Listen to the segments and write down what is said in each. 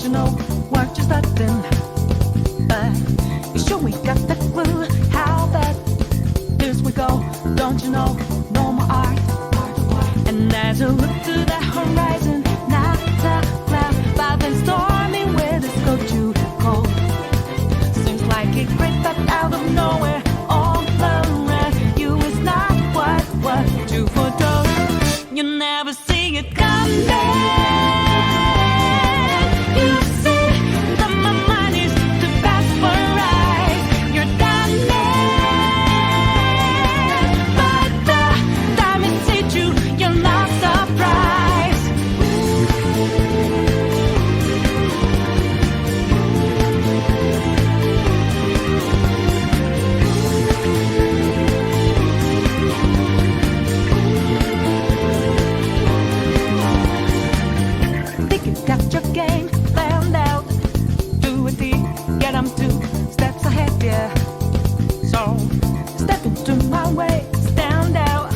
you know what you're starting? But you sure we got the clue how that this we go. Don't you know? No more art. And as you look to the horizon, not a cloud, but then stormy with it's go too cold. Seems like it crept up out of nowhere. All around you is not what you foretold. You never see it coming. You see that my mind is too fast for right. You're done but the time it hit you, you're not surprised. Think you got your game planned out. Do it deep, get 'em 2 steps ahead, yeah. So step into my way, stand out.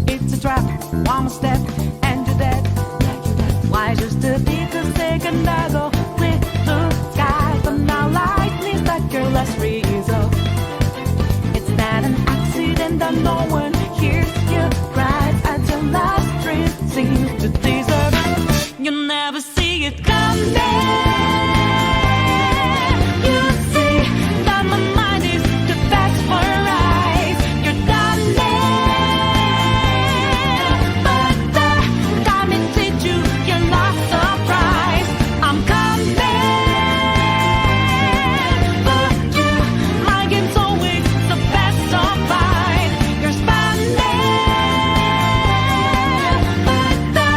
It's a trap, one more step, and you're dead. Why just a little second ago, clear blue sky, but now lightning struck your last result. It's not an accident that no one hears you cry as your last dream seems to deserve. You never see it coming. You see that my mind is too fast for eyes. You're done but the time it hit you, you're not surprised. I'm coming, but you, my game's always so fast, so fine. You're spanning, but the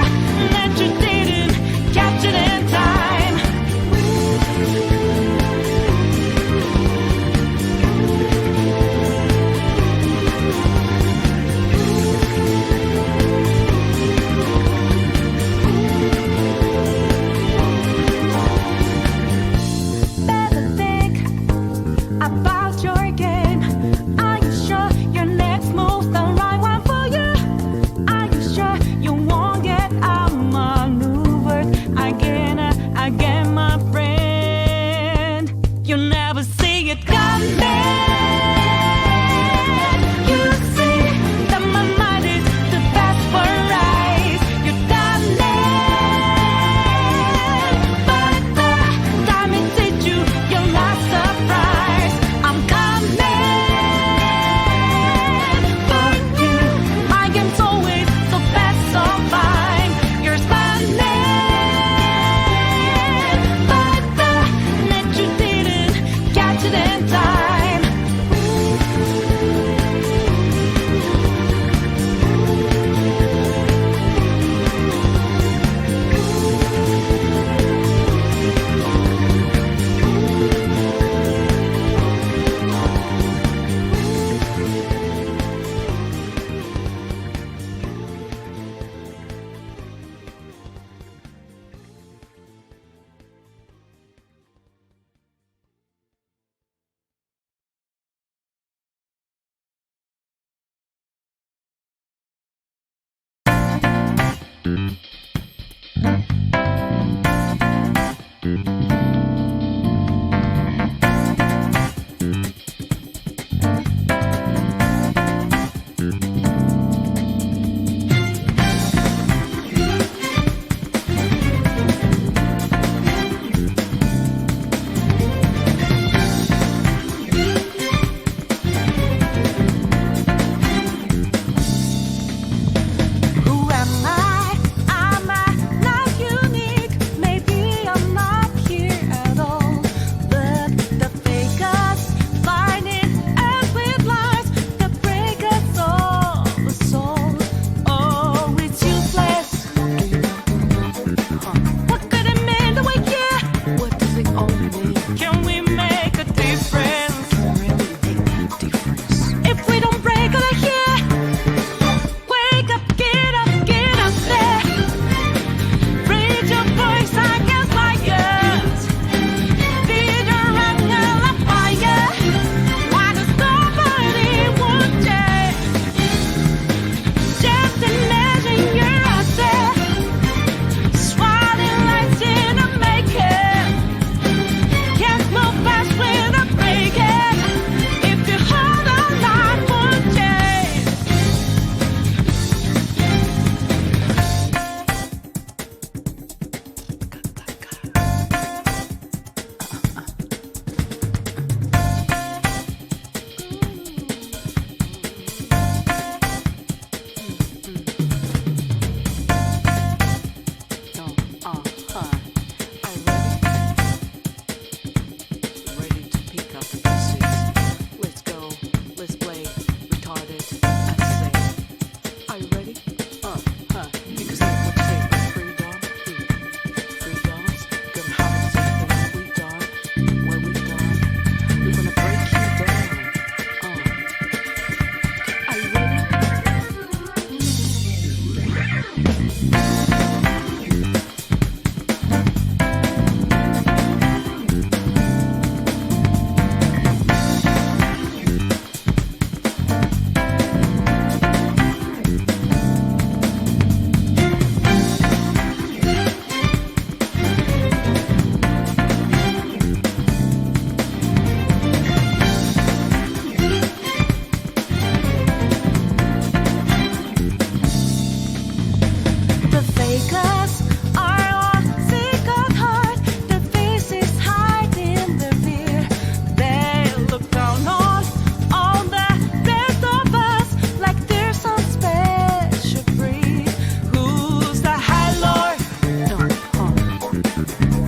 Because our secret heart, the faces hiding their fear. They look down on all the rest of us like they're some special breed. Who's the high lord?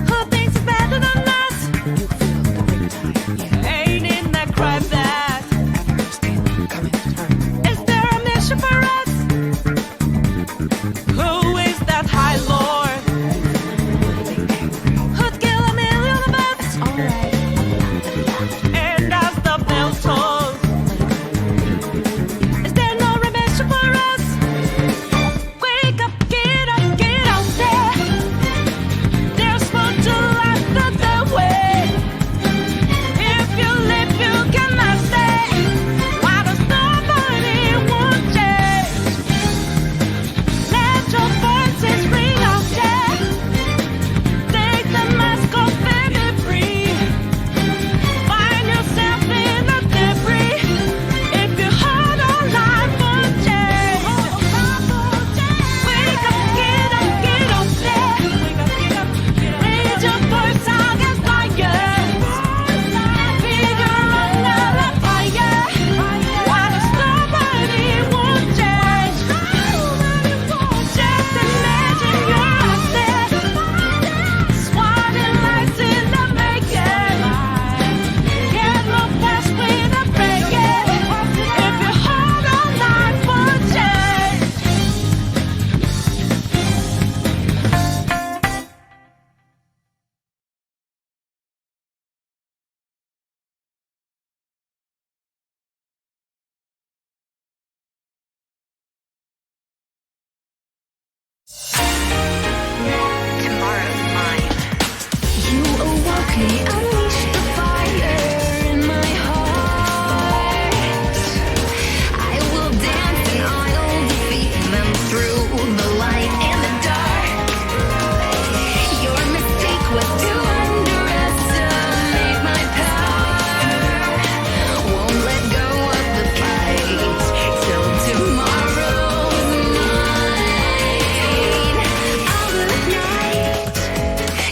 Who thinks it's better than us? You feel the big time, yeah. Ain't in that crime that coming to turn. Is there a mission for us? Who is that high lord? Who'd kill a million of us? It's alright. And as the bell tolls, is there no redemption for us? Wake up, get out there. There's more to life than the way. If you live, you cannot stay. Why does nobody want change? Let your voices ring out, yeah. Take the mask off and be free. Find yourself in the debris. If you hold on life for change. Wake up, get out there. Raise your voice against fire. Figure out another fire. Why does nobody want change? Just imagine you're out there, swatting lights in the making. Get no fast without breaking. If you hold on life for change. Tomorrow's mine. You awoke me, unleashed the fire in my heart. I will dance and I'll defeat them through the light and the dark. Your mistake was to underestimate my power. Won't let go of the fight till tomorrow's mine. All the night,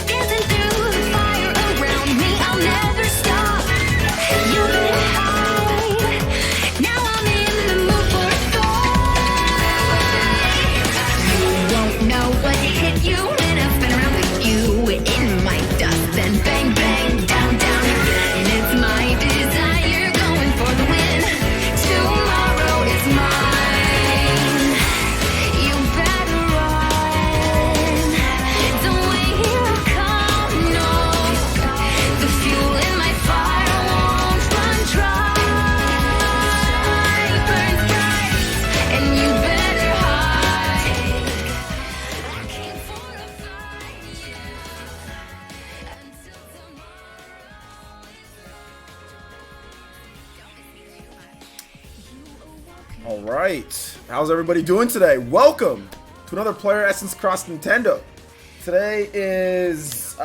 dancing through the fire around me. I'll never stop. You've been high. Now I'm in the mood for a fight. You won't know what hit you when I've been around with you in my dust. Then bang, bang, down, down. And it's my desire going for the win. Tomorrow is mine. You better run. Don't wait, here I come, no. The fuel in my fire won't run dry. Burns bright, and you better hide. I came for a fight, yeah. Until tomorrow. All right, how's everybody doing today? Welcome to another Player Essence Cross Nintendo. Today is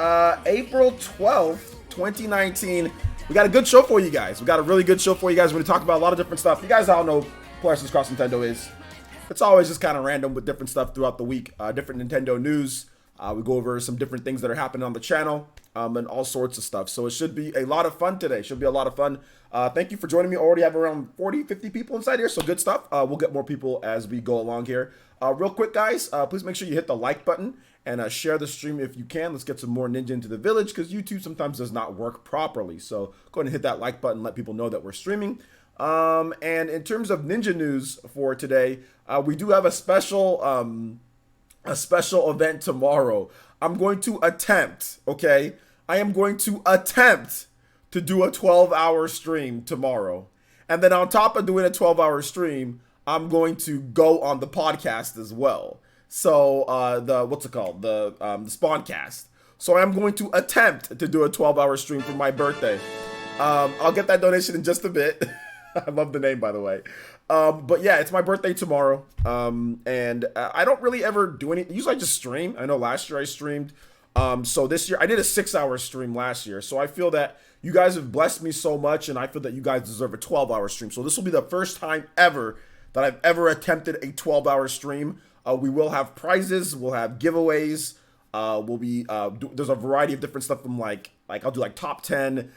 April 12th, 2019. We got a good show for you guys. We got a really good show for you guys. We're going to talk about a lot of different stuff. You guys all know Player Essence Cross Nintendo is. It's always just kind of random with different stuff throughout the week. Different Nintendo news. We go over some different things that are happening on the channel and all sorts of stuff. So it should be a lot of fun today. Should be a lot of fun. Thank you for joining me. Already have around 40, 50 people inside here. So good stuff. We'll get more people as we go along here. Real quick, guys, please make sure you hit the like button and share the stream if you can. Let's get some more Ninja into the village because YouTube sometimes does not work properly. So go ahead and hit that like button. Let people know that we're streaming. And in terms of Ninja news for today, we do have a special event tomorrow. I'm going to attempt, okay? I am going to attempt to do a 12-hour stream tomorrow. And then on top of doing a 12-hour stream, I'm going to go on the podcast as well. So the Spawncast. So I'm going to attempt to do a 12-hour stream for my birthday. I'll get that donation in just a bit. I love the name, by the way. But yeah, it's my birthday tomorrow. And I don't really ever do anything. Usually I just stream. I know last year I streamed. So this year I did a 6-hour stream last year. So I feel that you guys have blessed me so much, and I feel that you guys deserve a 12-hour stream. So this will be the first time ever that I've ever attempted a 12-hour stream. We will have prizes. We'll have giveaways. There's a variety of different stuff from like I'll do like top 10,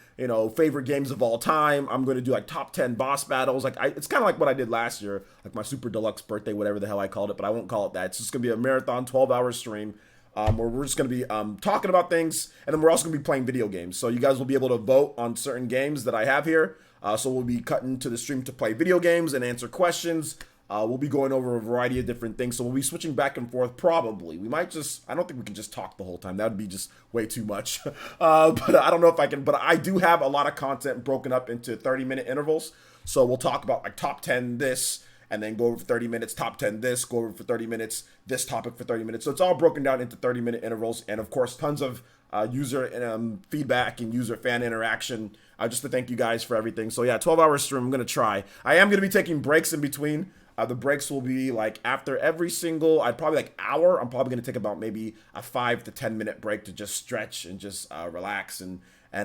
favorite games of all time. I'm going to do like top 10 boss battles. It's kind of like what I did last year, like my super deluxe birthday, whatever the hell I called it, but I won't call it that. It's just going to be a marathon 12-hour stream. Where we're just going to be talking about things, and then we're also going to be playing video games. So you guys will be able to vote on certain games that I have here. So we'll be cutting to the stream to play video games and answer questions. We'll be going over a variety of different things. So we'll be switching back and forth probably. I don't think we can just talk the whole time. That would be just way too much. But I don't know if I can. But I do have a lot of content broken up into 30-minute intervals. So we'll talk about like top 10 this, and then go over for 30 minutes, top 10 this, go over for 30 minutes, this topic for 30 minutes. So it's all broken down into 30-minute intervals. And of course, tons of user feedback and user fan interaction, just to thank you guys for everything. So yeah, 12-hour stream, I'm going to try. I am going to be taking breaks in between. The breaks will be like after every single, probably like hour, I'm probably going to take about maybe a 5 to 10 minute break to just stretch and just relax, and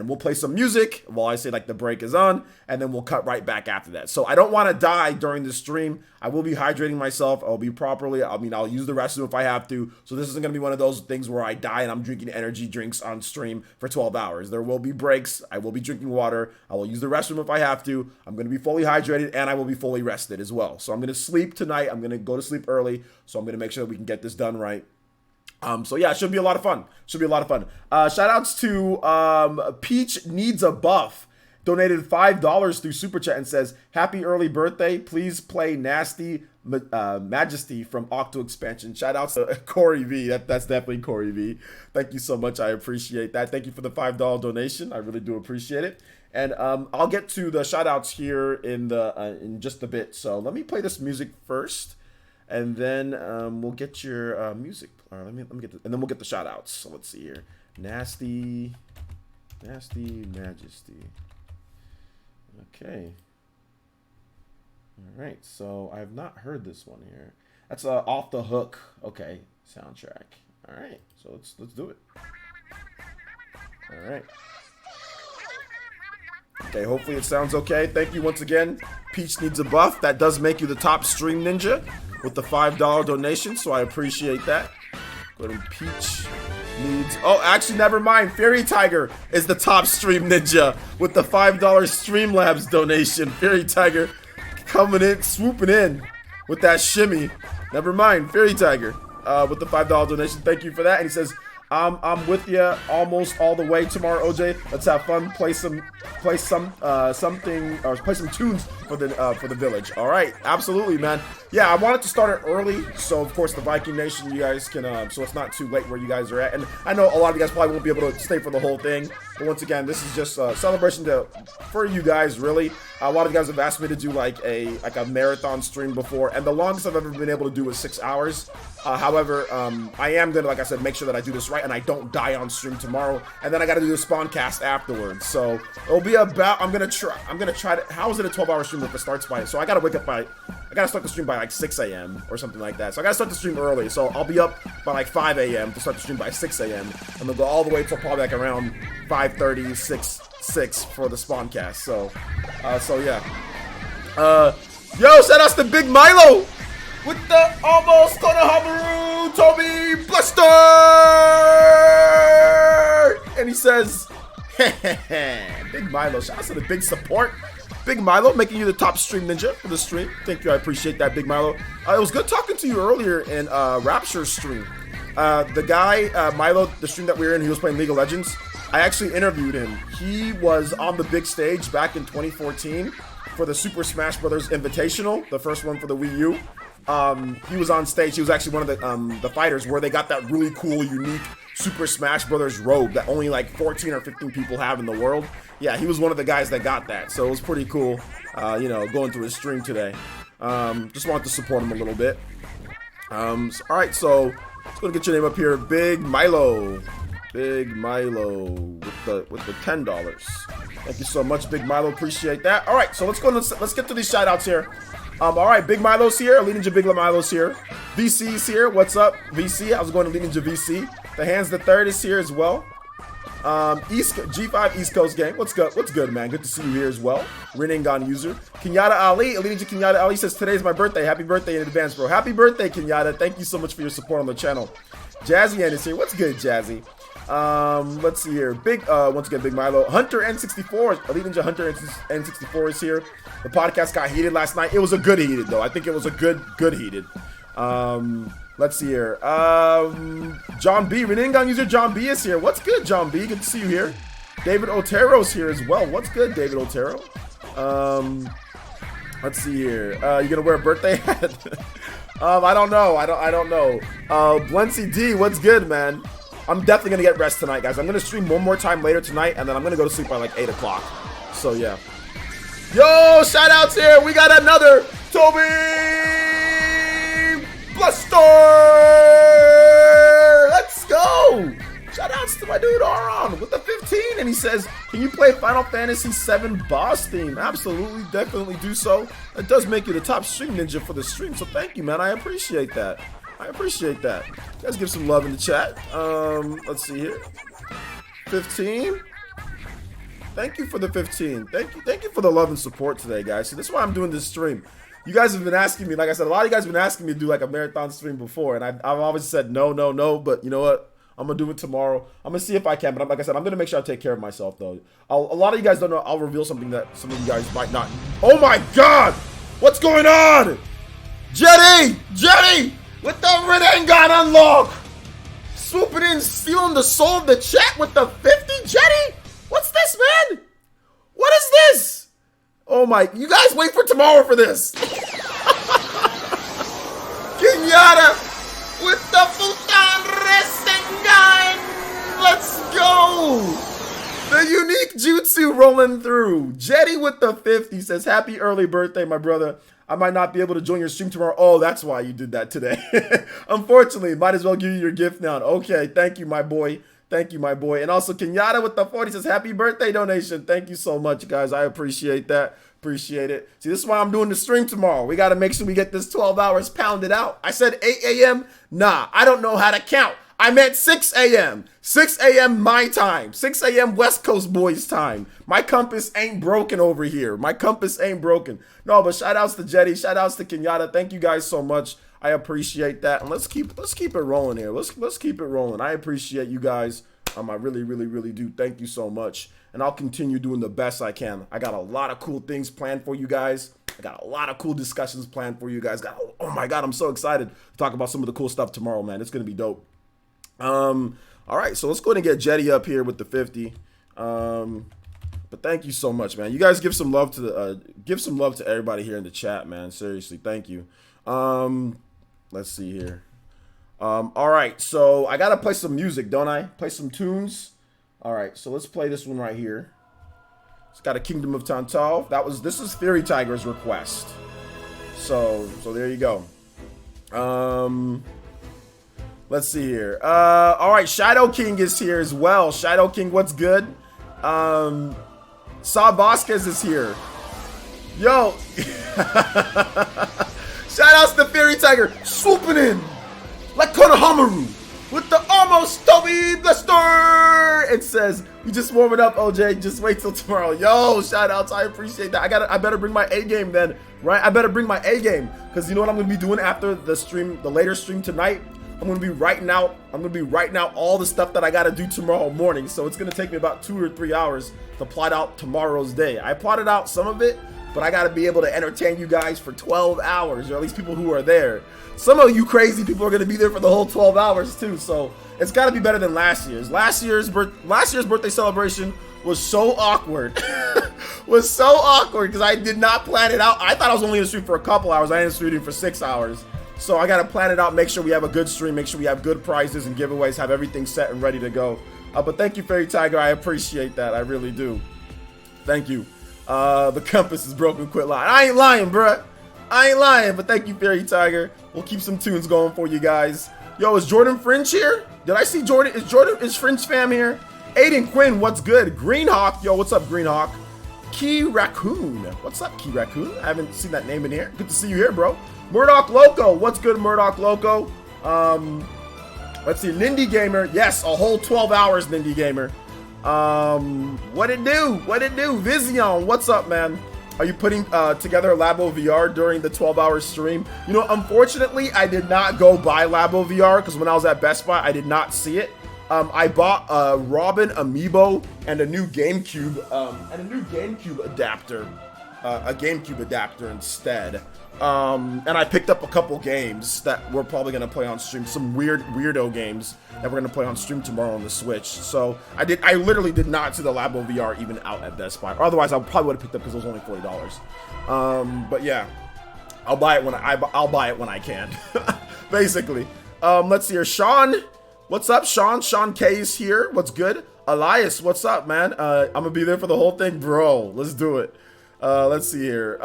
we'll play some music while I say like the break is on, and then we'll cut right back after that. So I don't want to die during the stream. I will be hydrating myself. I'll be properly. I'll use the restroom if I have to. So this isn't going to be one of those things where I die and I'm drinking energy drinks on stream for 12 hours. There will be breaks. I will be drinking water. I will use the restroom if I have to. I'm going to be fully hydrated, and I will be fully rested as well. So I'm going to sleep tonight. I'm going to go to sleep early. So I'm going to make sure that we can get this done right. So yeah, it should be a lot of fun. Shout outs to Peach Needs a Buff. Donated $5 through Super Chat and says, happy early birthday. Please play Nasty Majesty from Octo Expansion. Shout outs to Corey V. That's definitely Corey V. Thank you so much. I appreciate that. Thank you for the $5 donation. I really do appreciate it. And I'll get to the shout outs here in just a bit. So let me play this music first. And then we'll get your music. Let me get and then we'll get the shout outs. So let's see here. Nasty Majesty. Okay. All right. So I have not heard this one here. That's Off the Hook. Okay. Soundtrack. All right. So let's do it. All right. Okay, hopefully it sounds okay. Thank you once again. Peach Needs a Buff. That does make you the top stream ninja with the $5 donation, so I appreciate that. Go ahead and Peach Needs... Oh, actually, never mind. Fairy Tiger is the top stream ninja with the $5 Streamlabs donation. Fairy Tiger coming in, swooping in with that shimmy. Never mind. Fairy Tiger with the $5 donation. Thank you for that. And he says... I'm with you almost all the way tomorrow, OJ. Let's have fun. Play some tunes for the village. All right, absolutely, man. Yeah, I wanted to start it early, so of course the Viking Nation, you guys can, so it's not too late where you guys are at. And I know a lot of you guys probably won't be able to stay for the whole thing, but once again, this is just a celebration for you guys, really. A lot of you guys have asked me to do like a marathon stream before, and the longest I've ever been able to do was 6 hours. However, I am gonna, like I said, make sure that I do this right and I don't die on stream tomorrow, and then I gotta do the spawn cast afterwards. So it'll be about, I'm gonna try to, how is it a 12-hour stream if it starts by, so I gotta start the stream by like 6 a.m. or something like that. So I gotta start the stream early, so I'll be up by like 5 a.m. to start the stream by 6 a.m. and we'll go all the way till probably like around 5:30, 6 for the spawn cast. So yeah. Yo, shout outs to Big Milo with the almost Konohamaru Toby Blaster! And he says, Big Milo, shout outs to the big support. Big Milo, making you the top stream ninja for the stream. Thank you, I appreciate that, Big Milo. It was good talking to you earlier in Rapture's stream. The guy, Milo, the stream that we were in, he was playing League of Legends. I actually interviewed him. He was on the big stage back in 2014 for the Super Smash Bros. Invitational, the first one for the Wii U. He was on stage. He was actually one of the fighters where they got that really cool, unique Super Smash Bros. Robe that only like 14 or 15 people have in the world. Yeah, he was one of the guys that got that. So it was pretty cool, going through his stream today. Just wanted to support him a little bit. All right, so let's go get your name up here. Big Milo. Big Milo with the $10. Thank you so much, Big Milo. Appreciate that. All right, so let's get to these shout outs here. All right, Big Milo's here. Elite Ninja Big Milo's here. VC's here. What's up, VC? How's it going, Elite Ninja VC? The Hands the Third is here as well. G5 East Coast gang. What's good? What's good, man? Good to see you here as well. Rinnegan user. Kenyatta Ali. Elite Kenyatta Ali says today's my birthday. Happy birthday in advance, bro. Happy birthday, Kenyatta. Thank you so much for your support on the channel. Jazzy Ann is here. What's good, Jazzy? Let's see here. Once again, Big Milo. Hunter N64. Elite Ninja Hunter N64 is here. The podcast got heated last night. It was a good heated, though. I think it was a good heated. Let's see here. John B. Rinnegan user John B is here. What's good, John B? Good to see you here. David Otero's here as well. What's good, David Otero? Let's see here. You gonna wear a birthday hat? I don't know. I don't know. Blency D, what's good, man? I'm definitely gonna get rest tonight, guys. I'm gonna stream one more time later tonight, and then I'm gonna go to sleep by like 8 o'clock. So yeah. Yo, shout outs here. We got another Toby Bluster. Let's go. Shout outs to my dude Aron with the 15, and he says, can you play Final Fantasy VII boss theme? Absolutely, definitely do so. That does make you the top stream ninja for the stream, so thank you, man. I appreciate that. I appreciate that. You guys give some love in the chat. Let's see here. 15. Thank you for the 15. Thank you for the love and support today, guys. So this is why I'm doing this stream. You guys have been asking me, like I said, a lot of you guys have been asking me to do like a marathon stream before, and I've always said no, but you know what? I'm gonna do it tomorrow. I'm gonna see if I can, but like I said, I'm gonna make sure I take care of myself though. A lot of you guys don't know. I'll reveal something that some of you guys might not. Oh my God! What's going on? Jetty with the Rinnegan unlock, swooping in, stealing the soul of the chat with the 50. Jetty, what's this, man? What is this? Oh my! You guys wait for tomorrow for this. Kenyatta with the Futan Rasengan. Let's go. The unique jutsu rolling through. Jetty with the 50 says, happy early birthday, my brother. I might not be able to join your stream tomorrow. Oh, that's why you did that today. Unfortunately, might as well give you your gift now. Okay, thank you, my boy. Thank you, my boy. And also, Kenyatta with the 40 says, happy birthday donation. Thank you so much, guys. I appreciate that. Appreciate it. See, this is why I'm doing the stream tomorrow. We got to make sure we get this 12 hours pounded out. I said 8 a.m. Nah, I don't know how to count. I meant 6 a.m. 6 a.m. my time. 6 a.m. West Coast boys time. My compass ain't broken over here. My compass ain't broken. No, but shout outs to Jetty. Shout outs to Kenyatta. Thank you guys so much. I appreciate that. And let's keep it rolling here. Let's keep it rolling. I appreciate you guys. I really do. Thank you so much. And I'll continue doing the best I can. I got a lot of cool things planned for you guys. I got a lot of cool discussions planned for you guys. Oh my God, I'm so excited to talk about some of the cool stuff tomorrow, man. It's gonna be dope. All right, so let's go ahead and get Jetty up here with the 50. But thank you so much, man. You guys give some love to everybody here in the chat, man. Seriously, thank you. Let's see here. All right, so I gotta play some music, don't I? Play some tunes. All right, so let's play this one right here. It's got a Kingdom of Tantal. This is Theory Tiger's request. So there you go. Let's see here. All right, Shadow King is here as well. Shadow King, what's good? Sa Vasquez is here. Yo. Shout outs to Theory Tiger swooping in like Konohamaru with the almost Toby Blaster. It says, we just warming up, OJ. Just wait till tomorrow. Yo, shout outs. I appreciate that. I better bring my A game then, right? I better bring my A game because you know what I'm gonna be doing after the stream, the later stream tonight. I'm gonna be writing out all the stuff that I gotta do tomorrow morning. So it's gonna take me about 2 or 3 hours to plot out tomorrow's day. I plotted out some of it, but I gotta be able to entertain you guys for 12 hours, or at least people who are there. Some of you crazy people are gonna be there for the whole 12 hours too. So it's gotta be better than last year's. Last year's birthday celebration was so awkward. Was so awkward because I did not plan it out. I thought I was only gonna stream for a couple hours. I ended up streaming for 6 hours. So I gotta plan it out, make sure we have a good stream, make sure we have good prizes and giveaways, have everything set and ready to go. But thank you, Fairy Tiger. I appreciate that. I really do. Thank you. The compass is broken. Quit lying. I ain't lying, bruh. I ain't lying. But thank you, Fairy Tiger. We'll keep some tunes going for you guys. Yo, is Jordan Fringe here? Did I see Jordan? Is Fringe fam here? Aiden Quinn, what's good? Greenhawk. Yo, what's up, Greenhawk? Key Raccoon. What's up, Key Raccoon? I haven't seen that name in here. Good to see you here, bro. Murdoch Loco, what's good, Murdoch Loco? Let's see, Nindy Gamer, yes, a whole 12 hours, Nindy Gamer. What it do? What it do? Vision, what's up, man? Are you putting together Labo VR during the 12-hour stream? You know, unfortunately, I did not go buy Labo VR because when I was at Best Buy, I did not see it. I bought a Robin amiibo and a new GameCube adapter, a GameCube adapter instead. And I picked up a couple games that we're probably gonna play on stream. Some weirdo games that we're gonna play on stream tomorrow on the Switch. So I literally did not see the Labo VR even out at Best Buy. Or otherwise, I probably would have picked up because it was only $40. But yeah, I'll buy it when I can. Basically, let's see here. Sean, what's up, Sean? Sean K is here. What's good? Elias, what's up, man? I'm gonna be there for the whole thing, bro. Let's do it. Let's see here.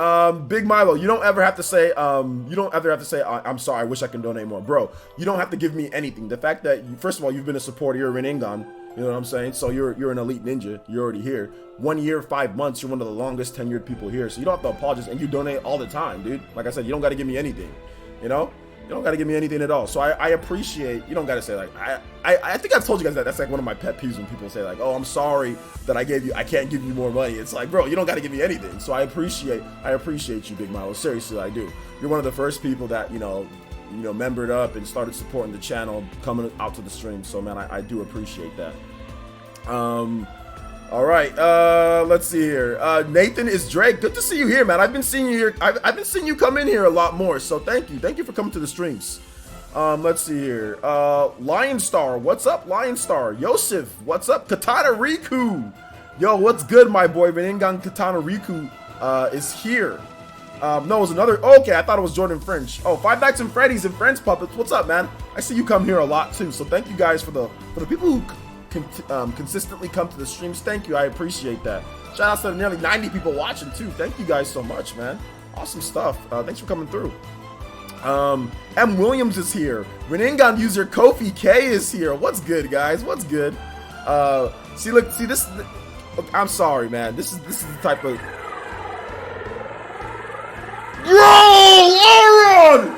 Big Milo, you don't ever have to say, I'm sorry, I wish I can donate more. Bro, you don't have to give me anything. The fact that, first of all, you've been a supporter, you're an Rinnegan, you know what I'm saying? So you're an elite ninja, you're already here. 1 year, 5 months, you're one of the longest tenured people here. So you don't have to apologize, and you donate all the time, dude. Like I said, you don't gotta give me anything, you know? You don't gotta give me anything at all. So I appreciate, you don't gotta say like, I think I've told you guys that that's like one of my pet peeves when people say like, oh, I'm sorry that I can't give you more money. It's like, bro, you don't gotta give me anything. So I appreciate you, Big Milo. Seriously, I do. You're one of the first people that, you know, membered up and started supporting the channel, coming out to the stream. So man, I do appreciate that. All right, let's see here. Nathan is Drake. Good to see you here, man. I've been seeing you here. I've been seeing you come in here a lot more. So thank you for coming to the streams. Let's see here. Lion Star, what's up, Lion Star? Yosef, what's up? Katana Riku, yo, what's good, my boy? Rinnegan Katana Riku is here. No, it was another. Okay, I thought it was Jordan French. Oh, Five Nights and Freddy's and Friends Puppets. What's up, man? I see you come here a lot too. So thank you guys for the people who consistently come to the streams. Thank you, I appreciate that. Shout out to the nearly 90 people watching too. Thank you guys so much, man. Awesome stuff. Thanks for coming through. M Williams is here. Rinnegan user Kofi K is here. What's good, guys? What's good? See this. I'm sorry, man. This is the type of. Bro, Aaron!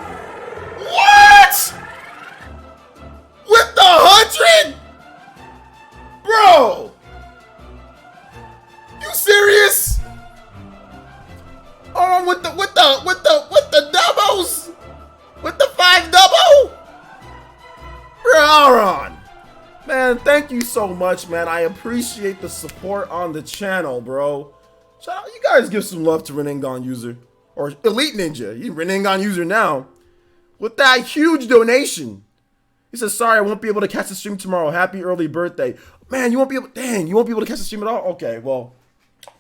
What? With the 100? Bro, you serious? Oh, with the doubles, with the 5 double, bro, Aaron, man, thank you so much, man. I appreciate the support on the channel, bro. Shout out, you guys give some love to Rinnegan user or Elite Ninja. You Rinnegan user now with that huge donation. He says, sorry, I won't be able to catch the stream tomorrow. Happy early birthday. Man, you won't be able to catch the stream at all? Okay, well,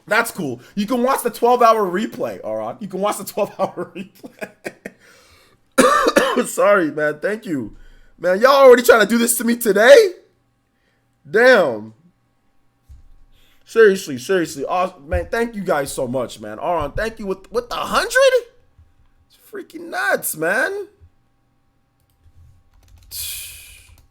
that's cool. You can watch the 12-hour replay, all right? You can watch the 12-hour replay. Sorry, man. Thank you. Man, y'all already trying to do this to me today? Damn. Seriously. Awesome. Man, thank you guys so much, man. Aaron, thank you with the 100? It's freaking nuts, man.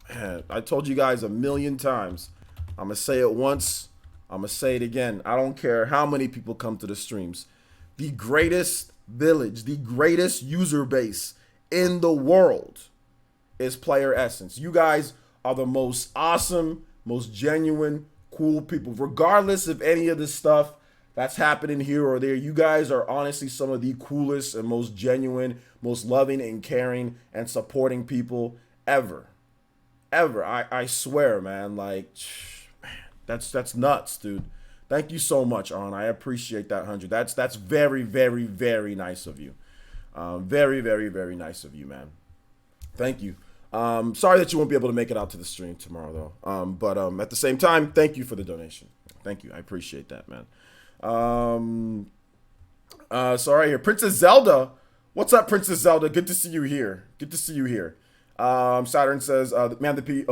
Man, I told you guys a million times. I'm going to say it once. I'm going to say it again. I don't care how many people come to the streams. The greatest village, the greatest user base in the world is Player Essence. You guys are the most awesome, most genuine, cool people. Regardless of any of the stuff that's happening here or there, you guys are honestly some of the coolest and most genuine, most loving and caring and supporting people ever. I swear, man. Like, man, that's nuts, dude. Thank you so much, Aaron. I appreciate that 100. That's very, very, very nice of you. Very, very, very nice of you, man. Thank you. Sorry that you won't be able to make it out to the stream tomorrow, though. But at the same time, thank you for the donation. Thank you. I appreciate that, man. So right here, Princess Zelda. What's up, Princess Zelda? Good to see you here. Saturn says, man, the PU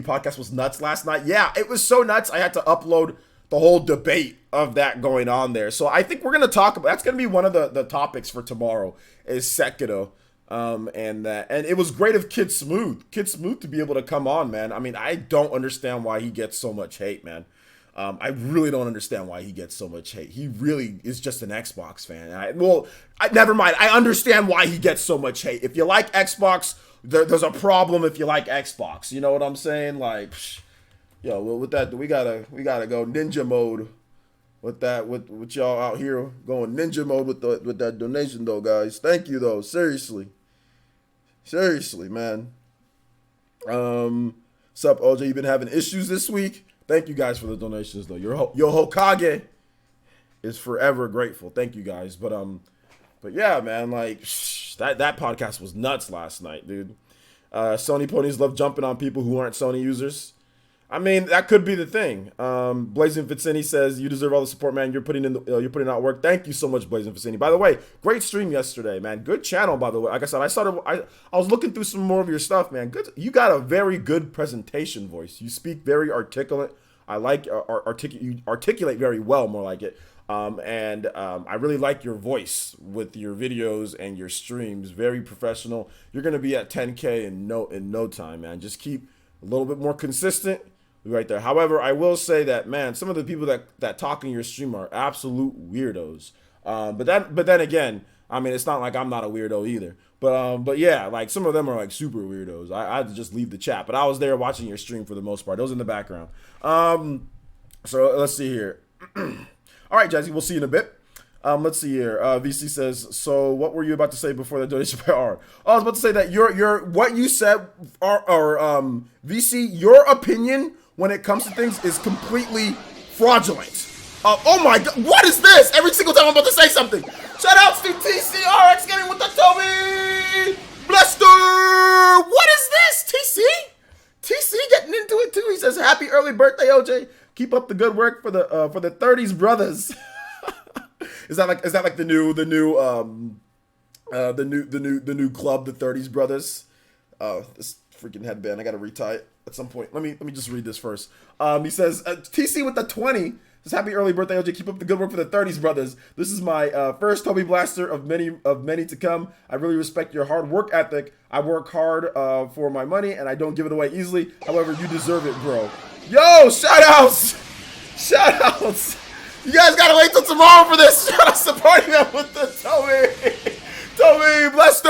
podcast was nuts last night. Yeah, it was so nuts. I had to upload the whole debate of that going on there. So I think we're going to talk about, that's going to be one of the topics for tomorrow is Sekiro. And it was great of Kid Smooth to be able to come on, man. I mean, I don't understand why he gets so much hate, man. I really don't understand why he gets so much hate. He really is just an Xbox fan. Never mind. I understand why he gets so much hate. If you like Xbox, there's a problem if you like Xbox. You know what I'm saying? Like, Yo, well, with that, we gotta go ninja mode with that. With y'all out here going ninja mode with that donation though, guys. Thank you though. Seriously, man. Sup, OJ? You been having issues this week? Thank you guys for the donations though. Your Hokage is forever grateful. Thank you guys. But yeah, man, like that podcast was nuts last night, dude. Sony ponies love jumping on people who aren't Sony users. I mean, that could be the thing. Blazing Vicini says, you deserve all the support, man. You're putting out work. Thank you so much, Blazing Vicini. By the way, great stream yesterday, man. Good channel, by the way. Like I said, I was looking through some more of your stuff, man. Good. You got a very good presentation voice. You speak very articulate. I like you articulate very well, more like it. I really like your voice with your videos and your streams. Very professional. You're gonna be at 10K in no time, man. Just keep a little bit more consistent. Right there. However, I will say that, man, some of the people that talk in your stream are absolute weirdos. But then again, I mean, it's not like I'm not a weirdo either. But yeah, like some of them are like super weirdos. I had to just leave the chat, but I was there watching your stream for the most part. Those in the background. So let's see here. All right, Jazzy, we'll see you in a bit. Let's see here. VC says, so what were you about to say before the donation by R? Oh, I was about to say that your what you said, VC, your opinion when it comes to things is completely fraudulent. Oh my God, what is this? Every single time I'm about to say something. Shout outs to TCRX Gaming with the Toby Blaster. What is this, TC? TC getting into it too. He says, happy early birthday, OJ. Keep up the good work for the 30s brothers. Is that like the new club, the 30s brothers? This freaking headband, I gotta retie it at some point. Let me just read this first. He says, TC with the 20 says, happy early birthday, OJ. Keep up the good work for the 30s brothers. This is my first Toby Blaster of many to come. I really respect your hard work ethic. I work hard for my money and I don't give it away easily. However, you deserve it, bro. Yo, shout outs. You guys gotta wait till tomorrow for this. Shout out supporting them with the Toby Blaster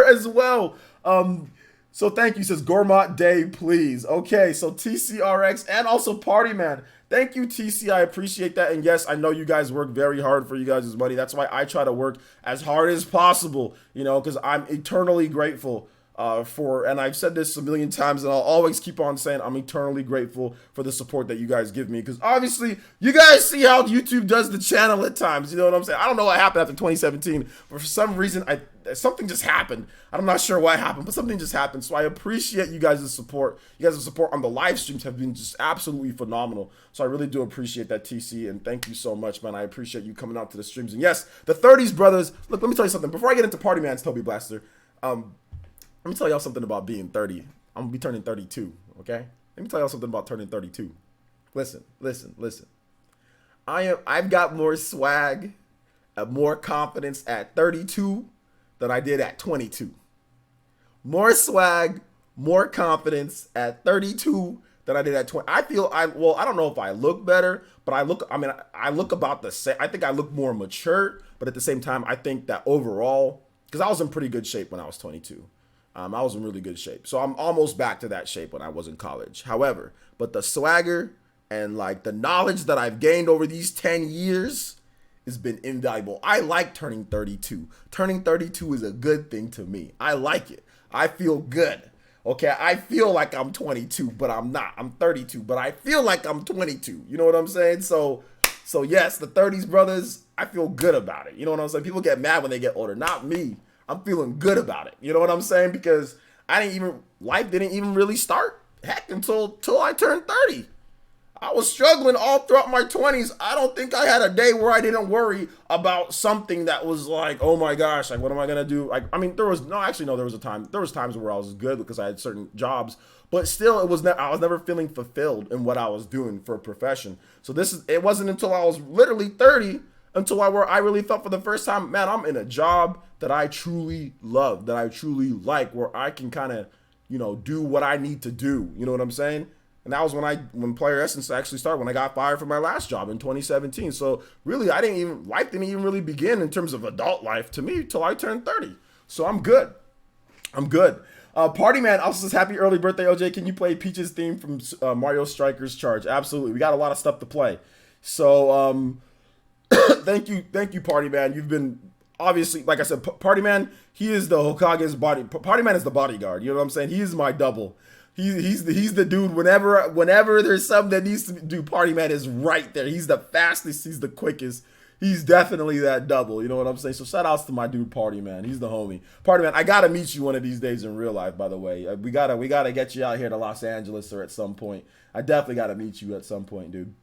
as well. So thank you. Says Gourmet Day, please. Okay, so TCRX and also Party Man. Thank you, TC. I appreciate that. And yes, I know you guys work very hard for you guys' money. That's why I try to work as hard as possible, you know, because I'm eternally grateful and I've said this a million times and I'll always keep on saying I'm eternally grateful for the support that you guys give me, because obviously you guys see how YouTube does the channel at times, you know what I'm saying? I don't know what happened after 2017, but for some reason something just happened. I'm not sure what happened, but something just happened. So I appreciate you guys' support. You guys' support on the live streams have been just absolutely phenomenal. So I really do appreciate that, TC, and thank you so much, man. I appreciate you coming out to the streams. And yes, the 30s brothers. Look, let me tell you something. Before I get into Party Man's Toby Blaster, let me tell y'all something about being 30. I'm gonna be turning 32, okay? Let me tell y'all something about turning 32. Listen. I've got more swag and more confidence at 32 than I did at 22. More swag, more confidence at 32 than I did at 20. I don't know if I look better, but I look about the same. I think I look more mature, but at the same time, I think that overall, because I was in pretty good shape when I was 22. I was in really good shape. So I'm almost back to that shape when I was in college. However, but the swagger and like the knowledge that I've gained over these 10 years has been invaluable. I like turning 32. Turning 32 is a good thing to me. I like it. I feel good. Okay, I feel like I'm 22, but I'm not. I'm 32, but I feel like I'm 22. You know what I'm saying? So yes, the 30s brothers, I feel good about it. You know what I'm saying? People get mad when they get older. Not me. I'm feeling good about it. You know what I'm saying? Because life didn't even really start, heck, until I turned 30. I was struggling all throughout my 20s. I don't think I had a day where I didn't worry about something that was like, oh my gosh, like, what am I going to do? Like, I mean, there was times where I was good because I had certain jobs, but still I was never feeling fulfilled in what I was doing for a profession. So it wasn't until I was literally 30 where I really felt for the first time, man, I'm in a job that I truly love, that I truly like, where I can kind of, do what I need to do. You know what I'm saying? And that was when Player Essence actually started, when I got fired from my last job in 2017. So really, life didn't even really begin in terms of adult life to me till I turned 30. So I'm good. Party Man also says, happy early birthday, OJ. Can you play Peach's theme from Mario Strikers Charge? Absolutely. We got a lot of stuff to play. So, thank you, Party Man. You've been, obviously, like I said, Party Man, he is the Hokage's body. Party Man is the bodyguard. You know what I'm saying? He is my double. He's the dude. Whenever there's something that needs to do, Party Man is right there. He's the fastest. He's the quickest. He's definitely that double. You know what I'm saying? So shout outs to my dude Party Man. He's the homie. Party Man, I gotta meet you one of these days in real life. By the way, we gotta get you out here to Los Angeles or at some point. I definitely gotta meet you at some point, dude.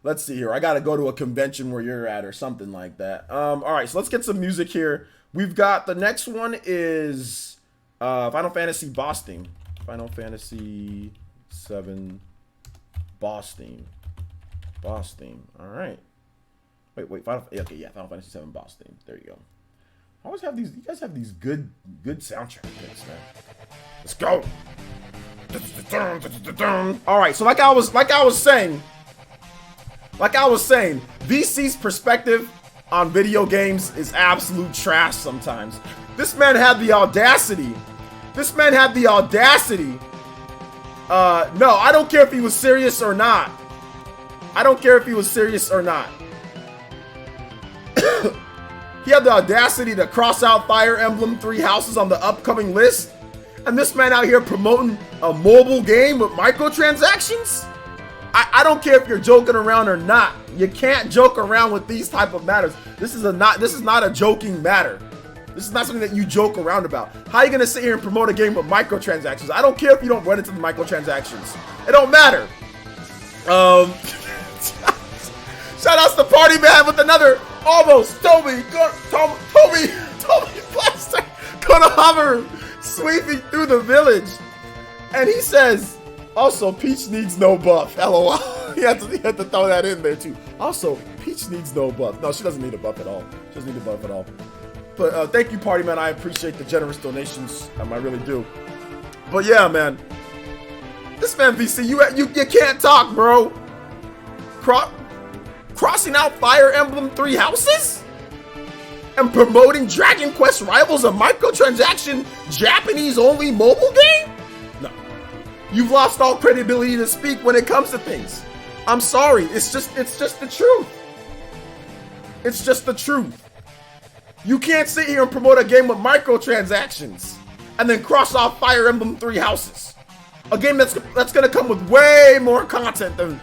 Let's see here. I gotta go to a convention where you're at or something like that. All right, so let's get some music here. We've got the next one is Final Fantasy Boss Theme. Final Fantasy 7 Boss Theme. Boss Theme. All right. Wait. Final Fantasy 7 Boss Theme. There you go. I always have these. You guys have these good soundtrack picks, man. Let's go. All right. So like I was saying, VC's perspective on video games is absolute trash sometimes. This man had the audacity. No, I don't care if he was serious or not. He had the audacity to cross out Fire Emblem 3 Houses on the upcoming list. And this man out here promoting a mobile game with microtransactions? I don't care if you're joking around or not. You can't joke around with these type of matters. This is not a joking matter. This is not something that you joke around about. How are you gonna sit here and promote a game with microtransactions? I don't care if you don't run into the microtransactions. It don't matter. Shout outs to Party Man with another almost Toby Blaster gonna hover sweeping through the village. And he says, also, Peach needs no buff. LOL. He had to throw that in there too. Also, Peach needs no buff. No, she doesn't need a buff at all. She doesn't need a buff at all. But thank you, Party Man. I appreciate the generous donations. I really do. But yeah, man. This man VC, you can't talk, bro. Crossing out Fire Emblem 3 Houses? And promoting Dragon Quest Rivals, a microtransaction Japanese-only mobile game? No. You've lost all credibility to speak when it comes to things. I'm sorry. It's just the truth. It's just the truth. You can't sit here and promote a game with microtransactions and then cross off Fire Emblem 3 Houses. A game that's gonna come with way more content than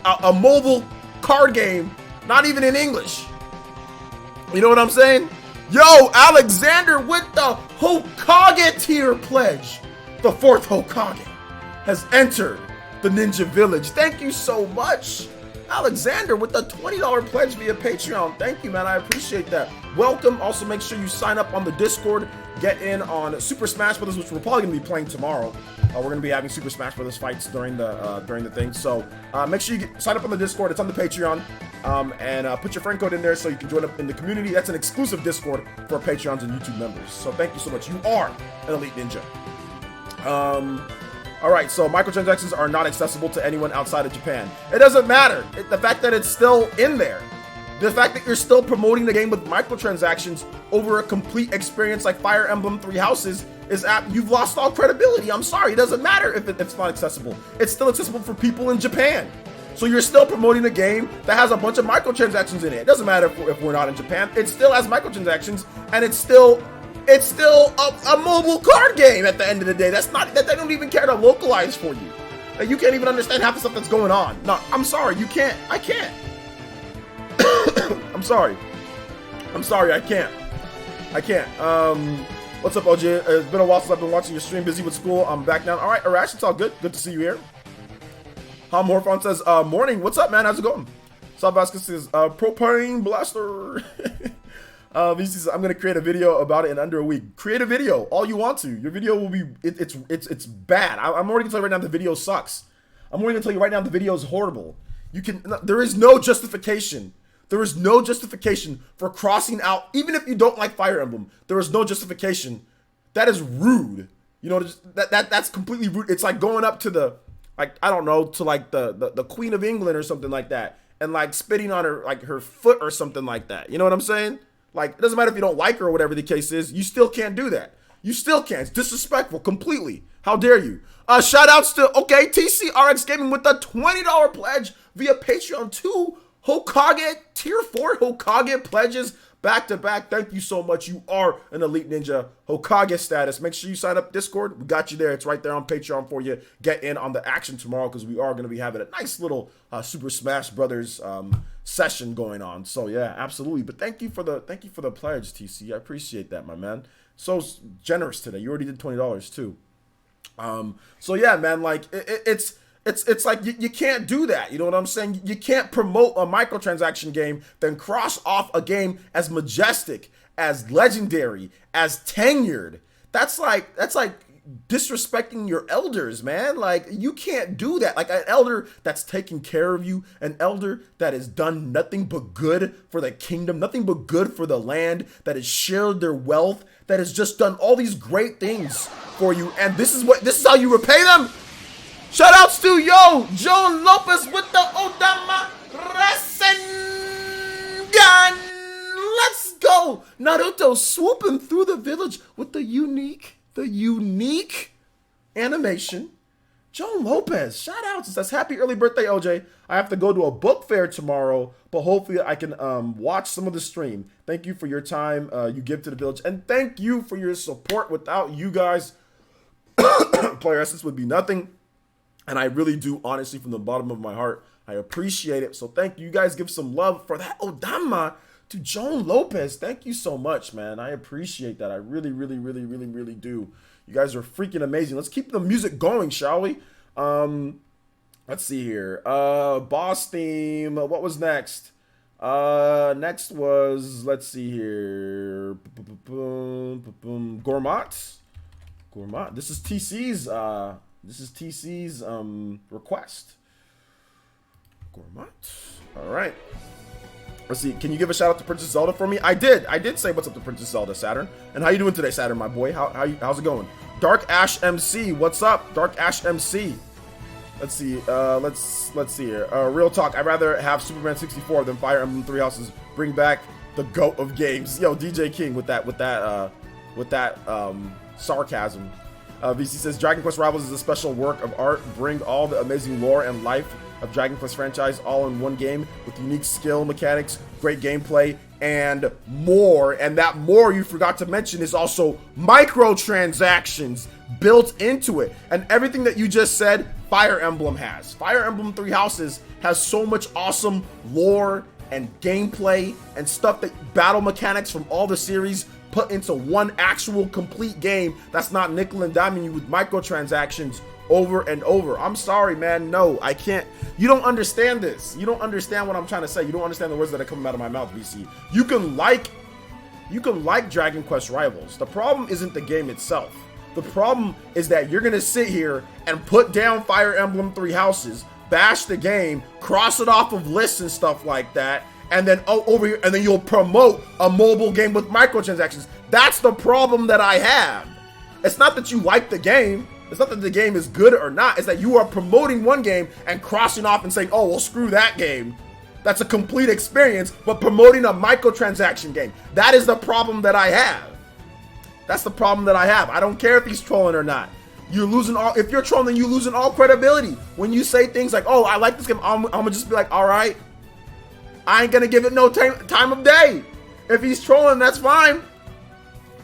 a mobile card game, not even in English. You know what I'm saying? Yo, Alexander with the Hokage tier pledge. The 4th Hokage has entered the Ninja Village. Thank you so much, Alexander, with the $20 pledge via Patreon. Thank you, man. I appreciate that. Welcome. Also, make sure you sign up on the Discord. Get in on Super Smash Brothers, which we're probably going to be playing tomorrow. We're going to be having Super Smash Brothers fights during the thing. So make sure you sign up on the Discord. It's on the Patreon. And put your friend code in there so you can join up in the community. That's an exclusive Discord for Patreons and YouTube members. So thank you so much. You are an Elite Ninja. All right, so microtransactions are not accessible to anyone outside of Japan. It doesn't matter. The fact that it's still in there, the fact that you're still promoting the game with microtransactions over a complete experience like Fire Emblem 3 Houses you've lost all credibility. I'm sorry. It doesn't matter if it's not accessible. It's still accessible for people in Japan. So you're still promoting a game that has a bunch of microtransactions in it. It doesn't matter if we're not in Japan. It still has microtransactions, and it's still a mobile card game at the end of the day. That they don't even care to localize for you. Like, you can't even understand half the stuff that's going on. No, I'm sorry, you can't. I can't. I'm sorry, I can't. What's up, OG? It's been a while since I've been watching your stream. Busy with school. I'm back now. All right, Arash, it's all good. Good to see you here. Ham Horfon says, morning. What's up, man? How's it going? Sal Vasquez says, propane blaster. VC says, I'm gonna create a video about it in under a week. Create a video, all you want to. Your video will be, it's bad. I'm already gonna tell you right now the video sucks. I'm already gonna tell you right now the video is horrible. There is no justification. There is no justification for crossing out, even if you don't like Fire Emblem. There is no justification. That is rude. You know, that's completely rude. It's like going up to the, like, I don't know, to like the Queen of England or something like that, and like spitting on her, like her foot or something like that. You know what I'm saying? Like, it doesn't matter if you don't like her or whatever the case is, you still can't do that. You still can't. It's disrespectful completely. How dare you? Shout outs to, okay, TCRX Gaming with a $20 pledge via Patreon. 2 Hokage, tier 4 Hokage pledges back to back. Thank you so much. You are an Elite Ninja Hokage status. Make sure you sign up Discord. We got you there. It's right there on Patreon for you. Get in on the action tomorrow because we are going to be having a nice little Super Smash Brothers session going on. So yeah, absolutely. But thank you for the pledge, TC. I appreciate that, my man. So generous today. You already did $20 too. So yeah, man, like it's like you can't do that. You know what I'm saying? You can't promote a microtransaction game, then cross off a game as majestic, as legendary, as tenured. That's like disrespecting your elders, man. Like, you can't do that. Like, an elder that's taking care of you, an elder that has done nothing but good for the kingdom, nothing but good for the land, that has shared their wealth, that has just done all these great things for you, and this is how you repay them. Shout outs to Joan Lopez with the Odama Rasengan. Let's go. Naruto swooping through the village with the unique animation. Joan Lopez, shout outs. It says, happy early birthday, OJ. I have to go to a book fair tomorrow, but hopefully I can watch some of the stream. Thank you for your time you give to the village, and thank you for your support. Without you guys, Player Essence would be nothing. And I really do, honestly, from the bottom of my heart, I appreciate it. So thank you. You guys give some love for that Odama to Joan Lopez. Thank you so much, man. I appreciate that. I really, really, really, really, really do. You guys are freaking amazing. Let's keep the music going, shall we? Let's see here. Boss theme. What was next? Next was, let's see here. Gourmet. This is TC's request. Gourmet. All right. Let's see. Can you give a shout out to Princess Zelda for me? I did say what's up to Princess Zelda, Saturn. And how you doing today, Saturn, my boy? How's it going? Dark Ash MC. What's up, Dark Ash MC? Let's see. Let's see here. Real talk. I'd rather have Superman 64 than Fire Emblem Three Houses. Bring back the GOAT of games. Yo, DJ King with that sarcasm. VC says Dragon Quest Rivals is a special work of art. Bring all the amazing lore and life of Dragon Quest franchise all in one game with unique skill mechanics, great gameplay, and more. And that more you forgot to mention is also microtransactions built into it. And everything that you just said, Fire Emblem has. Fire Emblem Three Houses has so much awesome lore and gameplay and stuff, that battle mechanics from all the series put into one actual complete game that's not nickel and diming you with microtransactions over and over. I'm sorry, man. No, I can't. You don't understand this. You don't understand what I'm trying to say. You don't understand the words that are coming out of my mouth, VC. You can like Dragon Quest Rivals. The problem isn't the game itself. The problem is that you're gonna sit here and put down Fire Emblem Three Houses, bash the game, cross it off of lists and stuff like that, and then over here, and then you'll promote a mobile game with microtransactions. That's the problem that I have. It's not that you like the game. It's not that the game is good or not. It's that you are promoting one game and crossing off and saying, oh, well, screw that game. That's a complete experience, but promoting a microtransaction game. That is the problem that I have. That's the problem that I have. I don't care if he's trolling or not. You're losing all, if you're trolling, you're losing all credibility. When you say things like, oh, I like this game, I'm gonna just be like, all right. I ain't gonna give it no time of day. If he's trolling, that's fine.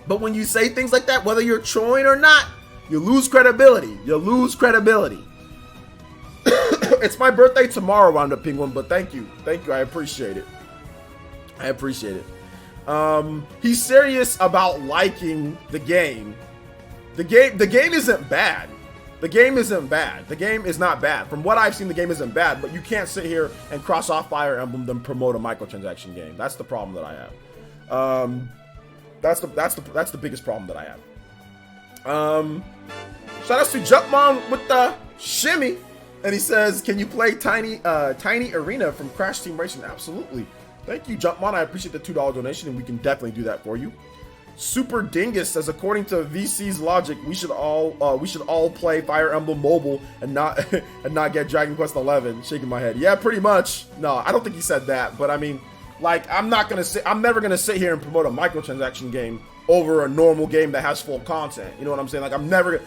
But when you say things like that, whether you're trolling or not, you lose credibility. You lose credibility. It's my birthday tomorrow, Roundup Penguin, but thank you. Thank you. I appreciate it. I appreciate it. He's serious about liking the game. The game isn't bad. The game isn't bad. The game is not bad. From what I've seen, the game isn't bad, but you can't sit here and cross off Fire Emblem then promote a microtransaction game. That's the problem that I have. That's the biggest problem that I have. Shout out to Jumpmon with the shimmy, and he says, "Can you play Tiny Arena from Crash Team Racing?" Absolutely. Thank you, Jumpmon. I appreciate the $2 donation, and we can definitely do that for you. Super Dingus says, according to VC's logic, we should all play Fire Emblem Mobile and not get Dragon Quest 11. Shaking my head. Yeah, pretty much. No, I don't think he said that, but I mean, like, I'm never gonna sit here and promote a microtransaction game over a normal game that has full content. You know what I'm saying? Like I'm never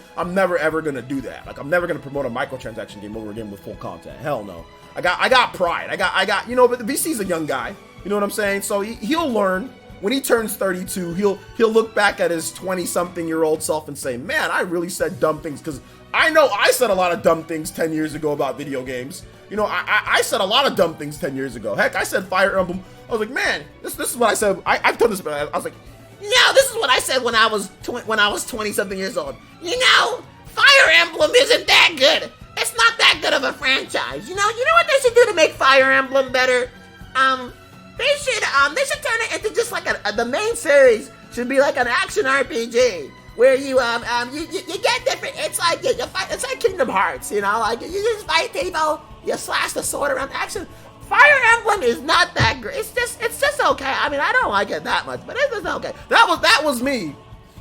ever gonna do that. Like I'm never gonna promote a microtransaction game over a game with full content. Hell no. I got pride. I got you know, but the VC's a young guy. You know what I'm saying? So he'll learn. When he turns 32, he'll look back at his 20-something-year-old self and say, man, I really said dumb things, because I know I said a lot of dumb things 10 years ago about video games. You know, I said a lot of dumb things 10 years ago. Heck, I said Fire Emblem. I was like, man, this is what I said. I've done this, but I was like, no, this is what I said when I was 20-something years old. You know, Fire Emblem isn't that good. It's not that good of a franchise. You know what they should do to make Fire Emblem better? They should turn it into just like the main series should be like an action RPG where you get different. It's like you fight. It's like Kingdom Hearts, you know, like you just fight people, you slash the sword around. Action. Fire Emblem is not that great. It's just okay. I mean, I don't like it that much, but it's just okay. That was me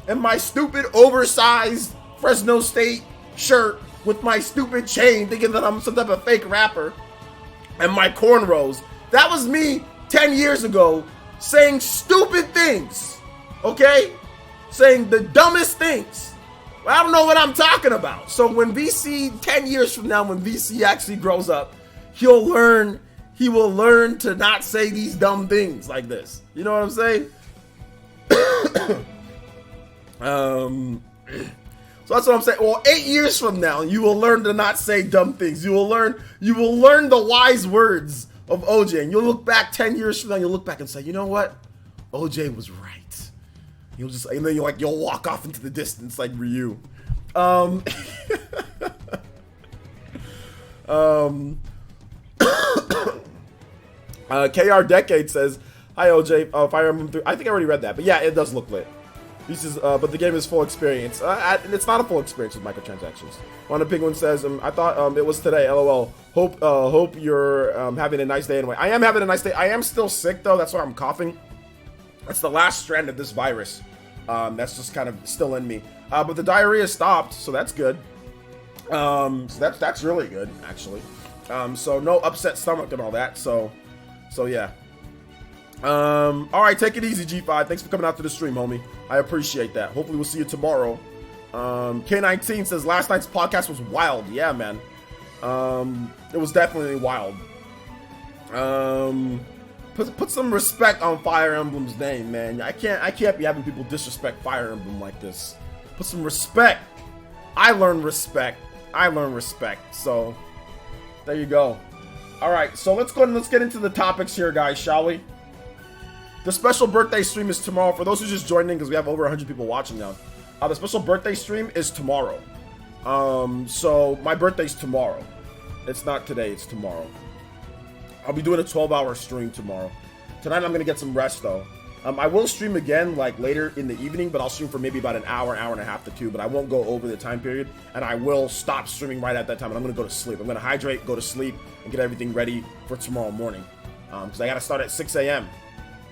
and my stupid oversized Fresno State shirt with my stupid chain, thinking that I'm some type of fake rapper, and my cornrows. That was me 10 years ago, saying stupid things, okay? Saying the dumbest things. I don't know what I'm talking about. So when VC, 10 years from now, when VC actually grows up, he will learn to not say these dumb things like this. You know what I'm saying? So that's what I'm saying. Well, 8 years from now, you will learn to not say dumb things. You will learn the wise words of OJ, and you'll look back 10 years from now, you'll look back and say, you know what? OJ was right. And then you'll walk off into the distance like Ryu. KR Decade says, hi OJ, Fire Emblem 3. I think I already read that, but yeah, it does look lit. He says, but the game is full experience. It's not a full experience with microtransactions. One of the Penguin says, I thought it was today. LOL. Hope you're having a nice day anyway. I am having a nice day. I am still sick though. That's why I'm coughing. That's the last strand of this virus. That's just kind of still in me. But the diarrhea stopped, so that's good. So that's really good actually. So no upset stomach and all that. So yeah. All right, take it easy, G5. Thanks for coming out to the stream, homie. I appreciate that. Hopefully we'll see you tomorrow. K19 says last night's podcast was wild. Yeah, man. It was definitely wild. Put some respect on Fire Emblem's name, man. I can't be having people disrespect Fire Emblem like this. Put some respect. I learned respect. So there you go. All right, so let's go and let's get into the topics here, guys, shall we? The special birthday stream is tomorrow. For those who just joined in, because we have over 100 people watching now. The special birthday stream is tomorrow. So my birthday's tomorrow. It's not today, it's tomorrow. I'll be doing a 12-hour stream tomorrow. Tonight I'm gonna get some rest though. I will stream again like later in the evening, but I'll stream for maybe about an hour and a half to 2, but I won't go over the time period, and I will stop streaming right at that time, and I'm gonna go to sleep. I'm gonna hydrate, go to sleep, and get everything ready for tomorrow morning. Because I gotta start at 6 a.m.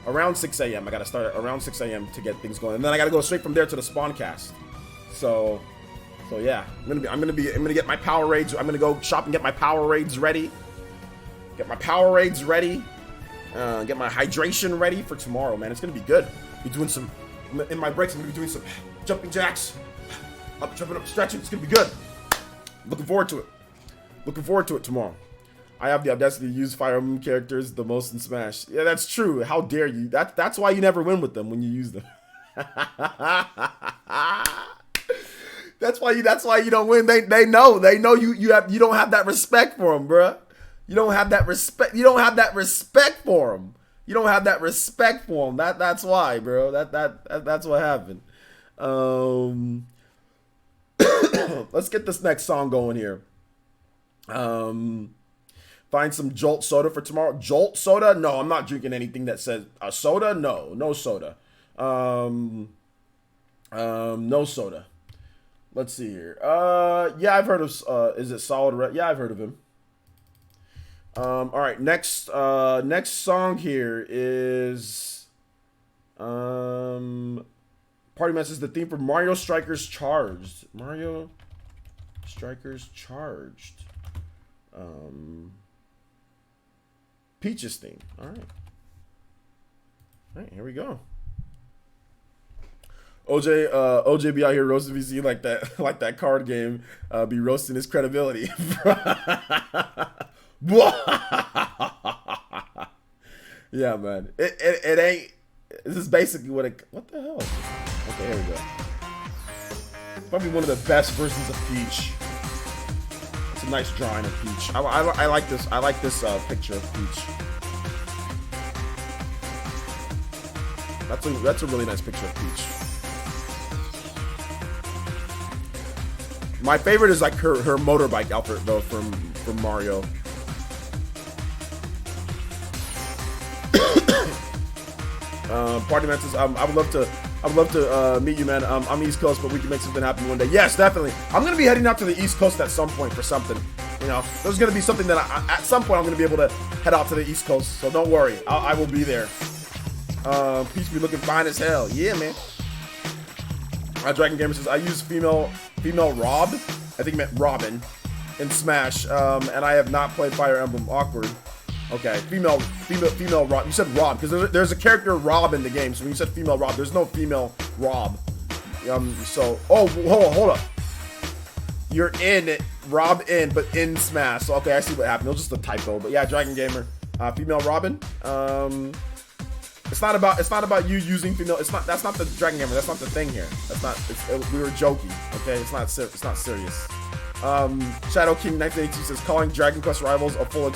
Around 6 a.m. I gotta start at around 6 a.m. to get things going, and then I gotta go straight from there to the spawn cast. So yeah, I'm gonna get my power raids. I'm gonna go shop and get my power raids ready. Get my hydration ready for tomorrow, man. It's gonna be good. Be doing some in my breaks. I'm gonna be doing some jumping jacks, jumping up, stretching. It's gonna be good. Looking forward to it tomorrow. I have the audacity to use Fire Emblem characters the most in Smash. Yeah, that's true. How dare you? That's why you never win with them when you use them. That's why you don't win. They know you don't have that respect for them, bruh. You don't have that respect for them. That's why, bro. That's what happened. Let's get this next song going here. Find some Jolt soda for tomorrow. Jolt soda? No, I'm not drinking anything that says a soda. No soda. No soda. Let's see here. Yeah, I've heard of. Is it Solid Red? Yeah, I've heard of him. All right. Next song here is. Party Message. The theme for Mario Strikers Charged. Mario Strikers Charged. Peach's theme. All right. Here we go. OJ be out here roasting VC like that, like that card game. Be roasting his credibility. Yeah, man. It ain't. This is basically what it. What the hell? Okay, here we go. Probably one of the best versions of Peach. It's a nice drawing of Peach. I like this. I like this picture of Peach. That's a really nice picture of Peach. My favorite is like her motorbike outfit though from Mario. Party man says, I would love to meet you, man. I'm East Coast, but we can make something happen one day. Yes, definitely. I'm gonna be heading out to the East Coast at some point for something. You know, there's gonna be something that at some point I'm gonna be able to head out to the East Coast. So don't worry, I will be there. Peach be looking fine as hell. Yeah, man. Dragon Gamer says, I use female Rob. I think he meant Robin in Smash. And I have not played Fire Emblem. Awkward. Okay, female Rob. You said Rob because there's a character Rob in the game. So when you said female Rob, there's no female Rob. So hold up. You're in Rob in, but in Smash. So okay, I see what happened. It was just a typo. But yeah, Dragon Gamer, female Robin. It's not about you using female. That's not the Dragon Gamer. That's not the thing here. We were joking. Okay, it's not serious. Shadow King 1982 says calling Dragon Quest Rivals a full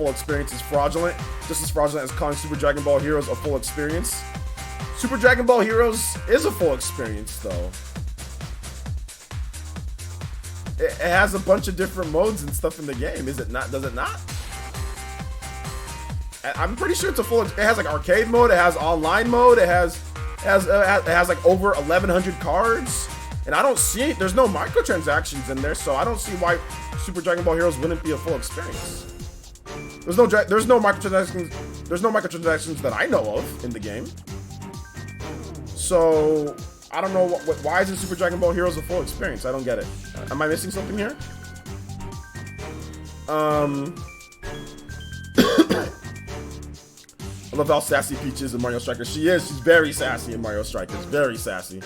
experience is fraudulent, just as fraudulent as calling Super Dragon Ball Heroes a full experience. Super Dragon Ball Heroes is a full experience though. It has a bunch of different modes and stuff in the game. Is it not? Does it not? I'm pretty sure it's a full. It has like arcade mode. It has online mode. It has like over 1,100 cards. And I don't see, there's no microtransactions in there, so I don't see why Super Dragon Ball Heroes wouldn't be a full experience. There's no microtransactions that I know of in the game. So I don't know why isn't Super Dragon Ball Heroes a full experience? I don't get it. Am I missing something here? I love how sassy Peach is in Mario Strikers. She is. She's very sassy in Mario Strikers. Very sassy.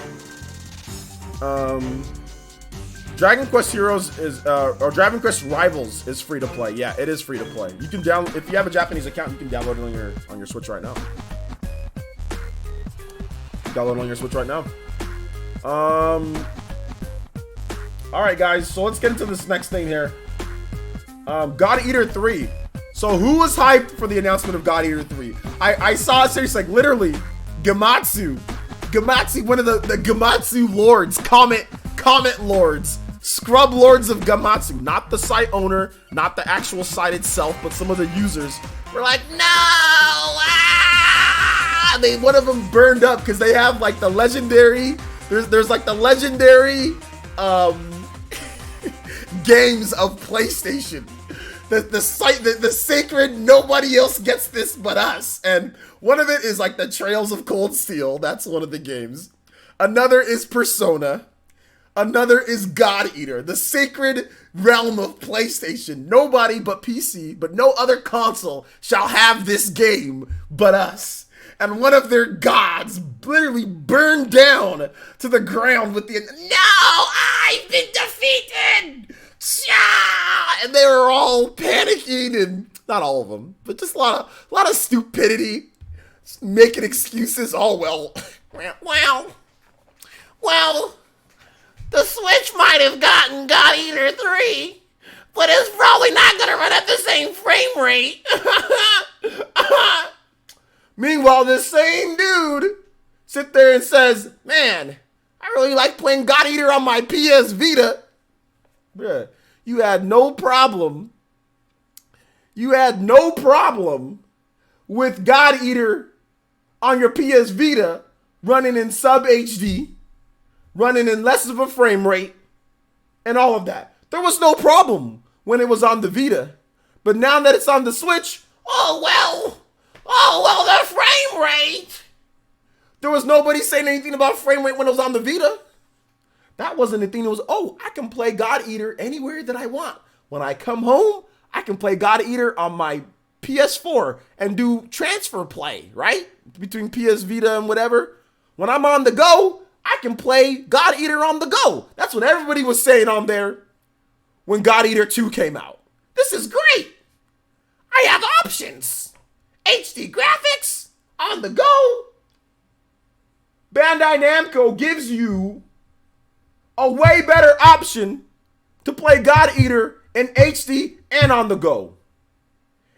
Dragon Quest Heroes is, or Dragon Quest Rivals is free to play. Yeah, it is free to play. You can download, if you have a Japanese account, you can download it on your Switch right now. Download it on your Switch right now. Alright guys, so let's get into this next thing here. God Eater 3. So who was hyped for the announcement of God Eater 3? I saw a series like literally Gamatsu, one of the Gamatsu lords, comment lords, scrub lords of Gamatsu, not the site owner, not the actual site itself, but some of the users were like, no, one of them burned up because they have like the legendary, there's like the legendary games of PlayStation. The sacred, nobody else gets this but us. And one of it is like the Trails of Cold Steel. That's one of the games. Another is Persona. Another is God Eater, the sacred realm of PlayStation. Nobody but PC, but no other console shall have this game but us. And one of their gods literally burned down to the ground with the, no, I've been defeated. And they were all panicking, and not all of them, but just a lot of stupidity, just making excuses. Oh well, the Switch might have gotten God Eater 3, but it's probably not gonna run at the same frame rate. Meanwhile, this same dude sit there and says, "Man, I really like playing God Eater on my PS Vita." Bruh, you had no problem. You had no problem with God Eater on your PS Vita running in sub HD, running in less of a frame rate, and all of that. There was no problem when it was on the Vita. But now that it's on the Switch, oh well, the frame rate. There was nobody saying anything about frame rate when it was on the Vita. That wasn't the thing. It was, oh, I can play God Eater anywhere that I want. When I come home, I can play God Eater on my PS4 and do transfer play, right? Between PS Vita and whatever. When I'm on the go, I can play God Eater on the go. That's what everybody was saying on there when God Eater 2 came out. This is great. I have options. HD graphics on the go. Bandai Namco gives you a way better option to play God Eater in HD and on the go.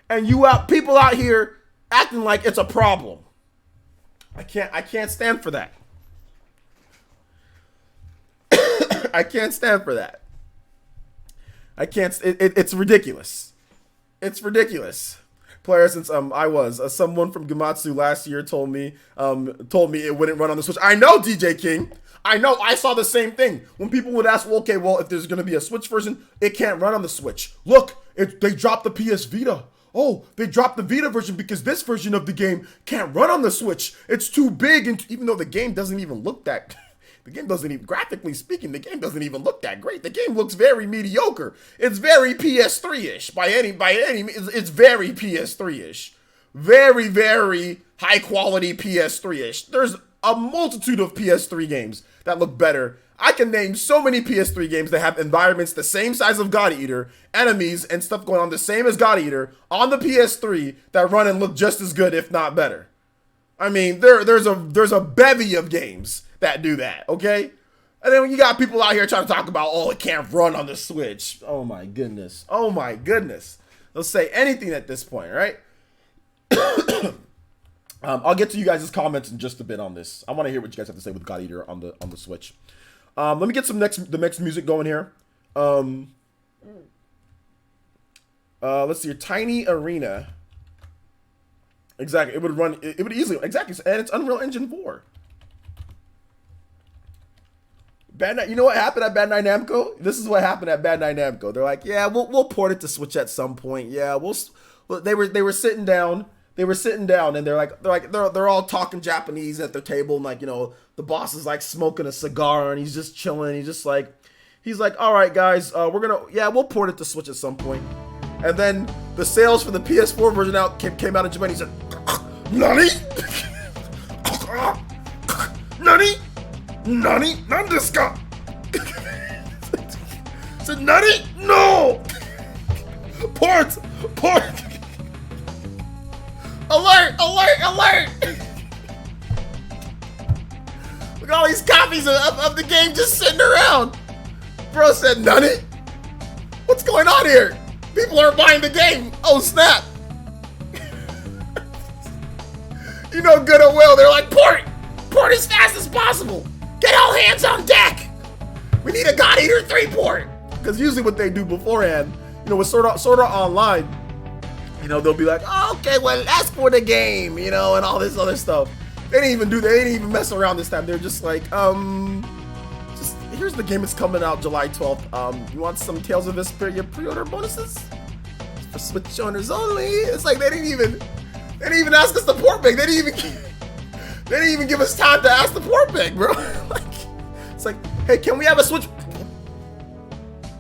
And you have people out here acting like it's a problem. I can't stand for that. I can't stand for that. It's ridiculous. It's ridiculous. Player, since someone from Gamatsu last year told me it wouldn't run on the Switch. I know, DJ King. I know. I saw the same thing. When people would ask, well, okay, well, if there's going to be a Switch version, it can't run on the Switch. Look, they dropped the PS Vita. Oh, they dropped the Vita version because this version of the game can't run on the Switch. It's too big, and even though the game doesn't even look that... The game doesn't even, graphically speaking, the game doesn't even look that great. The game looks very mediocre. It's very PS3-ish. By any means, it's very PS3-ish. Very, very high quality PS3-ish. There's a multitude of PS3 games that look better. I can name so many PS3 games that have environments the same size of God Eater, enemies and stuff going on the same as God Eater on the PS3 that run and look just as good, if not better. I mean, there's a bevy of games that do that, okay? And then when you got people out here trying to talk about, oh, it can't run on the Switch. Oh my goodness. Oh my goodness. They'll say anything at this point, right? I'll get to you guys' comments in just a bit on this. I want to hear what you guys have to say with God Eater on the Switch. Let me get the next music going here. Let's see here. Tiny Arena. Exactly. It would run. It would easily. Exactly. And it's Unreal Engine 4. Bandai, you know what happened at Bandai Namco? This is what happened at Bandai Namco. They're like, yeah, we'll port it to Switch at some point. Yeah, they were sitting down. They were sitting down, and they're all talking Japanese at their table, and like, you know, the boss is like smoking a cigar, and he's just chilling. He's like, all right, guys, we'll port it to Switch at some point. And then the sales for the PS4 version came out in Japan. He said, "Nani? Nani? Nani? Nandesu ka?" Said, "Nani? No! Port! Alert! Look at all these copies of the game just sitting around." Bro said, "Nani? What's going on here? People aren't buying the game. Oh, snap." You know good and well, they're like, port as fast as possible. Get all hands on deck. We need a God Eater 3 port. Because usually what they do beforehand, you know, with Sword Art Online, you know, they'll be like, oh, okay, well, ask for the game, you know, and all this other stuff. They didn't even mess around this time. They're just like, here's the game that's coming out July 12th. You want some Tales of Vesperia pre-order bonuses? For Switch owners only. It's like they didn't even ask us the port back. They didn't even give us time to ask the port back, bro. It's like, hey, can we have a Switch?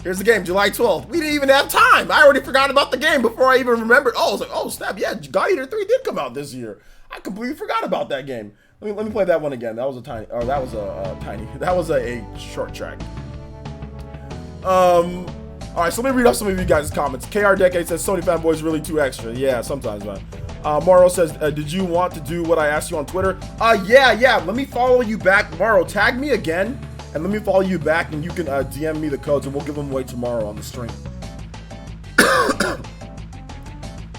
Here's the game, July 12th. We didn't even have time. I already forgot about the game before I even remembered. Oh, I was like, oh snap, yeah, God Eater 3 did come out this year. I completely forgot about that game. Let me play that one again. That was a short track. All right, so let me read off some of you guys' comments. KR Decade says Sony fanboys really too extra. Yeah, sometimes, man. Morrow says, did you want to do what I asked you on Twitter? Yeah. Let me follow you back. Morrow, tag me again, and let me follow you back, and you can DM me the codes, and we'll give them away tomorrow on the stream.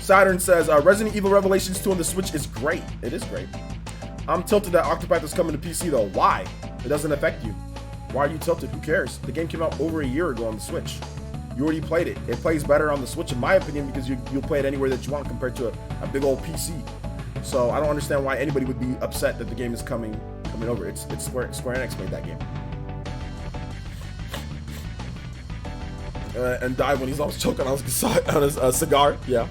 Saturn says, Resident Evil Revelations 2 on the Switch is great. It is great. I'm tilted that Octopath is coming to PC, though. Why? It doesn't affect you. Why are you tilted? Who cares? The game came out over a year ago on the Switch. You already played it. It plays better on the Switch, in my opinion, because you'll play it anywhere that you want compared to a big old PC. So I don't understand why anybody would be upset that the game is coming over. It's Square Enix made that game. And died when he's always choking on his cigar. Yeah.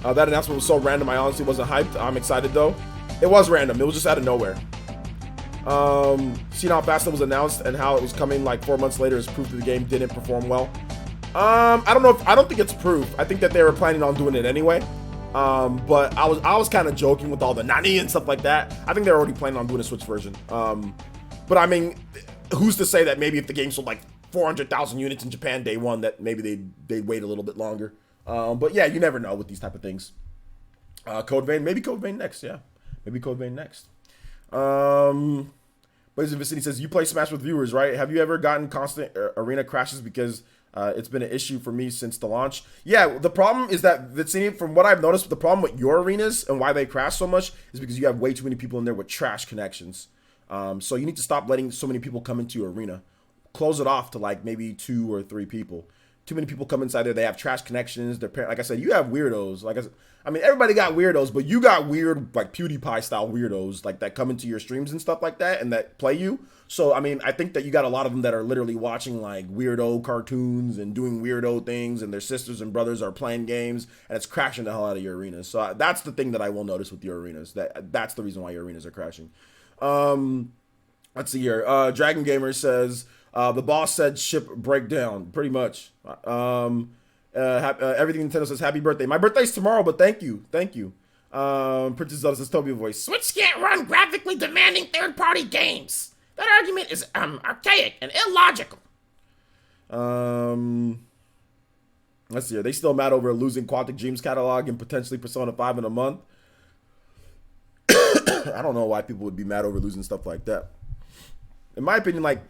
That announcement was so random. I honestly wasn't hyped. I'm excited though. It was random. It was just out of nowhere. Seeing how fast it was announced and how it was coming like 4 months later is proof that the game didn't perform well. I don't think it's proof. I think that they were planning on doing it anyway. But I was kind of joking with all the nani and stuff like that. I think they're already planning on doing a Switch version. But I mean, who's to say that maybe if the game sold like 400,000 units in Japan day one, that maybe they'd wait a little bit longer. But yeah, you never know with these type of things. Code Vein, maybe Code Vein next, yeah. Maybe Code Vein next. Blaze of Vicinity says, you play Smash with viewers, right? Have you ever gotten constant arena crashes? Because it's been an issue for me since the launch. Yeah, the problem is that Vicinity, from what I've noticed, the problem with your arenas and why they crash so much is because you have way too many people in there with trash connections. So you need to stop letting so many people come into your arena. Close it off to like maybe 2 or 3 people. Too many people come inside there. They have trash connections. Like I said, you have weirdos. I mean, everybody got weirdos, but you got weird, like PewDiePie style weirdos, like that come into your streams and stuff like that, and that play you. So I mean, I think that you got a lot of them that are literally watching like weirdo cartoons and doing weirdo things, and their sisters and brothers are playing games, and it's crashing the hell out of your arenas. So that's the thing that I will notice with your arenas. That's the reason why your arenas are crashing. Let's see here. Dragon Gamer says, the boss said ship breakdown, pretty much. Everything Nintendo says happy birthday. My birthday's tomorrow, but thank you. Princess Zelda says Toby voice. Switch can't run graphically demanding third-party games. That argument is archaic and illogical. Let's see here. They still mad over losing Quantic Dreams catalog and potentially Persona 5 in a month. I don't know why people would be mad over losing stuff like that. In my opinion, like,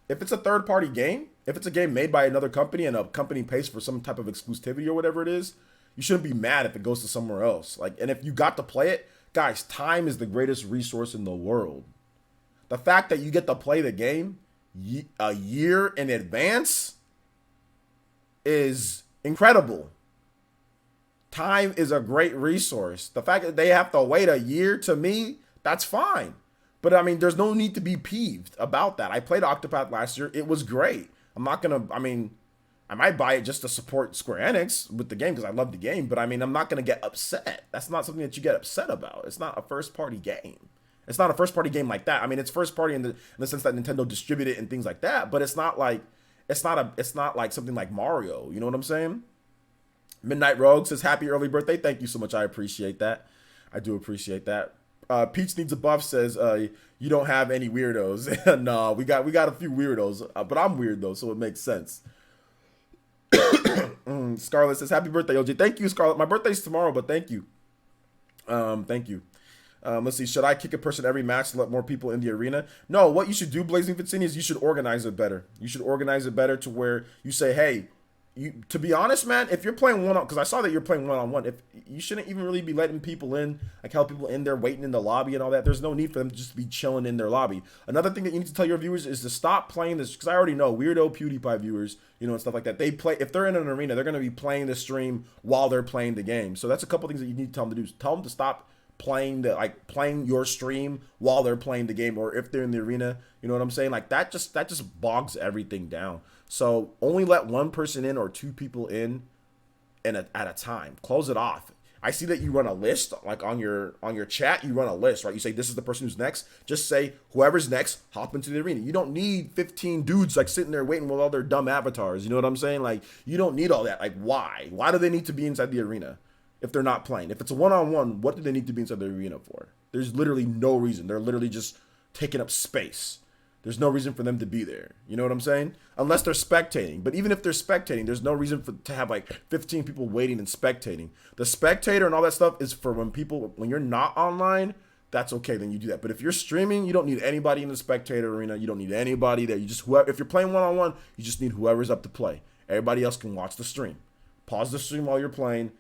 if it's a third-party game, if it's a game made by another company and a company pays for some type of exclusivity or whatever it is, you shouldn't be mad if it goes to somewhere else. Like, and if you got to play it, guys, time is the greatest resource in the world. The fact that you get to play the game a year in advance is incredible. Time is a great resource. The fact that they have to wait a year, to me, that's fine. But I mean, there's no need to be peeved about that. I played Octopath last year. It was great. I'm not going to, I mean, I might buy it just to support Square Enix with the game because I love the game. But I mean, I'm not going to get upset. That's not something that you get upset about. It's not a first party game. It's not a first party game like that. I mean, it's first party in the sense that Nintendo distributed it and things like that. But it's not like, it's not like something like Mario. You know what I'm saying? Midnight Rogue says happy early birthday. Thank you so much. I appreciate that. I do appreciate that. Peach Needs a Buff says, you don't have any weirdos. No, we got a few weirdos, but I'm weird though, so it makes sense. Scarlett says, happy birthday, OJ. Thank you, Scarlett. My birthday's tomorrow, but thank you. Thank you. Let's see. Should I kick a person every match to let more people in the arena? No, what you should do, Blazing Vicini, is you should organize it better. You should organize it better to where you say, hey, to be honest, man, if you're playing one-on, because I saw that you're playing one-on-one, if you shouldn't even really be letting people in, like how people in there waiting in the lobby and all that. There's no need for them to just be chilling in their lobby. Another thing that you need to tell your viewers is to stop playing this, because I already know weirdo PewDiePie viewers, you know, and stuff like that. They play, if they're in an arena, they're going to be playing the stream while they're playing the game. So that's a couple things that you need to tell them to do. Tell them to stop playing your stream while they're playing the game, or if they're in the arena, you know what I'm saying? Like that just bogs everything down. So only let one person in or 2 people in at a time. Close it off. I see that you run a list, like on your chat, you run a list, right? You say this is the person who's next. Just say whoever's next, hop into the arena. You don't need 15 dudes like sitting there waiting with all their dumb avatars. You know what I'm saying? Like you don't need all that. Like why? Why do they need to be inside the arena if they're not playing? If it's a one-on-one, what do they need to be inside the arena for? There's literally no reason. They're literally just taking up space. There's no reason for them to be there. You know what I'm saying? Unless they're spectating. But even if they're spectating, there's no reason to have like 15 people waiting and spectating. The spectator and all that stuff is for when you're not online, that's okay, then you do that. But if you're streaming, you don't need anybody in the spectator arena. You don't need anybody there. You just, if you're playing one-on-one, you just need whoever's up to play. Everybody else can watch the stream. Pause the stream while you're playing.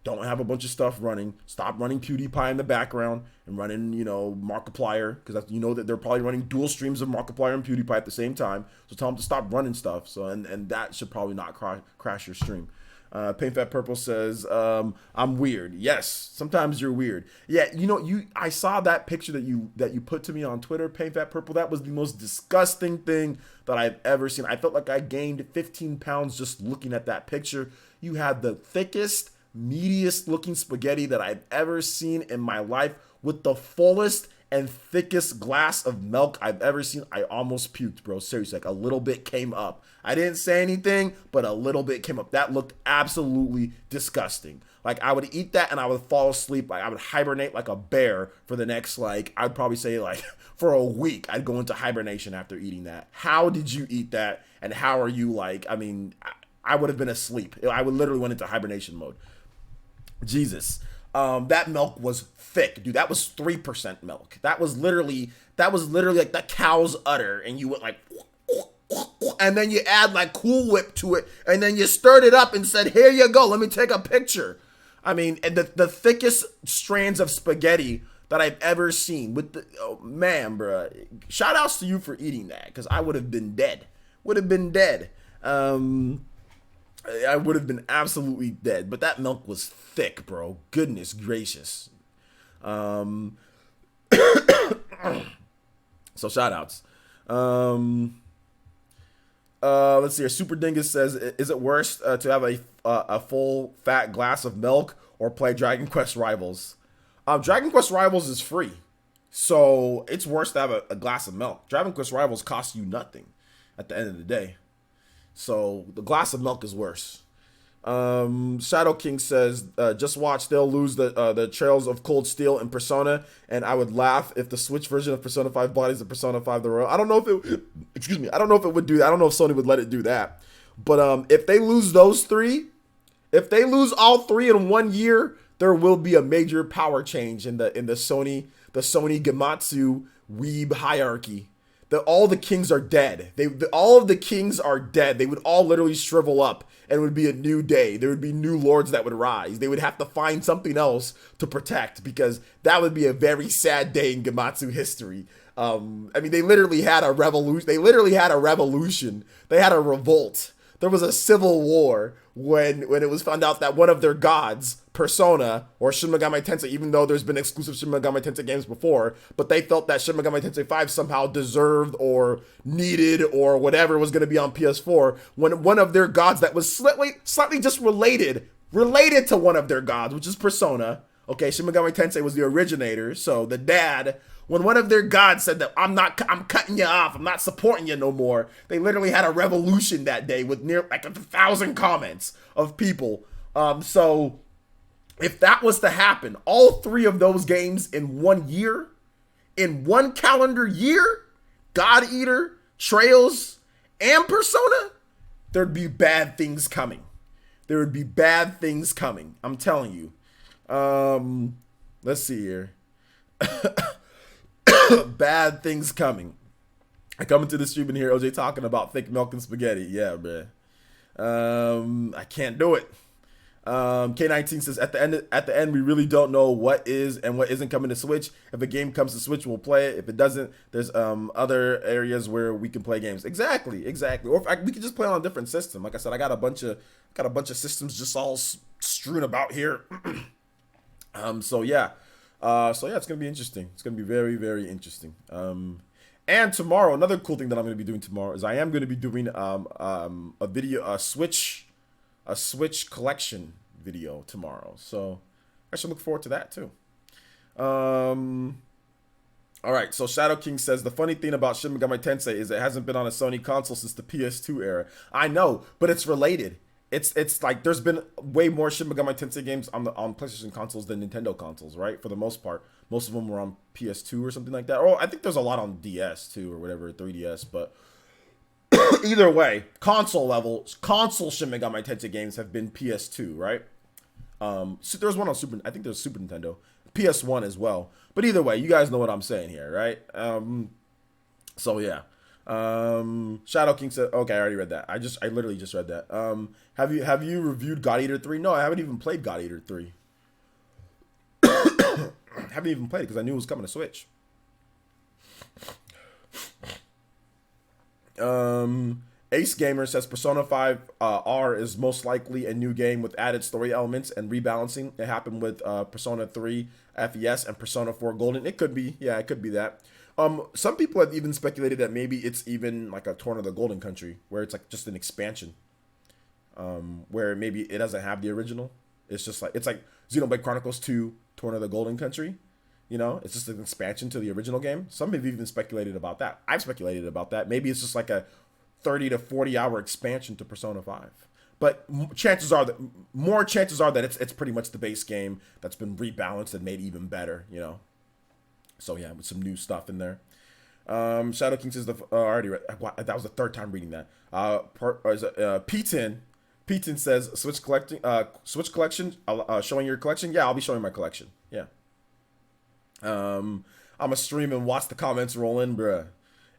Don't have a bunch of stuff running. Stop running PewDiePie in the background and running, you know, Markiplier, because you know that they're probably running dual streams of Markiplier and PewDiePie at the same time. So tell them to stop running stuff. So and that should probably not crash your stream. Paint Fat Purple says, I'm weird. Yes, sometimes you're weird. Yeah, you know, I saw that picture that you put to me on Twitter, Paint Fat Purple. That was the most disgusting thing that I've ever seen. I felt like I gained 15 pounds just looking at that picture. You had the thickest, meatiest looking spaghetti that I've ever seen in my life with the fullest and thickest glass of milk I've ever seen. I almost puked, bro. Seriously, like a little bit came up. I didn't say anything, but a little bit came up. That looked absolutely disgusting. Like I would eat that and I would fall asleep. Like I would hibernate like a bear for the next, like, I'd probably say like for a week. I'd go into hibernation after eating that. How did you eat that? And how are you like, I mean, I would have been asleep. I would literally went into hibernation mode. Jesus. That milk was thick, dude. That was 3% milk. That was literally like the cow's udder, and you went like, and then you add like Cool Whip to it, and then you stirred it up and said, "Here you go. Let me take a picture." I mean, and the thickest strands of spaghetti that I've ever seen. With the, oh man, bro. Shout outs to you for eating that, because I would have been dead. Would have been dead. I would have been absolutely dead. But that milk was thick, bro. Goodness gracious. So shout outs. Let's see here. Super Dingus says, is it worse to have a full fat glass of milk or play Dragon Quest Rivals? Dragon Quest Rivals is free, so it's worse to have a glass of milk. Dragon Quest Rivals costs you nothing at the end of the day. So the glass of milk is worse. Shadow King says, just watch, they'll lose the Trails of Cold Steel in Persona, and I would laugh if the Switch version of Persona 5 bodies the Persona 5 the Royal. I don't know if it, excuse me, I don't know if it would do that. I don't know if Sony would let it do that. But if they lose those three, if they lose all three in 1 year, there will be a major power change in the Sony Gematsu weeb hierarchy. All the kings are dead. All of the kings are dead. They would all literally shrivel up, and it would be a new day. There would be new lords that would rise. They would have to find something else to protect, because that would be a very sad day in Gematsu history. I mean, they literally had a revolution. They had a revolt. There was a civil war when it was found out that one of their gods, Persona or Shin Megami Tensei, even though there's been exclusive Shin Megami Tensei games before, but they felt that Shin Megami Tensei 5 somehow deserved or needed or whatever was going to be on PS4, when one of their gods that was slightly just related to one of their gods, which is Persona. Okay, Shin Megami Tensei was the originator, so the dad, when one of their gods said that I'm cutting you off, I'm not supporting you no more, they literally had a revolution that day with near like 1,000 comments of people. So if that was to happen, all three of those games in 1 year, in one calendar year, God Eater, Trails, and Persona, there'd be bad things coming. There would be bad things coming. I'm telling you. Let's see here. Bad things coming. I come into the stream and hear OJ talking about thick milk and spaghetti. Yeah, man. I can't do it. K19 says, at the end, we really don't know what is and what isn't coming to Switch. If a game comes to Switch, we'll play it. If it doesn't, there's other areas where we can play games. Exactly. Or we could just play on a different system. Like I said, I got a bunch of systems just all strewn about here. So yeah, it's gonna be interesting. It's gonna be very, very interesting. And tomorrow, another cool thing that I'm gonna be doing tomorrow is I am gonna be doing a Switch collection video tomorrow. So I should look forward to that too. All right. So Shadow King says, the funny thing about Shin Megami Tensei is it hasn't been on a Sony console since the PS2 era. I know, but it's related. It's like there's been way more Shin Megami Tensei games on PlayStation consoles than Nintendo consoles, right? For the most part, most of them were on PS2 or something like that. Or I think there's a lot on DS too, or whatever, 3DS. But either way, console Shin Megami Tensei games have been PS2, right? So there's one on I think there's Super Nintendo, PS1 as well. But either way, you guys know what I'm saying here, right? So yeah. Shadow King said, okay, I already read that. I literally just read that. Have you reviewed God Eater 3? No, I haven't even played God Eater 3. Haven't even played it because I knew it was coming to Switch. Ace Gamer says Persona 5 R is most likely a new game with added story elements and rebalancing. It happened with Persona 3 FES and Persona 4 Golden. It could be, yeah, it could be that. Some people have even speculated that maybe it's even like a Torn of the Golden Country, where it's like just an expansion, where maybe it doesn't have the original. It's just like, it's like Xenoblade Chronicles 2 Torn of the Golden Country. You know, it's just an expansion to the original game. Some have even speculated about that. I've speculated about that. Maybe it's just like a 30 to 40 hour expansion to Persona 5. But chances are that it's pretty much the base game that's been rebalanced and made even better, you know. So yeah, with some new stuff in there. Shadow King says I already read. That was the third time reading that. P10 says Switch collection. Showing your collection. Yeah, I'll be showing my collection. Yeah. I'm gonna stream and watch the comments roll in, bruh.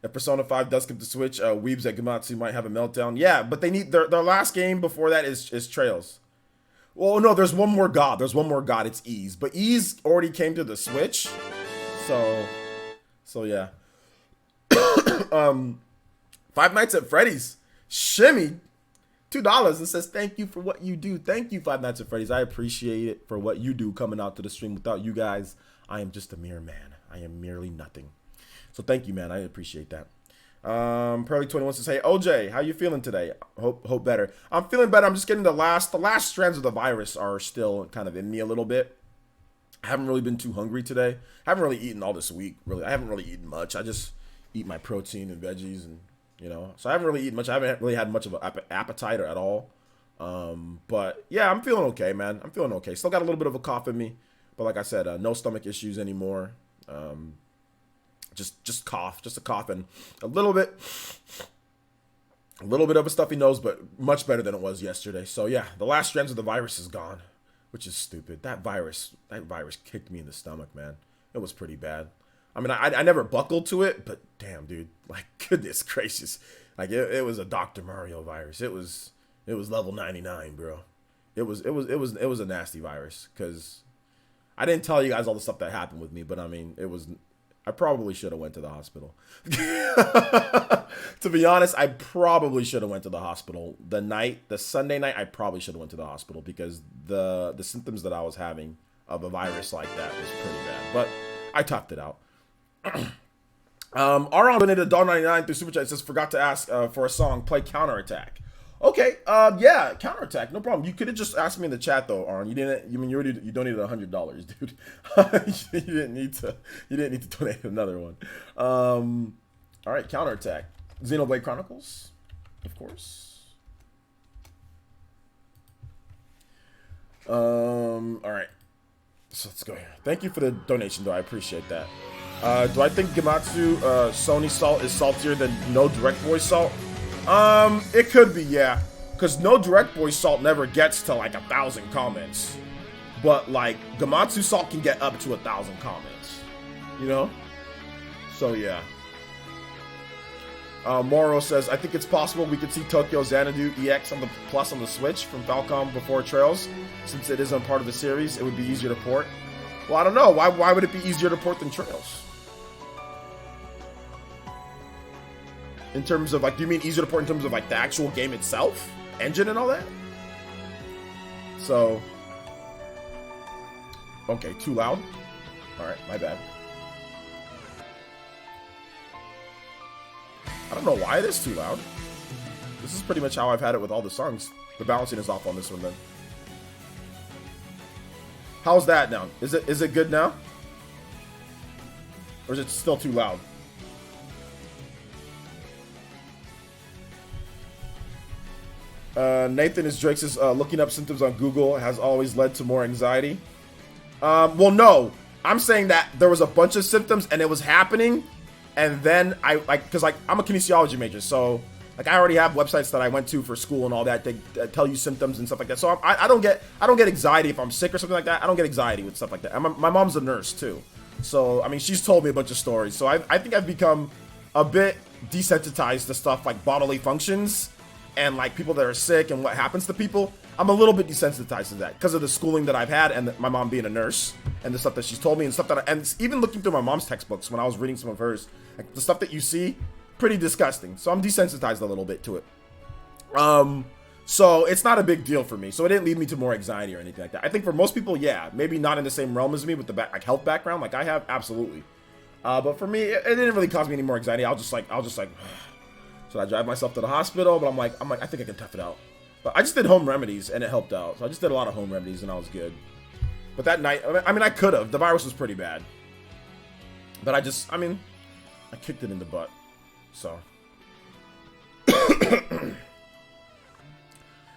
If Persona 5 does come to Switch, weebs at Gamatsu might have a meltdown. Yeah, but they need their last game before that is Trails. Well, no, there's one more god. It's Ease, but Ease already came to the Switch, so yeah. Five Nights at Freddy's Shimmy $2 and says thank you for what you do. Thank you, Five Nights at Freddy's. I appreciate it for what you do coming out to the stream. Without you guys, I am just a mere man. I am merely nothing. So thank you, man. I appreciate that. Pearly21 says, hey, OJ, how you feeling today? Hope better. I'm feeling better. I'm just getting the last strands of the virus are still kind of in me a little bit. I haven't really been too hungry today. I haven't really eaten all this week, really. I haven't really eaten much. I just eat my protein and veggies and, you know. So I haven't really eaten much. I haven't really had much of an appetite at all. But, yeah, I'm feeling okay, man. I'm feeling okay. Still got a little bit of a cough in me. But like I said, no stomach issues anymore. Just cough, just a cough, and a little bit of a stuffy nose, but much better than it was yesterday. So yeah, the last strands of the virus is gone, which is stupid. That virus kicked me in the stomach, man. It was pretty bad. I mean, I never buckled to it, but damn, dude, like goodness gracious, like it was a Dr. Mario virus. It was level 99, bro. It was a nasty virus because I didn't tell you guys all the stuff that happened with me, but I mean, I probably should have went to the hospital. To be honest, I probably should have went to the hospital. The Sunday night, I probably should have went to the hospital because the symptoms that I was having of a virus like that was pretty bad. But I toughed it out. Aron donated $1.99 through Super Chat. It says, forgot to ask for a song, play Counterattack. Okay, yeah, Counterattack, no problem. You could have just asked me in the chat though, Arn. You didn't. You donated $100, dude. You didn't need to donate another one. All right, Counterattack, Xenoblade Chronicles, of course. All right, so let's go here. Thank you for the donation, though. I appreciate that. Do I think Gamatsu Sony salt is saltier than no direct voice salt? It could be, yeah. Because no direct voice salt never gets to like 1,000 comments. But like, Gamatsu salt can get up to 1,000 comments. You know? So yeah. Moro says, I think it's possible we could see Tokyo Xanadu EX on the Plus on the Switch from Falcom before Trails. Since it isn't part of the series, it would be easier to port. Well, I don't know. Why would it be easier to port than Trails? In terms of, like, do you mean easier to port in terms of, like, the actual game itself? Engine and all that? So. Okay, too loud? Alright, my bad. I don't know why it is too loud. This is pretty much how I've had it with all the songs. The balancing is off on this one, then. How's that now? Is it good now? Or is it still too loud? Nathan is Drake says, looking up symptoms on Google has always led to more anxiety. Well, no. I'm saying that there was a bunch of symptoms and it was happening. And then I'm a kinesiology major. So, like, I already have websites that I went to for school and all that. They tell you symptoms and stuff like that. So I don't get anxiety if I'm sick or something like that. I don't get anxiety with stuff like that. My mom's a nurse too. So, I mean, she's told me a bunch of stories. So I think I've become a bit desensitized to stuff like bodily functions and like people that are sick and what happens to people. I'm a little bit desensitized to that because of the schooling that I've had and my mom being a nurse and the stuff that she's told me and stuff that and even looking through my mom's textbooks when I was reading some of hers, like the stuff that you see, pretty disgusting. So I'm desensitized a little bit to it. So it's not a big deal for me. So it didn't lead me to more anxiety or anything like that. I think for most people, yeah, maybe not in the same realm as me with the health background like I have, absolutely. But for me, it didn't really cause me any more anxiety. I was just like, should I drive myself to the hospital? But I'm like, I think I can tough it out. But I just did home remedies and it helped out. So I just did a lot of home remedies and I was good. But that night, I mean, I could have. The virus was pretty bad. But I mean, I kicked it in the butt. So.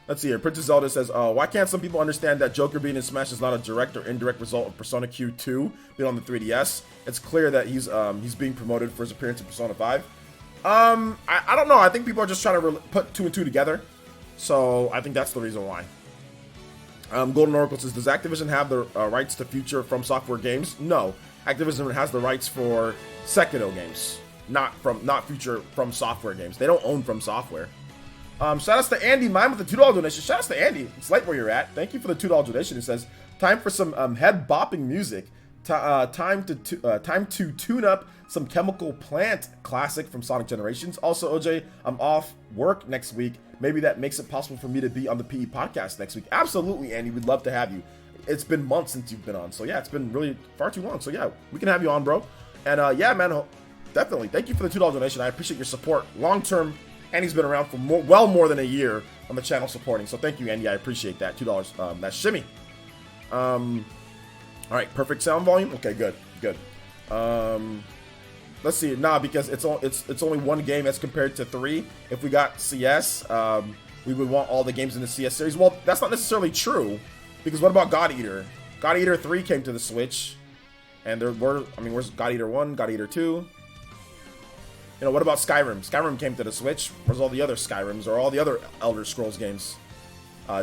Let's see here. Princess Zelda says, why can't some people understand that Joker being in Smash is not a direct or indirect result of Persona Q2 being on the 3DS? It's clear that he's being promoted for his appearance in Persona 5. I don't know. I think people are just trying to put 2 and 2 together. So I think that's the reason why. Golden Oracle says, does Activision have the rights to future From Software games? No. Activision has the rights for Sekiro games, not future From Software games. They don't own From Software. Shoutouts to Andy Mine with the $2 donation. Shoutouts to Andy. It's late where you're at. Thank you for the $2 donation. It says, time for some head bopping music. Time to tune up some Chemical Plant classic from Sonic Generations. Also, OJ, I'm off work next week. Maybe that makes it possible for me to be on the PE podcast next week. Absolutely, Andy. We'd love to have you. It's been months since you've been on. So yeah, it's been really far too long. So yeah, we can have you on, bro. And yeah, man, definitely. Thank you for the $2 donation. I appreciate your support. Long term. Andy's been around for well more than a year on the channel supporting. So thank you, Andy. I appreciate that. $2. That's shimmy. All right, perfect sound volume. Okay, good. Let's see. Nah, because it's only one game as compared to 3. If we got CS, we would want all the games in the CS series. Well, that's not necessarily true, because what about God Eater? God Eater 3 came to the Switch, and where's God Eater 1, God Eater 2? You know, what about Skyrim? Skyrim came to the Switch. Where's all the other Skyrims or all the other Elder Scrolls games?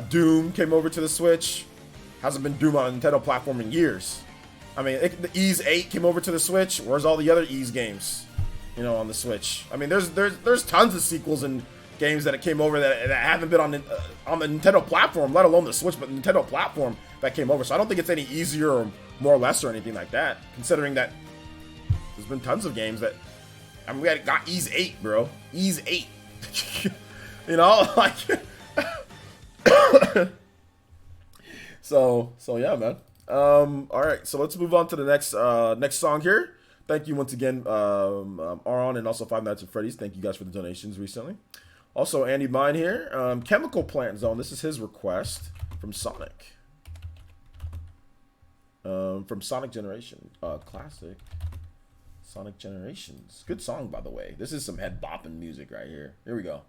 Doom came over to the Switch. Hasn't been Doom on a Nintendo platform in years. I mean, the Ys 8 came over to the Switch. Where's all the other Ys games? You know, on the Switch. I mean, there's tons of sequels and games that came over that haven't been on the Nintendo platform, let alone the Switch, but the Nintendo platform that came over. So I don't think it's any easier or more or less or anything like that, considering that there's been tons of games that. I mean, we got Ys 8, bro. Ys 8. You know, like. So yeah, man. All right, so let's move on to the next song here. Thank you once again, Aron, and also Five Nights at Freddy's. Thank you guys for the donations recently. Also, Andy Mine here. Chemical Plant Zone. This is his request from Sonic. From Sonic Generation. Classic. Sonic Generations. Good song, by the way. This is some head bopping music right here. Here we go.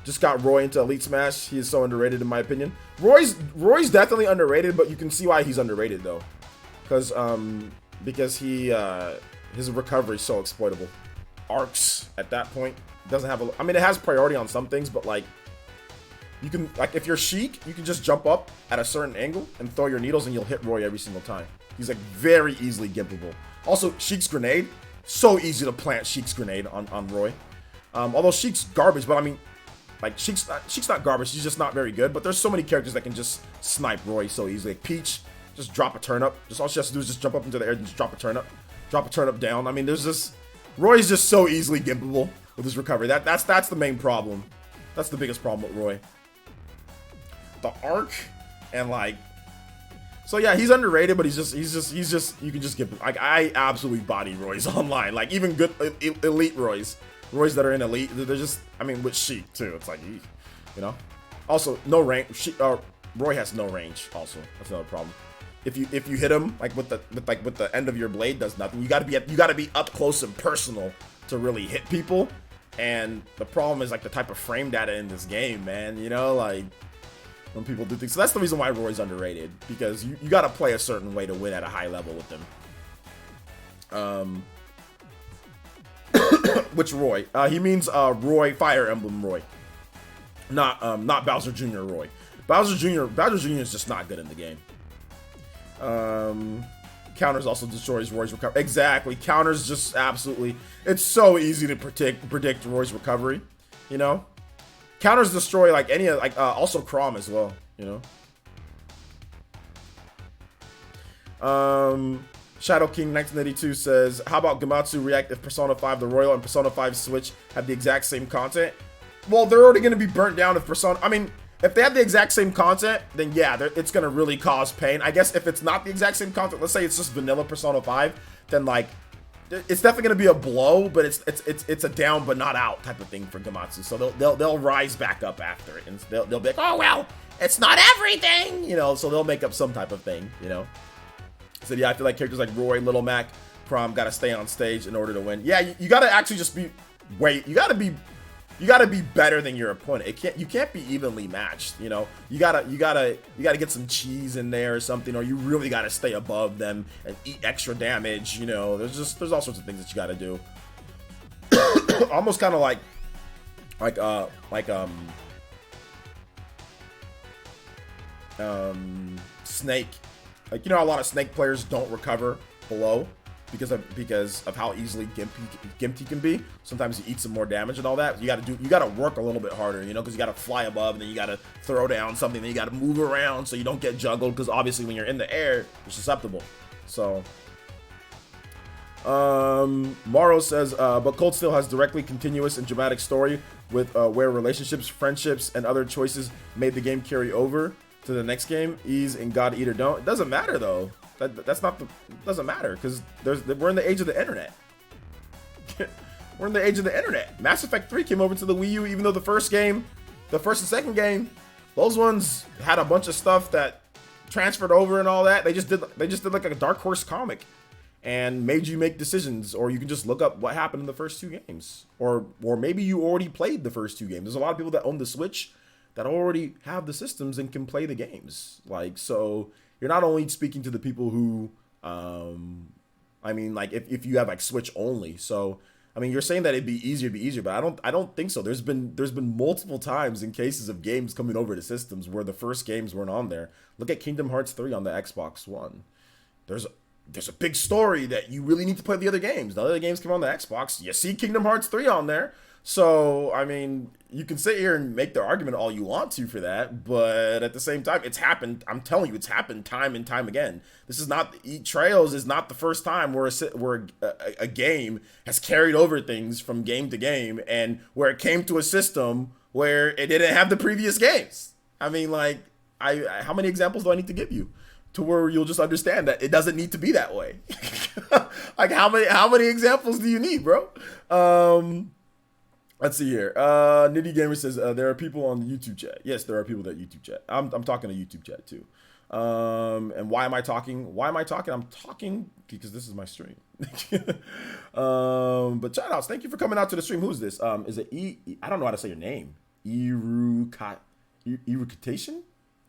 Just got Roy into Elite Smash. He is so underrated in my opinion. Roy's definitely underrated, but you can see why he's underrated though, because he his recovery is so exploitable. Arcs at that point doesn't have I mean, it has priority on some things, but like. You can, like, if you're Sheik, you can just jump up at a certain angle and throw your needles and you'll hit Roy every single time. He's, like, very easily gimpable. Also, Sheik's grenade, so easy to plant Sheik's grenade on Roy. Although Sheik's garbage, but I mean, like, Sheik's not garbage, she's just not very good. But there's so many characters that can just snipe Roy so easily. Like Peach, just drop a turnip. Just all she has to do is just jump up into the air and just drop a turnip down. I mean, there's just, Roy's just so easily gimpable with his recovery. That's the main problem. That's the biggest problem with Roy. The arc and like, so yeah, he's underrated, but he's just you can just get, like, I absolutely body Roy's online, like even good elite Roy's that are in elite, they're just, I mean, with Sheik too, it's like, you know. Also, no range. Roy has no range. Also, that's another problem. If you hit him like with the end of your blade, does nothing. You gotta be up close and personal to really hit people, and the problem is like the type of frame data in this game, man. You know, like. When people do things. So that's the reason why Roy's underrated, because you got to play a certain way to win at a high level with him. Which Roy? He means Roy, Fire Emblem Roy. Not Bowser Jr. Roy. Bowser Jr. is just not good in the game. Counters also destroys Roy's recovery. Exactly. Counters just absolutely, it's so easy to predict Roy's recovery, you know? Counters destroy like any, like also Crom as well, you know. Shadow King 1982 says, how about Gamatsu React if Persona 5 the Royal and Persona 5 Switch have the exact same content? Well, they're already going to be burnt down if Persona, I mean, if they have the exact same content, then yeah, it's going to really cause pain. I guess if it's not the exact same content, let's say it's just vanilla Persona 5, then like, it's definitely gonna be a blow, but it's a down but not out type of thing for Gamatsu. So they'll rise back up after it, and they'll be like, oh well, it's not everything, you know. So they'll make up some type of thing, you know. So yeah, I feel like characters like Roy, Little Mac, Prom gotta stay on stage in order to win. Yeah, you gotta actually just be you gotta be better than your opponent. You can't be evenly matched, you know. You gotta get some cheese in there or something, or you really gotta stay above them and eat extra damage, you know. There's all sorts of things that you gotta do. Almost kind of like Snake. Like, you know, a lot of Snake players don't recover below because of how easily gimpy can be. Sometimes you eat some more damage and all that. You gotta work a little bit harder, you know, because you gotta fly above and then you gotta throw down something, then you gotta move around so you don't get juggled, because obviously when you're in the air, you're susceptible. So Morrow says, but Cold Steel has directly continuous and dramatic story with where relationships, friendships, and other choices made the game carry over to the next game. Ease and God Eater don't. It doesn't matter though. That's not the. Doesn't matter because we're in the age of the internet. We're in the age of the internet. Mass Effect 3 came over to the Wii U, even though the first and second game, those ones had a bunch of stuff that transferred over and all that. They just did like a Dark Horse comic and made you make decisions, or you can just look up what happened in the first two games, or maybe you already played the first two games. There's a lot of people that own the Switch that already have the systems and can play the games. Like, so you're not only speaking to the people who, I mean, like if you have like Switch only. So, I mean, you're saying that it'd be easier, but I don't think so. There's been multiple times in cases of games coming over to systems where the first games weren't on there. Look at Kingdom Hearts 3 on the Xbox One. There's a big story that you really need to play the other games. The other games come on the Xbox. You see Kingdom Hearts 3 on there. So, I mean, you can sit here and make the argument all you want to for that, but at the same time, it's happened. I'm telling you, it's happened time and time again. This is not, Trails is not the first time where a game has carried over things from game to game, and where it came to a system where it didn't have the previous games. I mean, like, how many examples do I need to give you to where you'll just understand that it doesn't need to be that way? Like, how many examples do you need, bro? Let's see here. Nitty Gamer says there are people on the YouTube chat. Yes, there are people that YouTube chat. I'm talking to YouTube chat too. And why am I talking? I'm talking because this is my stream. But shoutouts, thank you for coming out to the stream. Who's this? Is it I don't know how to say your name. Irucation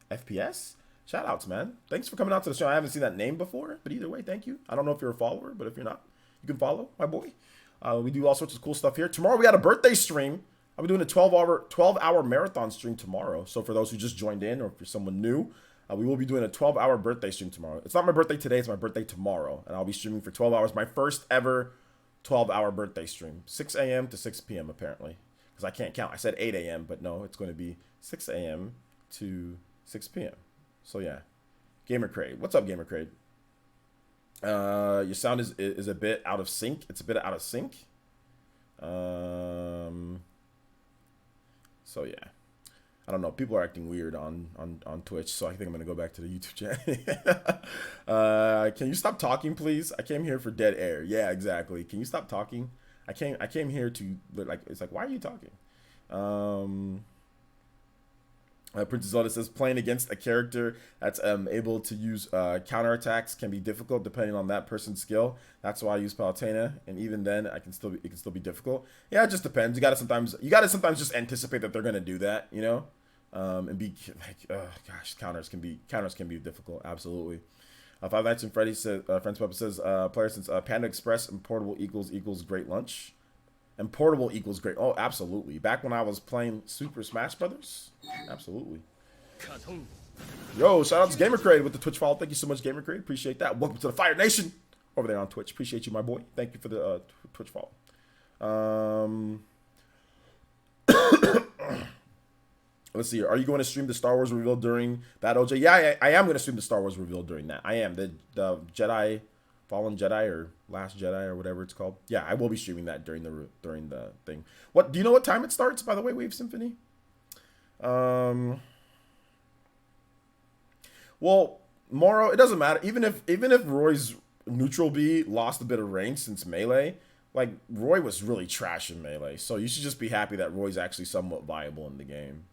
FPS. Shoutouts, man. Thanks for coming out to the show. I haven't seen that name before, but either way, thank you. I don't know if you're a follower, but if you're not, you can follow my boy. We do all sorts of cool stuff here. Tomorrow we got a birthday stream. I'll be doing a 12-hour marathon stream tomorrow. So for those who just joined in, or if you're someone new, we will be doing a 12-hour birthday stream tomorrow. It's not my birthday today, it's my birthday tomorrow. And I'll be streaming for 12 hours. My first ever 12-hour birthday stream. 6 a.m. to 6 p.m. apparently. Because I can't count. I said 8 a.m., but no, it's going to be 6 a.m. to 6 p.m. So yeah. Gamer Crade. What's up, Gamer Crade? Your sound is a bit out of sync. It's a bit out of sync. So yeah, I don't know. People are acting weird on Twitch, so I think I'm gonna go back to the YouTube chat. Can you stop talking, please? I came here for dead air. Yeah, exactly. Can you stop talking? I came here to, like, it's like, why are you talking? Princess Zelda says playing against a character that's able to use counterattacks can be difficult depending on that person's skill. That's why I use Palutena, and even then, it can still be difficult. Yeah, it just depends. You gotta sometimes just anticipate that they're gonna do that, you know, and be like, gosh, counters can be difficult. Absolutely. Five Nights and Freddy says, Friends Puppet says, player since Panda Express and portable equals great lunch. And portable equals great. Oh, absolutely. Back when I was playing Super Smash Brothers, absolutely. Yo, shout out to Gamer Crade with the Twitch follow. Thank you so much, Gamer Crade. Appreciate that. Welcome to the Fire Nation over there on Twitch. Appreciate you, my boy. Thank you for the Twitch follow. Let's see here. Are you going to stream the Star Wars reveal during that, OJ? Yeah, I am going to stream the Star Wars reveal during that. I am. The Jedi, Fallen Jedi, or Last Jedi, or whatever it's called. Yeah, I will be streaming that during the thing. What do you know what time it starts, by the way, Wave Symphony? Well, Morrow, it doesn't matter. Even if Roy's Neutral B lost a bit of range since Melee. Like, Roy was really trash in Melee, so you should just be happy that Roy's actually somewhat viable in the game.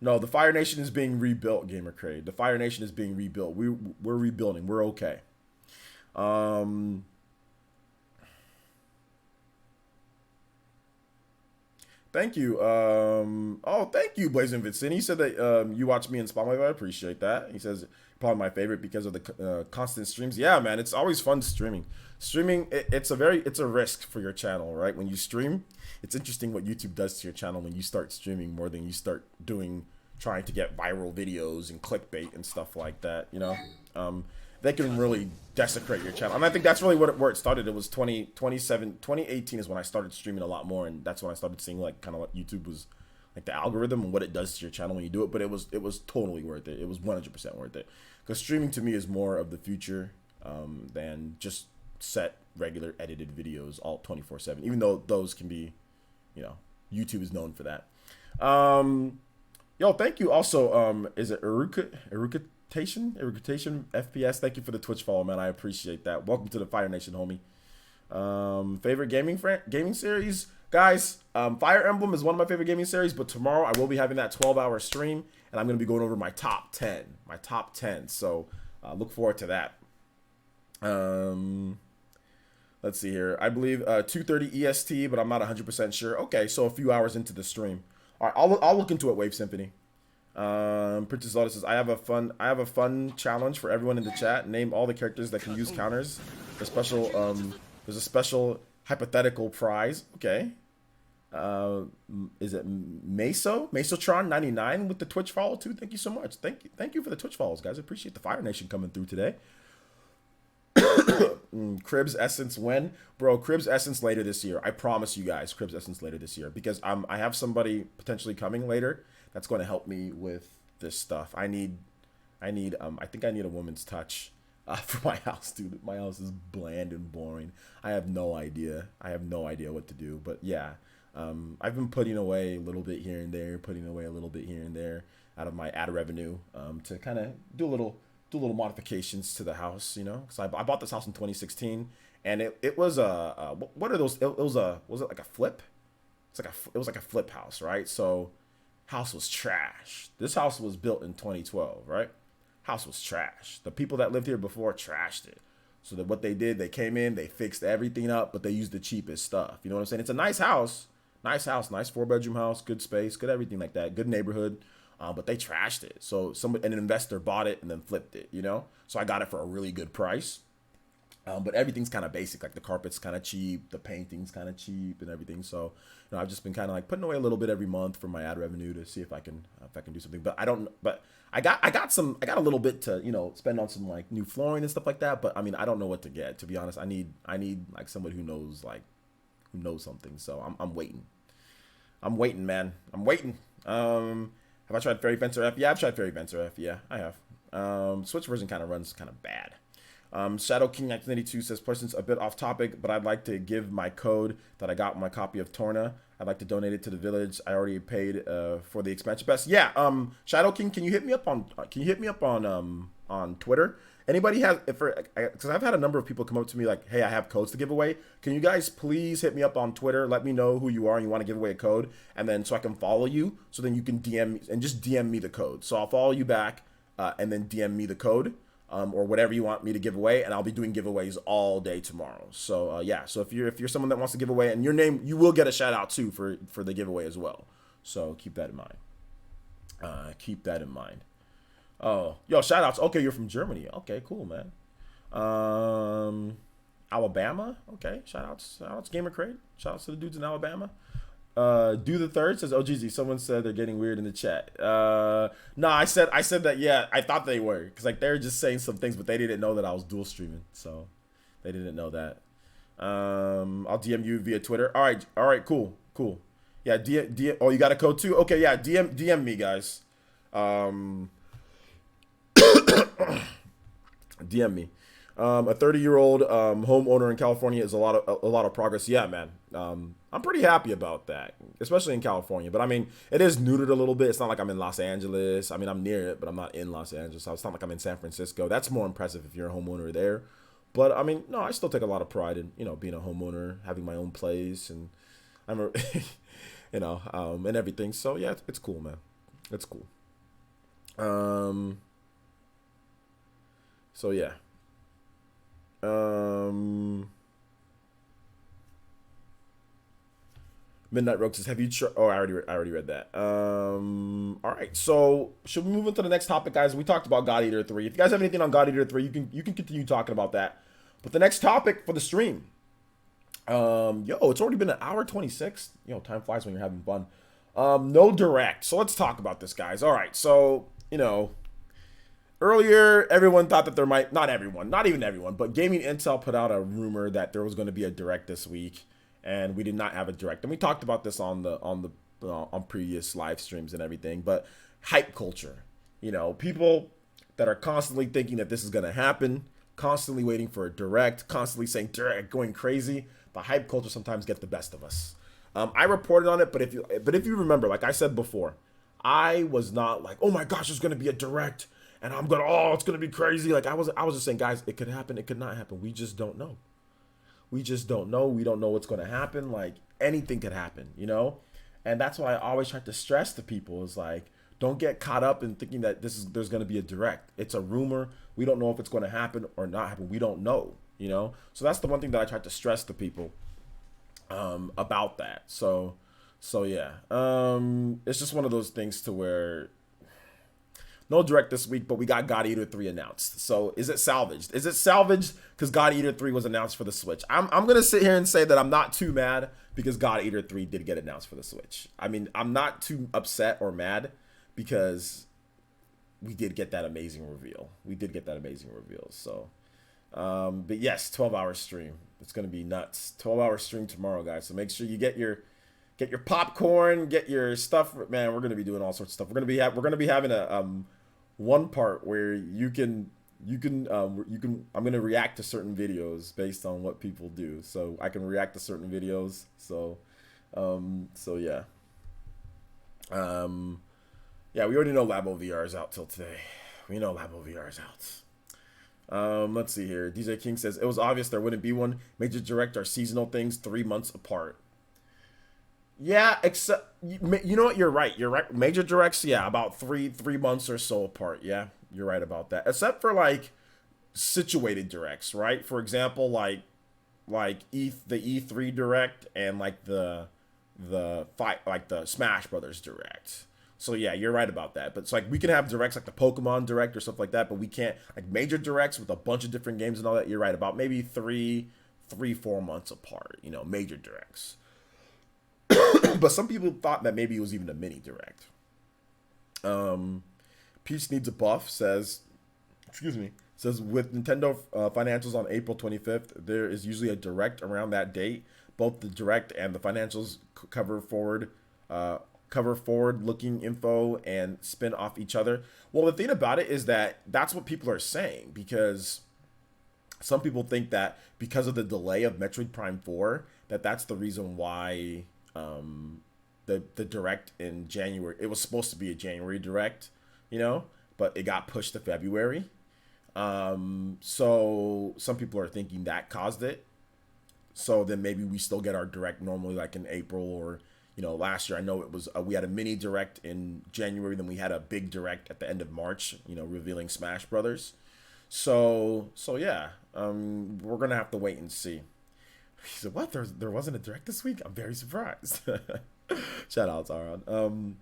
No, the Fire Nation is being rebuilt, Gamer Crade. The Fire Nation is being rebuilt. We're rebuilding. We're okay. Thank you. Thank you, Blazing Vincent. He said that you watch me in Spotlight. I appreciate that. He says probably my favorite because of the constant streams. Yeah, man, it's always fun streaming. Streaming, it's a risk for your channel, right? When you stream, it's interesting what YouTube does to your channel when you start streaming more than you start trying to get viral videos and clickbait and stuff like that. You know, they can really desecrate your channel. And I think that's really where it started. It was 2018 is when I started streaming a lot more, and that's when I started seeing like kind of what YouTube was like, the algorithm and what it does to your channel when you do it. But it was totally worth it. It was 100% worth it, because streaming to me is more of the future than just set regular edited videos all 24/7. Even though those can be, you know, YouTube is known for that. Yo, thank you. Also, is it Erucation FPS? Thank you for the Twitch follow, man. I appreciate that. Welcome to the Fire Nation, homie. Favorite gaming series, guys. Fire Emblem is one of my favorite gaming series, but tomorrow I will be having that 12-hour stream, and I'm going to be going over my top 10. So look forward to that. Let's see here. I believe 2:30 EST, but I'm not 100% sure. Okay, so a few hours into the stream. All right, I'll look into it. Wave Symphony. Princess Lotus says, I have a fun challenge for everyone in the chat. Name all the characters that can use counters. There's a special hypothetical prize. Okay. Is it Mesotron 99 with the Twitch follow too? Thank you so much. Thank you for the Twitch follows, guys. I appreciate the Fire Nation coming through today. Cribs Essence when? Bro, Cribs Essence later this year. I promise you guys, Cribs Essence later this year, because I have somebody potentially coming later that's going to help me with this stuff. I think I need a woman's touch for my house, dude. My house is bland and boring. I have no idea what to do. But yeah, I've been putting away a little bit here and there out of my ad revenue to kind of do little modifications to the house, you know, because I bought this house in 2016, and it was what are those? Was it like a flip? It was like a flip house, right? So house was trash. This house was built in 2012, right? House was trash. The people that lived here before trashed it. So that what they did, they came in, they fixed everything up, but they used the cheapest stuff. You know what I'm saying? It's a nice house, nice 4-bedroom house, good space, good everything like that, good neighborhood. But they trashed it. So an investor bought it and then flipped it, you know? So I got it for a really good price. But everything's kind of basic. Like the carpet's kind of cheap, the painting's kind of cheap and everything. So, you know, I've just been kind of like putting away a little bit every month for my ad revenue to see if I can do something. But I got a little bit to, you know, spend on some like new flooring and stuff like that. But I mean, I don't know what to get, to be honest. I need like somebody who knows something. So I'm waiting. Man. I'm waiting. Have I tried Fairy Fencer F? Yeah, I've tried Fairy Fencer F. Yeah, I have. Switch version kind of runs kind of bad. Shadow King 1982 says, person's a bit off topic, but I'd like to give my code that I got with my copy of Torna. I'd like to donate it to the village. I already paid for the expansion pass. Yeah, Shadow King, can you hit me up on Twitter? Anybody has, because I've had a number of people come up to me like, hey, I have codes to give away. Can you guys please hit me up on Twitter? Let me know who you are and you want to give away a code, and then so I can follow you. So then you can DM me and just DM me the code. So I'll follow you back and then DM me the code or whatever you want me to give away, and I'll be doing giveaways all day tomorrow. So yeah, so if you're someone that wants to give away and your name, you will get a shout out too for the giveaway as well. So keep that in mind. Oh, yo, shout outs. Okay, you're from Germany. Okay, cool, man. Alabama. Okay, shout outs, Gamer Crate. Shout outs to the dudes in Alabama. Do the third says, oh, geez, someone said they're getting weird in the chat. No, I said that, yeah, I thought they were. Because, like, they were just saying some things, but they didn't know that I was dual streaming. So, they didn't know that. I'll DM you via Twitter. All right, cool. Yeah, oh, you got a code too? Okay, yeah, DM me, guys. DM me. A 30-year-old homeowner in California is a lot of progress. Yeah, man. I'm pretty happy about that, especially in California. But I mean, it is neutered a little bit. It's not like I'm in Los Angeles. I mean, I'm near it, but I'm not in Los Angeles. So it's not like I'm in San Francisco. That's more impressive if you're a homeowner there. But I mean, no, I still take a lot of pride in being a homeowner, having my own place, and I'm a, and everything. So yeah, it's cool, man. It's cool. So yeah. Midnight Rogue says, "Have you?" Oh, I already read that. All right. So should we move into the next topic, guys? We talked about God Eater 3. If you guys have anything on God Eater 3, you can continue talking about that. But the next topic for the stream, it's already been an hour 26. Time flies when you're having fun. No direct. So let's talk about this, guys. All right. So earlier, everyone thought that there might, not everyone, not even everyone, but Gaming Intel put out a rumor that there was going to be a direct this week, and we did not have a direct. And we talked about this on previous live streams and everything. But hype culture, people that are constantly thinking that this is going to happen, constantly waiting for a direct, constantly saying direct, going crazy. The hype culture sometimes gets the best of us. I reported on it, but if you remember, like I said before, I was not like, oh my gosh, there's going to be a direct. And it's going to be crazy. Like I was just saying, guys, it could happen. It could not happen. We just don't know. We don't know what's going to happen. Like anything could happen, And that's why I always try to stress to people is like, don't get caught up in thinking that there's going to be a direct. It's a rumor. We don't know if it's going to happen or not happen. We don't know, So that's the one thing that I try to stress to people about that. So yeah, it's just one of those things to where, no direct this week, but we got God Eater 3 announced. So is it salvaged? Is it salvaged because God Eater 3 was announced for the Switch? I'm going to sit here and say that I'm not too mad because God Eater 3 did get announced for the Switch. I mean, I'm not too upset or mad because we did get that amazing reveal. So, but yes, 12-hour stream. It's going to be nuts. 12-hour stream tomorrow, guys. So make sure you get your popcorn, get your stuff. Man, we're going to be doing all sorts of stuff. We're going to be having a one part where you can I'm going to react to certain videos based on what people do. So I can react to certain videos. So yeah. Yeah, we already know Labo VR is out till today. We know Labo VR is out. Let's see here. DJ King says, it was obvious there wouldn't be one. Major direct are seasonal things 3 months apart. Yeah, except you know what? You're right. Major directs, yeah, about three months or so apart. Yeah, you're right about that. Except for like situated directs, right? For example, like the E3 direct and like the Smash Brothers direct. So yeah, you're right about that. But it's like we can have directs like the Pokemon direct or stuff like that, but we can't like major directs with a bunch of different games and all that. You're right about maybe 4 months apart. Major directs. But some people thought that maybe it was even a mini direct. Peach Needs a Buff says with Nintendo financials on April 25th, there is usually a direct around that date. Both the direct and the financials cover forward-looking info and spin off each other. Well, the thing about it is that that's what people are saying, because some people think that because of the delay of Metroid Prime 4, that's the reason why the direct in January, it was supposed to be a January direct, but it got pushed to February. So some people are thinking that caused it. So then maybe we still get our direct normally like in April or, last year. I know it was, we had a mini direct in January, then we had a big direct at the end of March, revealing Smash Brothers. So yeah, we're going to have to wait and see. He said, what? There wasn't a direct this week? I'm very surprised. Shoutouts, Aaron.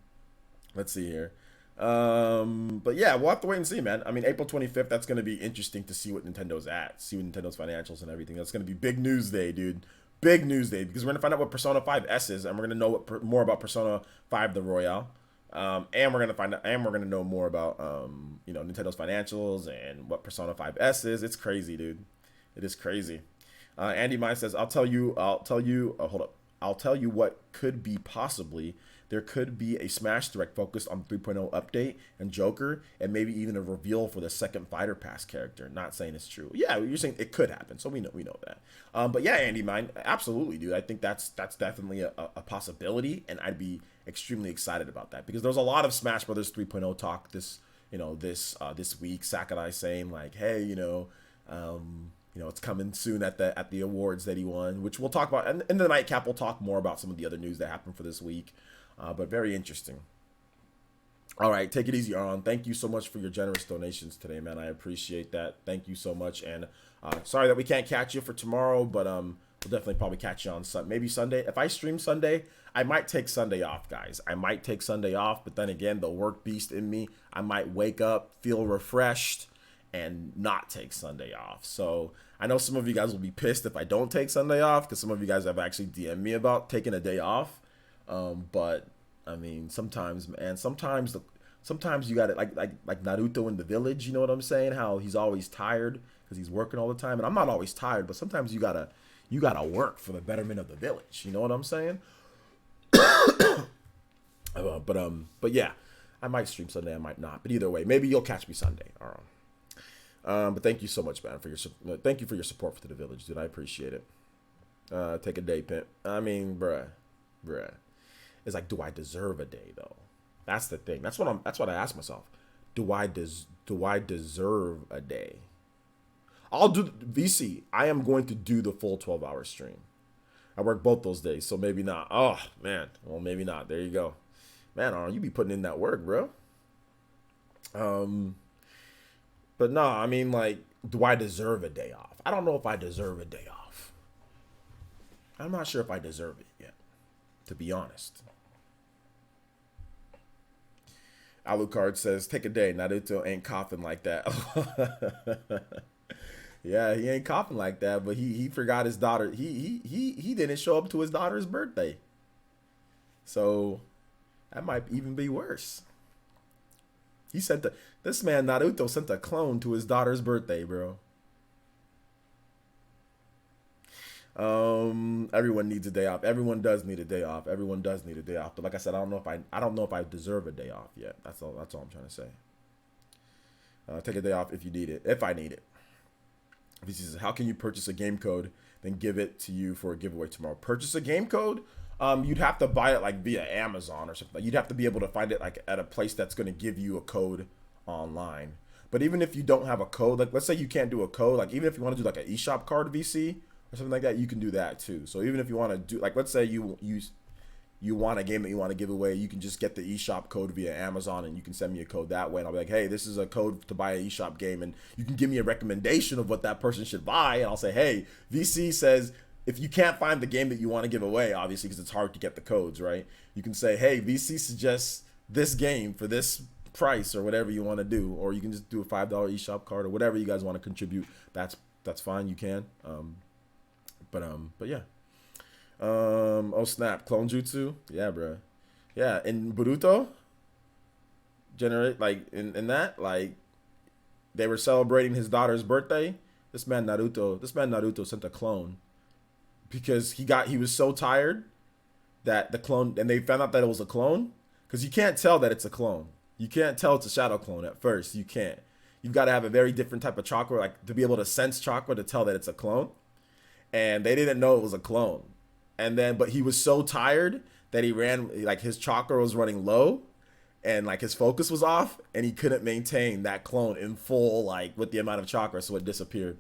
Let's see here. But yeah, we'll have to wait and see, man. I mean, April 25th, that's going to be interesting to see what Nintendo's at, see what Nintendo's financials and everything. That's going to be big news day, dude. Big news day, because we're going to find out what Persona 5S is, and we're going to know more about Persona 5 the Royale. And we're going to know more about, Nintendo's financials and what Persona 5S is. It's crazy, dude. It is crazy. Andy Mine says, I'll tell you what could be possibly there could be a Smash Direct focused on 3.0 update and Joker, and maybe even a reveal for the second Fighter Pass character. Not saying it's true. Yeah, you're saying it could happen, so we know that. But yeah, Andy, mine, absolutely, dude. I think that's definitely a possibility, and I'd be extremely excited about that because there's a lot of Smash Brothers 3.0 talk this week. Sakurai saying like, hey, it's coming soon at the awards that he won, which we'll talk about. And in the nightcap, we'll talk more about some of the other news that happened for this week. But very interesting. All right, take it easy, Aaron. Thank you so much for your generous donations today, man. I appreciate that. Thank you so much. And sorry that we can't catch you for tomorrow, but we'll definitely probably catch you on maybe Sunday. If I stream Sunday, I might take Sunday off, guys. I might take Sunday off, but then again, the work beast in me, I might wake up, feel refreshed, and not take Sunday off. So I know some of you guys will be pissed if I don't take Sunday off because some of you guys have actually DM'd me about taking a day off. But I mean, sometimes you got it like Naruto in the village. You know what I'm saying? How he's always tired because he's working all the time. And I'm not always tired, but sometimes you gotta work for the betterment of the village. You know what I'm saying? But yeah, I might stream Sunday. I might not. But either way, maybe you'll catch me Sunday. All right. But thank you so much, man, for your support for the village, dude. I appreciate it. Take a day, pimp. I mean, bruh. It's like, do I deserve a day though? That's the thing. That's what I ask myself. Do I deserve a day? I'll do VC. I am going to do the full 12-hour stream. I work both those days, so maybe not. Oh man, well maybe not. There you go, man. Aaron, you be putting in that work, bro. But no, I mean, like, do I deserve a day off? I don't know if I deserve a day off. I'm not sure if I deserve it yet, to be honest. Alucard says, take a day. Naruto ain't coughing like that. Yeah, he ain't coughing like that, but he forgot his daughter. He didn't show up to his daughter's birthday. So that might even be worse. This man Naruto sent a clone to his daughter's birthday, bro. Everyone needs a day off. Everyone does need a day off. But like I said, I don't know if I deserve a day off yet. That's all I'm trying to say. Take a day off if you need it. If I need it. He says, how can you purchase a game code, then give it to you for a giveaway tomorrow? Purchase a game code? You'd have to buy it like via Amazon or something. You'd have to be able to find it like at a place that's going to give you a code online. But even if you don't have a code, like let's say you can't do a code, like even if you want to do like an eShop card VC or something like that, you can do that too. So even if you want to do, like let's say you want a game that you want to give away, you can just get the eShop code via Amazon and you can send me a code that way. And I'll be like, hey, this is a code to buy an eShop game. And you can give me a recommendation of what that person should buy. And I'll say, hey, VC says, if you can't find the game that you want to give away, obviously, because it's hard to get the codes, right? You can say, hey, VC suggests this game for this price or whatever you want to do. Or you can just do a $5 eShop card or whatever you guys want to contribute. That's fine. You can. But yeah. Oh snap, clone jutsu. Yeah, bro. Yeah, in Boruto, generate like in that, like they were celebrating his daughter's birthday. This man Naruto sent a clone because he was so tired that the clone, and they found out that it was a clone, because you can't tell that it's a clone. You can't tell it's a shadow clone at first. You can't. You've got to have a very different type of chakra, like to be able to sense chakra to tell that it's a clone. And they didn't know it was a clone. And then, but he was so tired that he ran, like his chakra was running low and like his focus was off and he couldn't maintain that clone in full, like with the amount of chakra. So it disappeared.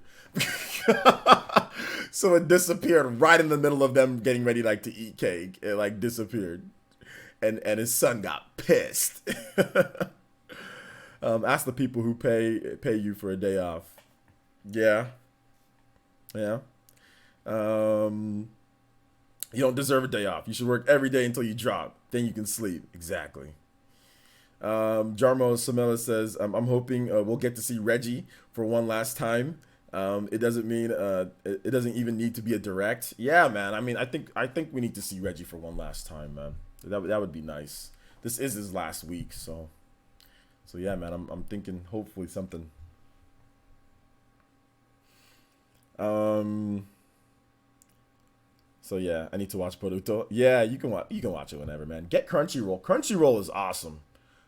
So it disappeared right in the middle of them getting ready, like to eat cake. It like disappeared. And his son got pissed. Ask the people who pay you for a day off. Yeah. Yeah. You don't deserve a day off. You should work every day until you drop. Then you can sleep. Exactly. Jarmo Samela says, I'm hoping we'll get to see Reggie for one last time. It doesn't mean it doesn't even need to be a direct. Yeah, man. I mean, I think we need to see Reggie for one last time, man. That would be nice. This is his last week, so yeah, man. I'm thinking hopefully something. So yeah, I need to watch Boruto. Yeah, you can watch it whenever, man. Get Crunchyroll. Crunchyroll is awesome.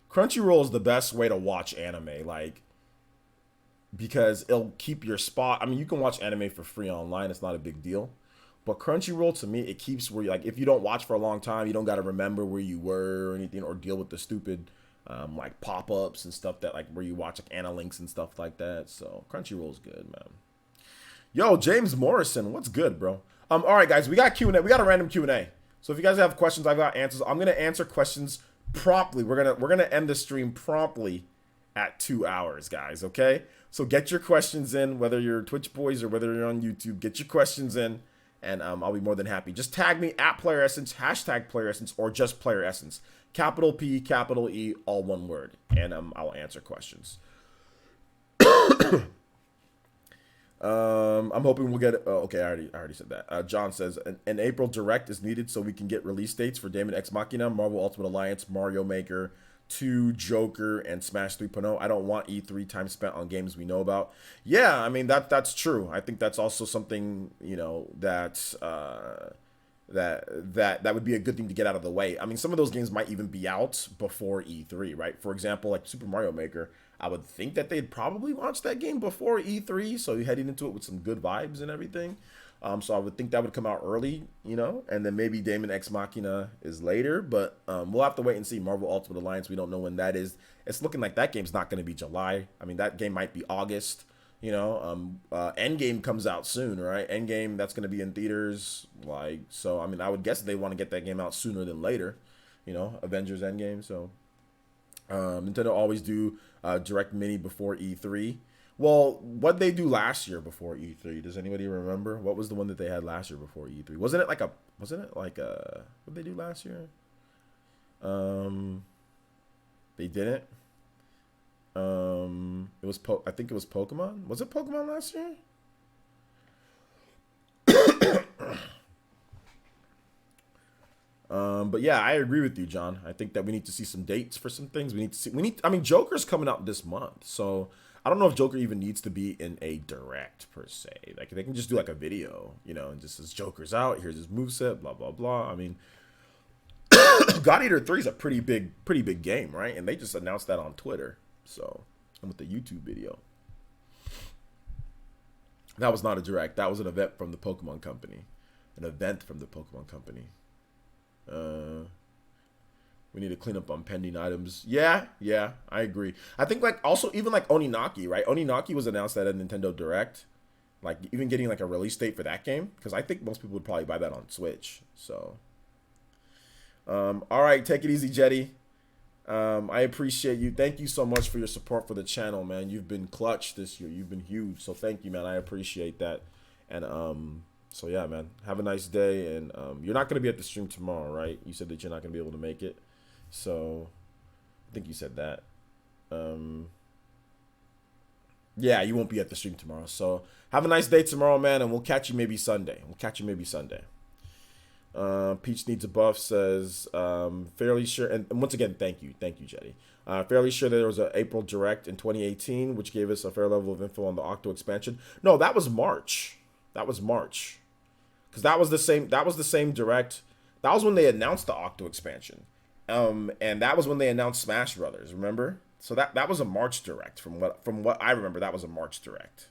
Crunchyroll is the best way to watch anime, like because it'll keep your spot. I mean, you can watch anime for free online. It's not a big deal. But Crunchyroll to me, it keeps where you like if you don't watch for a long time, you don't got to remember where you were or anything, or deal with the stupid like pop-ups and stuff that like where you watch like analinks and stuff like that. So Crunchyroll's good, man. Yo, James Morrison, what's good, bro? All right, guys, we got Q&A. We got a random Q&A. So if you guys have questions, I've got answers. I'm gonna answer questions promptly. We're gonna end the stream promptly at 2 hours, guys. Okay. So get your questions in, whether you're Twitch boys or whether you're on YouTube. Get your questions in, and I'll be more than happy. Just tag me at Player Essence, hashtag Player Essence, or just Player Essence. Capital P, capital E, all one word, and I'll answer questions. I'm hoping we'll get. Oh, okay, I already said that. John says an April Direct is needed so we can get release dates for Daemon X Machina, Marvel Ultimate Alliance, Mario Maker 2, Joker, and Smash 3.0. I don't want E3 time spent on games we know about. Yeah, I mean that's true. I think that's also something that that would be a good thing to get out of the way. I mean, some of those games might even be out before E3, right? For example, like Super Mario Maker. I would think that they'd probably launch that game before E3, so you're heading into it with some good vibes and everything. So I would think that would come out early, and then maybe Daemon X Machina is later, but we'll have to wait and see. Marvel Ultimate Alliance, we don't know when that is. It's looking like that game's not going to be July. I mean, that game might be August. Endgame comes out soon, right? Endgame, that's going to be in theaters, so I mean, I would guess they want to get that game out sooner than later, Avengers Endgame. So Nintendo always do Direct Mini before E3. Well, what they do last year before E3? Does anybody remember? What was the one that they had last year before E3? Wasn't it like a? What did they do last year? They didn't. It was I think it was Pokemon. Was it Pokemon last year? But yeah, I agree with you, John. I think that we need to see some dates for some things. I mean, Joker's coming out this month, so I don't know if Joker even needs to be in a direct per se. Like they can just do like a video, and just says Joker's out. Here's his moveset, blah blah blah. I mean, God Eater 3 is a pretty big game, right? And they just announced that on Twitter. So, and with the YouTube video, that was not a direct. That was an event from the Pokemon Company. We need to clean up on pending items. Yeah, I agree. I think also even Oninaki, right? Oninaki was announced at a Nintendo Direct. Like even getting like a release date for that game, because I think most people would probably buy that on Switch. So, all right, take it easy, Jetty. I appreciate you. Thank you so much for your support for the channel, man. You've been clutch this year. You've been huge. So thank you, man. I appreciate that. And so yeah, man, have a nice day. And you're not going to be at the stream tomorrow, right? You said that you're not going to be able to make it. So I think you said that. Yeah, you won't be at the stream tomorrow. So have a nice day tomorrow, man. And we'll catch you maybe Sunday. Peach Needs a Buff says, fairly sure, and once again, thank you, Jetty. Fairly sure that there was an April Direct in 2018, which gave us a fair level of info on the Octo expansion. No, that was March. Because that was the same Direct. That was when they announced the Octo expansion. And that was when they announced Smash Brothers, remember? So that was a March Direct, from what I remember, that was a March Direct.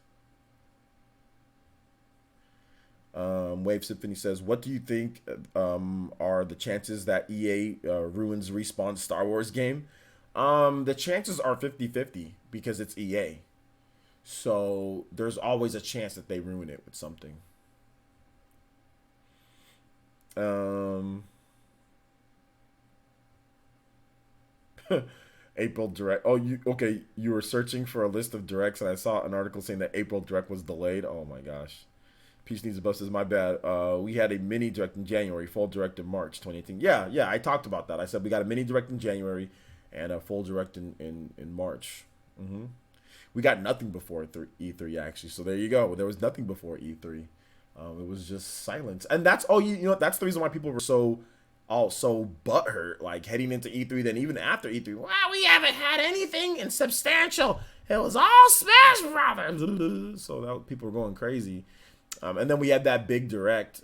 Wave Symphony says, what do you think are the chances that EA ruins Respawn's Star Wars game? The chances are 50-50 because it's EA. So there's always a chance that they ruin it with something. April Direct. Oh, you were searching for a list of directs and I saw an article saying that April Direct was delayed. Oh my gosh. Peach Needs a Buff says, my bad. We had a mini direct in January, full direct in March 2018. Yeah, I talked about that. I said we got a mini direct in January and a full direct in March. We got nothing before E3 actually. So there you go. There was nothing before E3. It was just silence. And that's that's the reason why people were so butthurt, like heading into E3, then even after E3. Wow, we haven't had anything insubstantial. It was all Smash Brothers. So people were going crazy. And then we had that big direct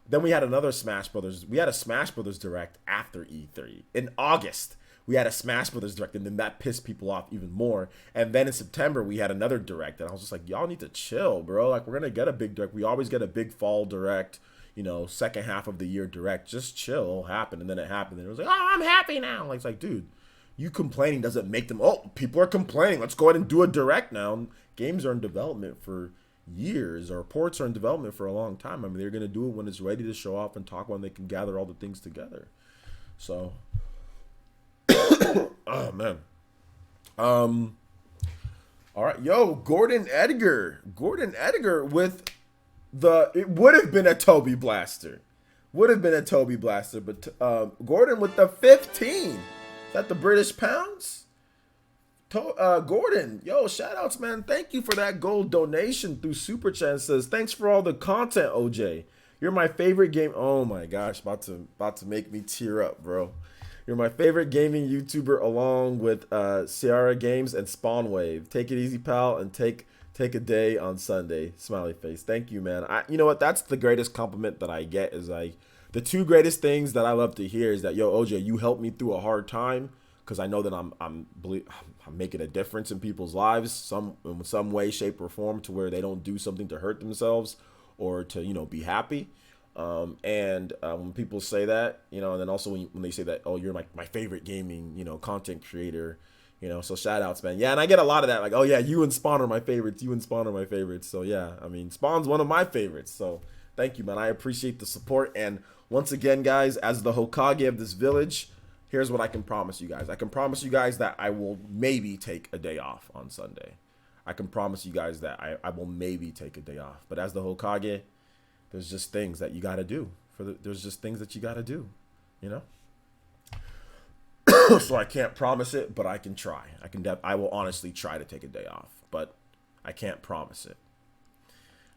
Then we had another Smash Brothers. We had a Smash Brothers Direct after E3 in August. We had a Smash Brothers Direct, and then that pissed people off even more. And then in September, we had another Direct, and I was just like, y'all need to chill, bro. Like, we're gonna get a big Direct. We always get a big fall Direct, you know, second half of the year Direct. Just chill, it'll happen. And then it happened, and it was like, oh, I'm happy now. Like, it's like, dude, you complaining doesn't make them. Oh, people are complaining. Let's go ahead and do a Direct now. Games are in development for years, or ports are in development for a long time. I mean, they're gonna do it when it's ready to show off and talk when they can gather all the things together. So. Oh man. All right, yo, Gordon Edgar with it would have been a Toby Blaster, but Gordon with the 15. Is that the British pounds? Gordon, yo, shout outs, man. Thank you for that gold donation through Super Chat. Says thanks for all the content, OJ. You're my favorite game. Oh my gosh, about to make me tear up, bro. You're my favorite gaming YouTuber, along with Sierra Games and Spawnwave. Take it easy, pal, and take a day on Sunday. Smiley face. Thank you, man. You know what? That's the greatest compliment that I get. Is like the two greatest things that I love to hear is that, yo, OJ, you helped me through a hard time, because I know that I'm making a difference in people's lives, in some way, shape, or form, to where they don't do something to hurt themselves or to, you know, be happy. When people say that, you know, and then also when they say that, oh, you're my favorite gaming, you know, content creator, you know, so shout outs, man. Yeah, and I get a lot of that, like, oh yeah, you and Spawn are my favorites. So yeah, I mean, Spawn's one of my favorites. So thank you, man. I appreciate the support. And once again, guys, as the Hokage of this village, here's what I can promise you guys. I can promise you guys that I will maybe take a day off on Sunday. I can promise you guys that I will maybe take a day off. But as the Hokage, there's just things that you got to do. There's just things that you got to do, you know? So I can't promise it, but I can try. I will honestly try to take a day off, but I can't promise it.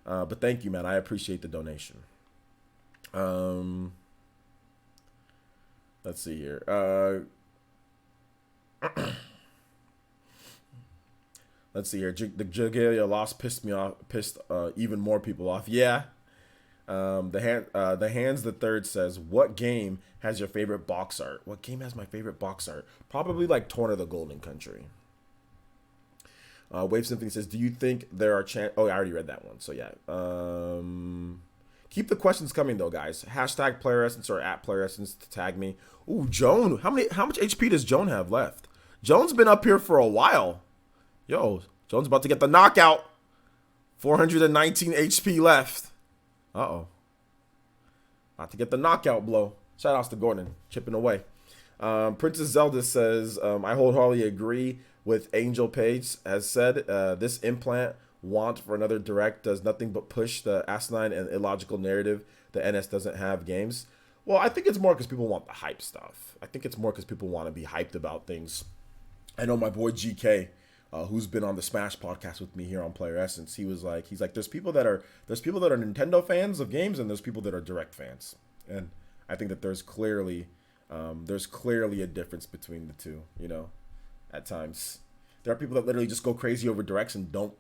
But thank you, man. I appreciate the donation. Let's see here. Let's see here. The Jagalia loss pissed even more people off. Yeah. The Hands the Third says, what game has your favorite box art? What game has my favorite box art? Probably like Torn of the Golden Country. Wave Symphony says, do you think there are oh, I already read that one. So yeah. Keep the questions coming though, guys. Hashtag Player Essence or at Player Essence to tag me. Ooh, Joan. How much HP does Joan have left? Joan's been up here for a while. Yo, Joan's about to get the knockout. 419 HP left. Uh-oh. About to get the knockout blow. Shout outs to Gordon, chipping away. Princess Zelda says, I wholeheartedly agree with Angel Page has said. This implant want for another Direct does nothing but push the asinine and illogical narrative the NS doesn't have games. Well, I think it's more because people want the hype stuff. I think it's more because people want to be hyped about things. I know my boy GK, who's been on the Smash podcast with me here on Player Essence, he's like, there's people that are Nintendo fans of games, and there's people that are Direct fans, and I think that there's clearly a difference between the two. You know, at times there are people that literally just go crazy over Directs and don't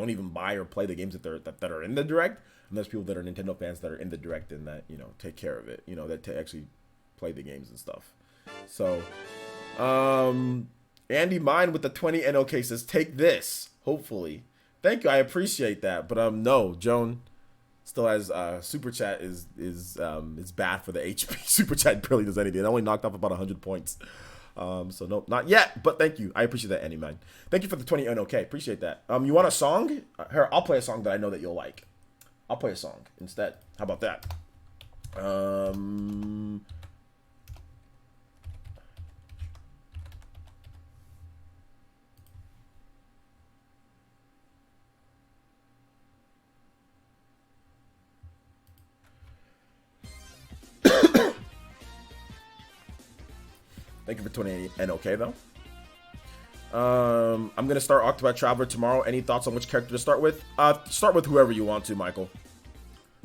even buy or play the games that are in the Direct, and there's people that are Nintendo fans that are in the Direct and that, you know, take care of it, you know, that actually play the games and stuff. So, Andy Mine with the 20 NOK says, take this, hopefully. Thank you, I appreciate that. But no, Joan still has Super Chat is bad for the HP. Super Chat barely does anything. It only knocked off about 100 points. So no, not yet, but thank you. I appreciate that, Andy Mine. Thank you for the 20 NOK. Appreciate that. You want a song? Here, I'll play a song that I know that you'll like. I'll play a song instead. How about that? Thank you for 20 NOK though. I'm gonna start Octopath Traveler tomorrow. Any thoughts on which character to start with? Start with whoever you want to, Michael.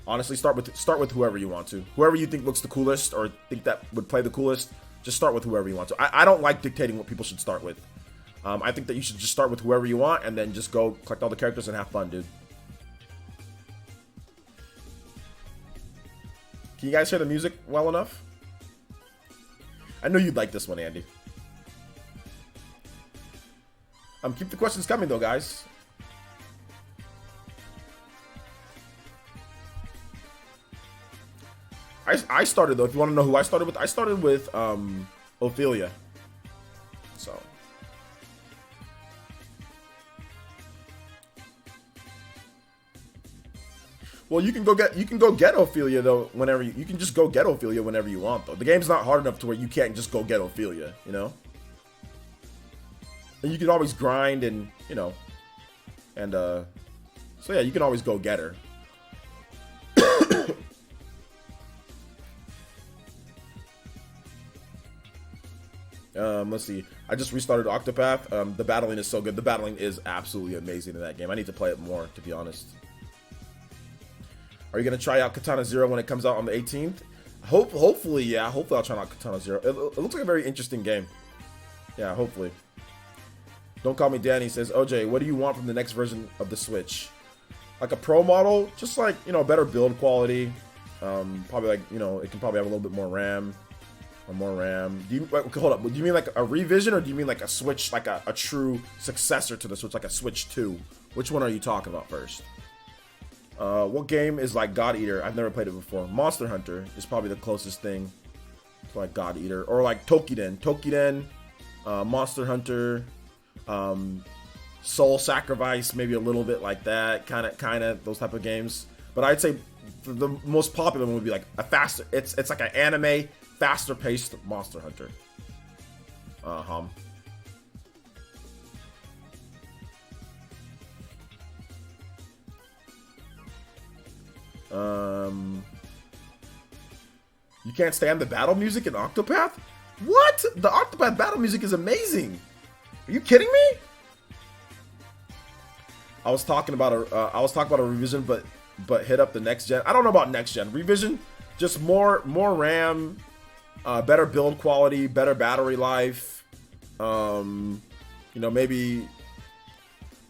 Honestly, start with whoever you want to. Whoever you think looks the coolest or think that would play the coolest, just start with whoever you want to. I don't like dictating what people should start with. I think that you should just start with whoever you want and then just go collect all the characters and have fun, dude. Can you guys hear the music well enough? I know you'd like this one, Andy. Keep the questions coming though, guys. I started though. If you want to know who I started with Ophelia. So. Well, you can go get Ophelia though whenever you can just go get Ophelia whenever you want though. The game's not hard enough to where you can't just go get Ophelia, you know. And you can always grind and, you know, and so yeah, you can always go get her. Let's see. I just restarted Octopath. The battling is so good. The battling is absolutely amazing in that game. I need to play it more, to be honest. Are you gonna try out Katana Zero when it comes out on the 18th? Hopefully, yeah. Hopefully, I'll try out Katana Zero. It looks like a very interesting game. Yeah, hopefully. Don't Call Me Danny says, OJ, what do you want from the next version of the Switch? Like a pro model, just like, you know, better build quality. Probably like, you know, it can probably have a little bit more RAM. Or more RAM. Do you, hold up, do you mean like a revision or do you mean like a Switch, like a true successor to the Switch, like a Switch 2? Which one are you talking about first? What game is like God Eater? I've never played it before. Monster Hunter is probably the closest thing to like God Eater. Or like Tokiden, Monster Hunter, Soul Sacrifice, maybe a little bit like that, kind of those type of games. But I'd say the most popular one would be like a faster. It's like an anime, faster paced Monster Hunter. You can't stand the battle music in Octopath? What? The Octopath battle music is amazing. Are you kidding me? I was talking about a revision, but hit up the next gen. I don't know about next gen revision. Just more RAM, better build quality, better battery life. You know, maybe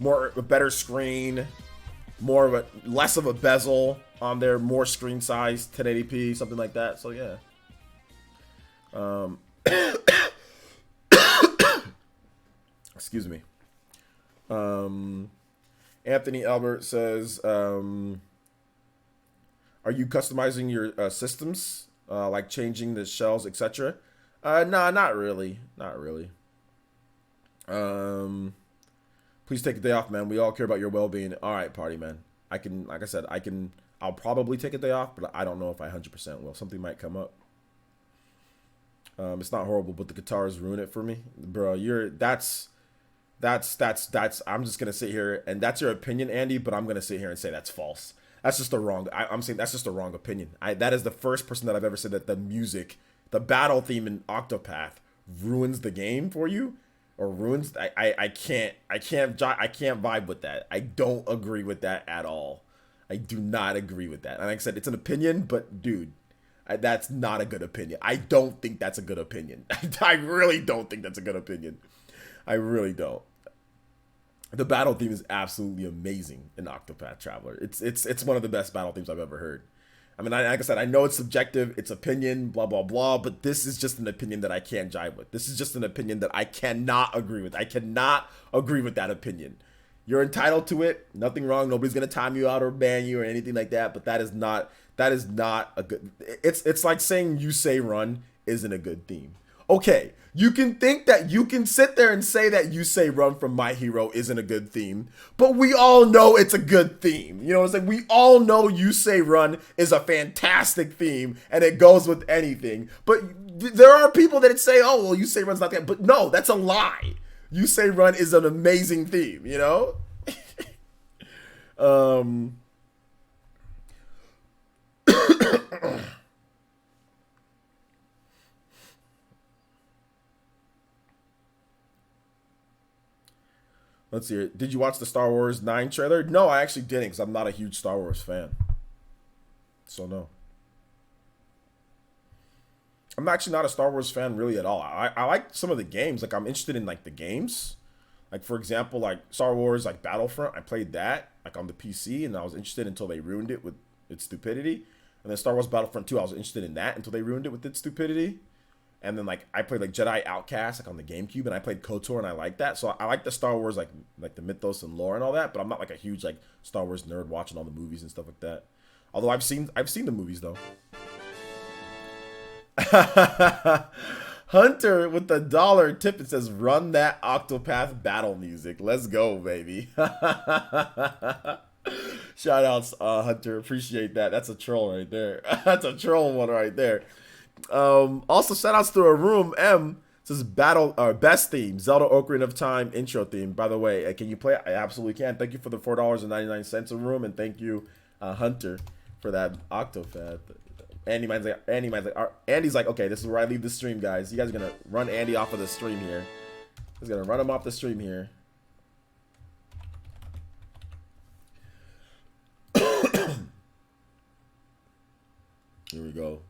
a better screen, less of a bezel on there, more screen size, 1080p, something like that. So yeah. Excuse me. Anthony Albert says, are you customizing your systems, like changing the shells, etc.? Nah, not really. Not really. Please take a day off, man. We all care about your well-being. All right, party, man. Like I said, I'll probably take a day off, but I don't know if I 100% will. Something might come up. It's not horrible, but the guitars ruin it for me, bro. That's I'm just gonna sit here, and that's your opinion, Andy, but I'm gonna sit here and say that's false. That's just I'm saying that's just a wrong opinion. That is the first person that I've ever said that the battle theme in Octopath ruins the game for you, or ruins. I can't vibe with that. I don't agree with that at all. I do not agree with that. And like I said, it's an opinion, but dude, that's not a good opinion. I don't think that's a good opinion. I really don't think that's a good opinion. I really don't. The battle theme is absolutely amazing in Octopath Traveler. It's one of the best battle themes I've ever heard. I mean, like I said, I know it's subjective, it's opinion, blah, blah, blah, but this is just an opinion that I can't jive with. This is just an opinion that I cannot agree with. I cannot agree with that opinion. You're entitled to it. Nothing wrong. Nobody's going to time you out or ban you or anything like that, but that is not a good... It's like saying You Say Run isn't a good theme. Okay, you can think that you can sit there and say that You Say Run from My Hero isn't a good theme, but we all know it's a good theme. You know what I'm saying? We all know You Say Run is a fantastic theme and it goes with anything. But there are people that say, oh, well, You Say Run's not that. But no, that's a lie. You Say Run is an amazing theme, you know? Let's see. Did you watch the Star Wars 9 trailer? No, I actually didn't because I'm not a huge Star Wars fan. So no. I'm actually not a Star Wars fan really at all. I like some of the games. Like I'm interested in like the games. Like for example, like Star Wars like Battlefront. I played that like on the PC and I was interested until they ruined it with its stupidity. And then Star Wars Battlefront 2, I was interested in that until they ruined it with its stupidity. And then like I played like Jedi Outcast like on the GameCube, and I played KOTOR, and I like that. So I like the Star Wars like the mythos and lore and all that. But I'm not like a huge like Star Wars nerd watching all the movies and stuff like that. Although I've seen the movies though. Hunter with the $1 tip, it says run that Octopath battle music. Let's go, baby. Shout outs, Hunter. Appreciate that. That's a troll right there. That's a troll one right there. Also, shout outs to a room. M says best theme, Zelda Ocarina of Time intro theme. By the way, can you play it? I absolutely can. Thank you for the $4.99 a room, and thank you, Hunter, for that Octopath. Andy's like, okay, this is where I leave the stream, guys. You guys are gonna run Andy off of the stream here. He's gonna run him off the stream here. Here we go.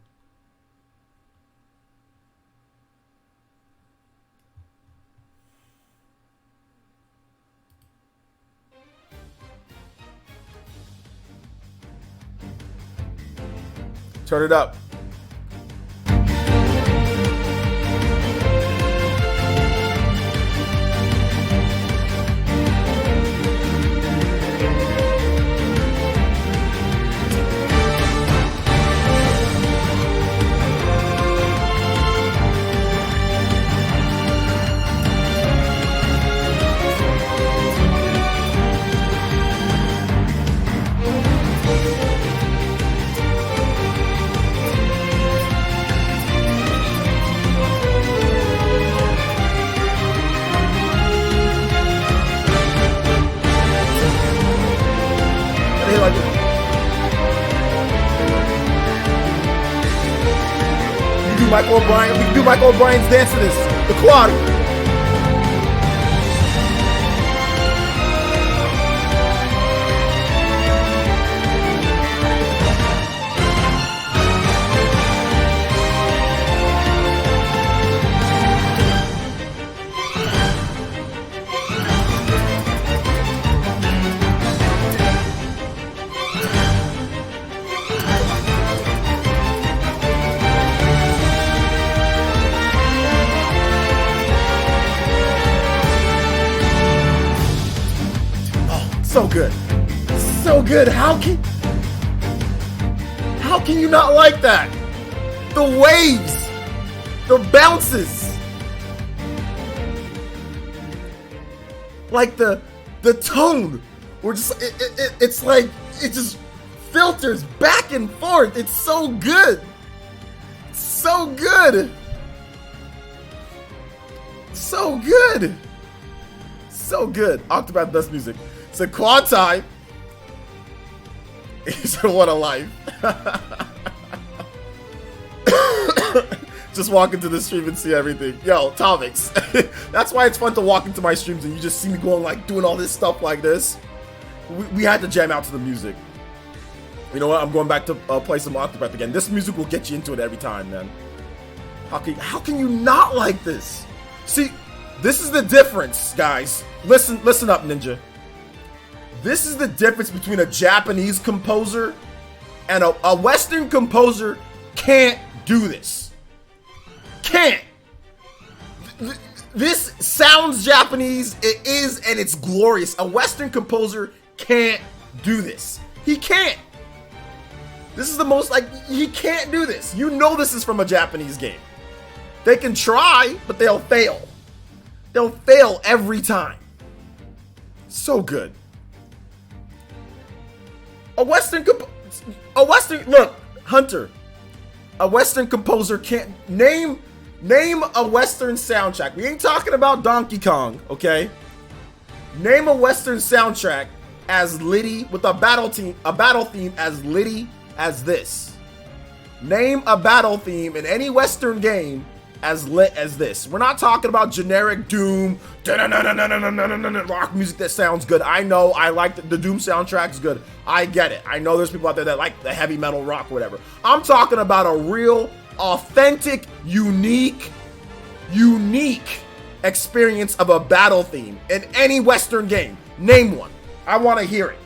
Turn it up. Michael O'Brien. We can do Michael O'Brien's dance to this. The quad. So good. So good. How can you not like that? The waves. The bounces. Like the tone. We're just it's like it just filters back and forth. It's so good. So good. So good. So good. Octopath Dust music. It's a quad time. It's what a life. Just walk into the stream and see everything. Yo, Tomix. That's why it's fun to walk into my streams and you just see me going like doing all this stuff like this. We had to jam out to the music. You know what? I'm going back to play some Octopath again. This music will get you into it every time, man. How can you not like this? See, this is the difference, guys. Listen up, Ninja. This is the difference between a Japanese composer and a Western composer can't do this. Can't. This sounds Japanese, it is, and it's glorious. A Western composer can't do this. He can't. This is the most, like, he can't do this. You know this is from a Japanese game. They can try, but they'll fail. They'll fail every time. So good. Look, Hunter. A Western composer can't name a Western soundtrack. We ain't talking about Donkey Kong, okay? Name a Western soundtrack as litty with a battle theme as litty as this. Name a battle theme in any Western game as lit as this. We're not talking about generic Doom rock music that sounds good. I know I like the Doom soundtrack's good. I get it. I know there's people out there that like the heavy metal rock or whatever. I'm talking about a real, authentic, unique experience of a battle theme in any Western game. Name one. I want to hear it.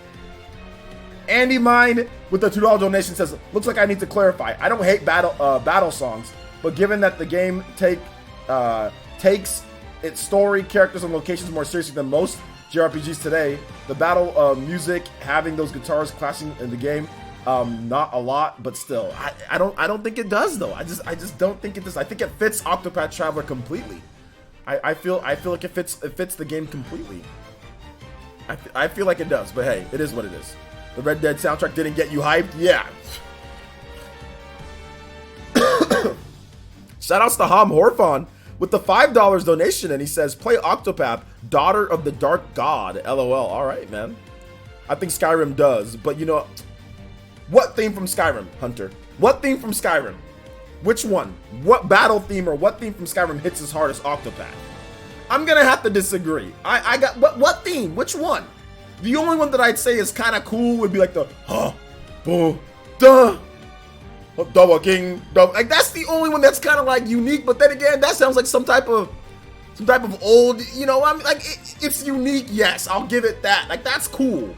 Andy Mine with the $2 donation says, looks like I need to clarify. I don't hate battle songs, but given that the game takes its story, characters, and locations more seriously than most JRPGs today, the battle music having those guitars clashing in the game, not a lot, but still, I don't think it does though. I just don't think it does. I think it fits Octopath Traveler completely. I feel like it fits the game completely. I feel like it does, but hey, it is what it is. The Red Dead soundtrack didn't get you hyped? Yeah. Shoutouts to Ham Horfon with the $5 donation, and he says, play Octopath, Daughter of the Dark God. LOL. Alright, man. I think Skyrim does, but you know, what theme from Skyrim, Hunter? What theme from Skyrim? Which one? What battle theme or what theme from Skyrim hits as hard as Octopath? I'm gonna have to disagree. I got what theme? Which one? The only one that I'd say is kind of cool would be like the double king, like that's the only one that's kind of like unique. But then again, that sounds like some type of old, you know. I'm like it's unique. Yes, I'll give it that. Like that's cool.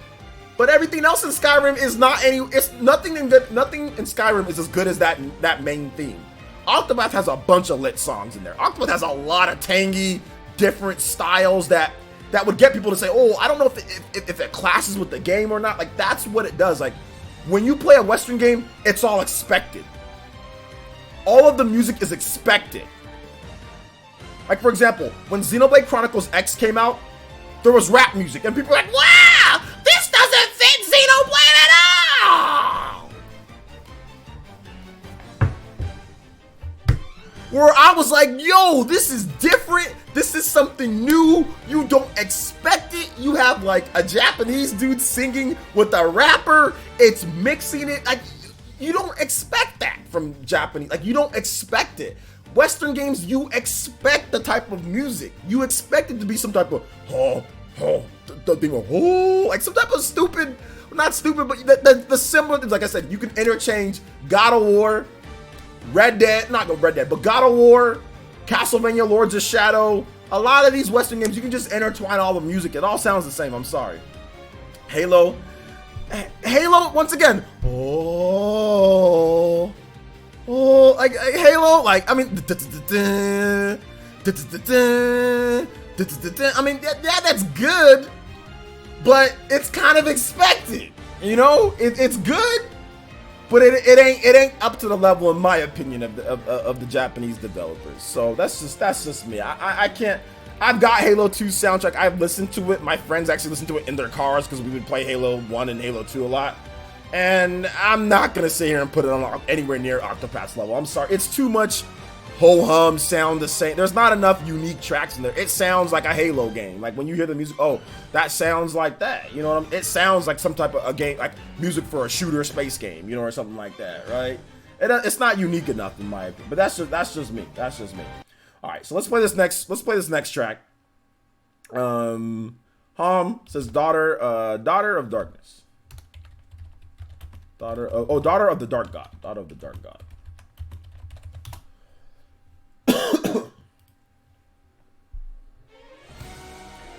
But everything else in Skyrim is not any. It's nothing in Skyrim is as good as that main theme. Octopath has a bunch of lit songs in there. Octopath has a lot of tangy, different styles that would get people to say, oh, I don't know if it clashes with the game or not. Like, that's what it does. Like, when you play a Western game, it's all expected. All of the music is expected. Like, for example, when Xenoblade Chronicles X came out, there was rap music, and people were like, wow, this doesn't fit Xenoblade at all! Where I was like, yo, this is different. This is something new. You don't expect it. You have like a Japanese dude singing with a rapper. It's mixing it. Like, you don't expect that from Japanese. Like, you don't expect it. Western games, you expect the type of music. You expect it to be some type of like some type of stupid, not stupid, but the similar things. Like I said, you can interchange God of War, Red Dead, not Red Dead, but God of War, Castlevania, Lords of Shadow. A lot of these Western games, you can just intertwine all the music. It all sounds the same. I'm sorry. Halo, once again. Like Halo, like I mean, I mean, yeah, that's good, but it's kind of expected. You know, it's good. But it ain't up to the level, in my opinion, of the Japanese developers. So that's just me. I can't. I've got Halo 2 soundtrack. I've listened to it. My friends actually listen to it in their cars because we would play Halo 1 and Halo 2 a lot. And I'm not gonna sit here and put it on anywhere near Octopath's level. I'm sorry. It's too much ho hum sound the same. There's not enough unique tracks in there. It sounds like a Halo game. Like when you hear the music, oh, that sounds like that. You know what I mean? It sounds like some type of a game, like music for a shooter space game, you know, or something like that, right? It's not unique enough in my opinion. But that's just me. That's just me. All right, so let's play this next track. Hom says daughter of darkness. Daughter of the dark god. Daughter of the dark god.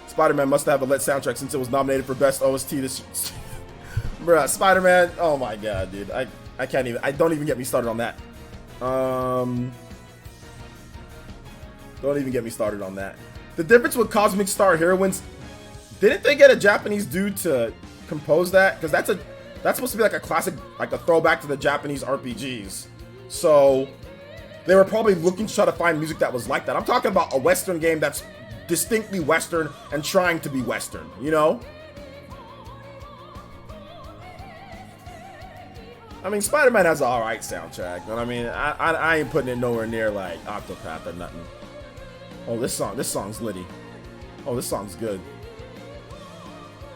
Spider-Man must have a lit soundtrack since it was nominated for best OST this year. Bruh, Spider-Man, oh my god, dude. I can't even, don't even get me started on that. Don't even get me started on that. The difference with Cosmic Star Heroines, didn't they get a Japanese dude to compose that? Because that's supposed to be like a classic, like a throwback to the Japanese RPGs. So they were probably looking to try to find music that was like that. I'm talking about a Western game that's distinctly Western and trying to be Western, you know? I mean, Spider-Man has an alright soundtrack, but I mean, I ain't putting it nowhere near like Octopath or nothing. Oh, this song's litty. Oh, this song's good.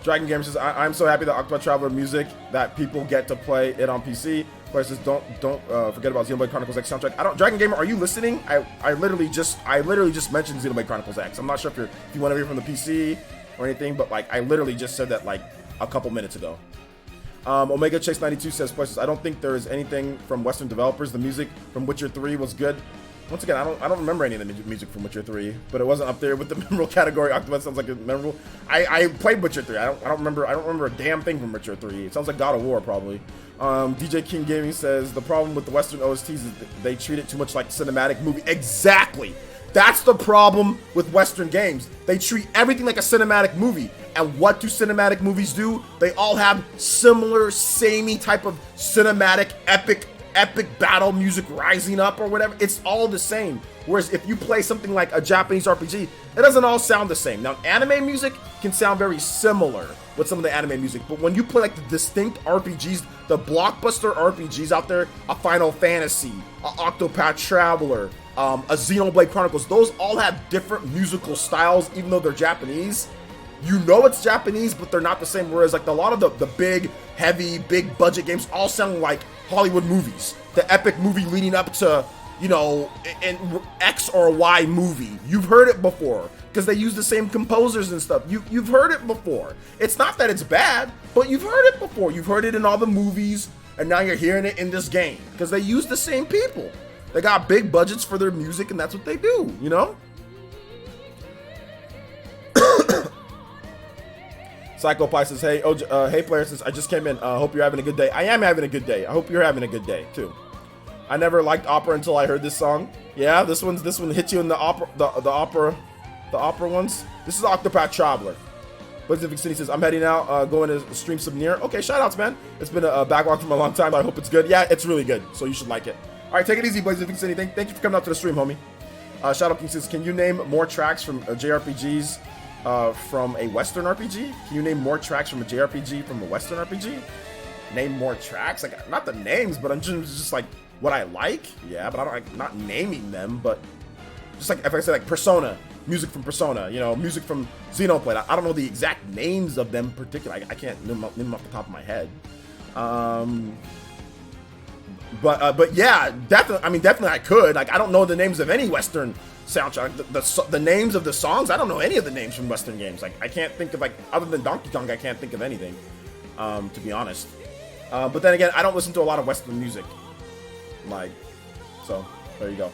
Dragon Gamer says, I'm so happy that Octopath Traveler music that people get to play it on PC. But says, don't forget about Xenoblade Chronicles X soundtrack. Dragon Gamer, are you listening? I literally just mentioned Xenoblade Chronicles X. I'm not sure if you want to hear from the PC or anything, but like I literally just said that like a couple minutes ago. Omega Chase 92 says, I don't think there is anything from Western developers. The music from Witcher 3 was good. Once again, I don't remember any of the music from Witcher 3, but it wasn't up there with the memorable category. Octopus sounds like a memorable. I played Witcher 3. I don't remember a damn thing from Witcher 3. It sounds like God of War probably. DJ King Gaming says the problem with the Western OSTs is they treat it too much like cinematic movie. Exactly. That's the problem with Western games. They treat everything like a cinematic movie. And what do cinematic movies do? They all have similar, samey type of cinematic, epic battle music rising up or whatever. It's all the same. Whereas if you play something like a Japanese RPG, it doesn't all sound the same. Now, anime music can sound very similar with some of the anime music, but when you play like the distinct RPGs, the blockbuster RPGs out there, a Final Fantasy, a Octopath Traveler, a Xenoblade Chronicles, those all have different musical styles, even though they're Japanese. You know it's Japanese, but they're not the same. Whereas like a lot of the big, heavy, big budget games all sound like Hollywood movies. The epic movie leading up to, you know, an X or Y movie. You've heard it before because they use the same composers and stuff. You've heard it before. It's not that it's bad, but you've heard it before. You've heard it in all the movies, and now you're hearing it in this game because they use the same people. They got big budgets for their music, and that's what they do, you know? Psycho Pie says, hey, hey player, since I just came in, hope you're having a good day. I am having a good day. I hope you're having a good day too. I never liked opera until I heard this song. Yeah, this one hits you in the opera, the opera ones. This is Octopath Traveler. Pacific City says, I'm heading out, going to stream some near. Okay, shoutouts, man. It's been a backlog from a long time. I hope it's good. Yeah, it's really good, so you should like it. All right, take it easy, Pacific City. Thank you for coming out to the stream, homie. Shoutout King says, can you name more tracks from JRPGs from a Western RPG? Can you name more tracks from a JRPG from a Western RPG? Name more tracks? Like, not the names, but I'm just like what I like. Yeah, but I don't like not naming them, but just like if I say like Persona, music from Persona, you know, music from Xenoblade. I don't know the exact names of them particularly. I can't name them off the top of my head. But yeah, definitely. I mean, definitely I could. Like, I don't know the names of any Western soundtrack. The names of the songs, I don't know any of the names from Western games. Like, I can't think of, like, other than Donkey Kong, I can't think of anything, to be honest. But then again, I don't listen to a lot of Western music. Like, so there you go.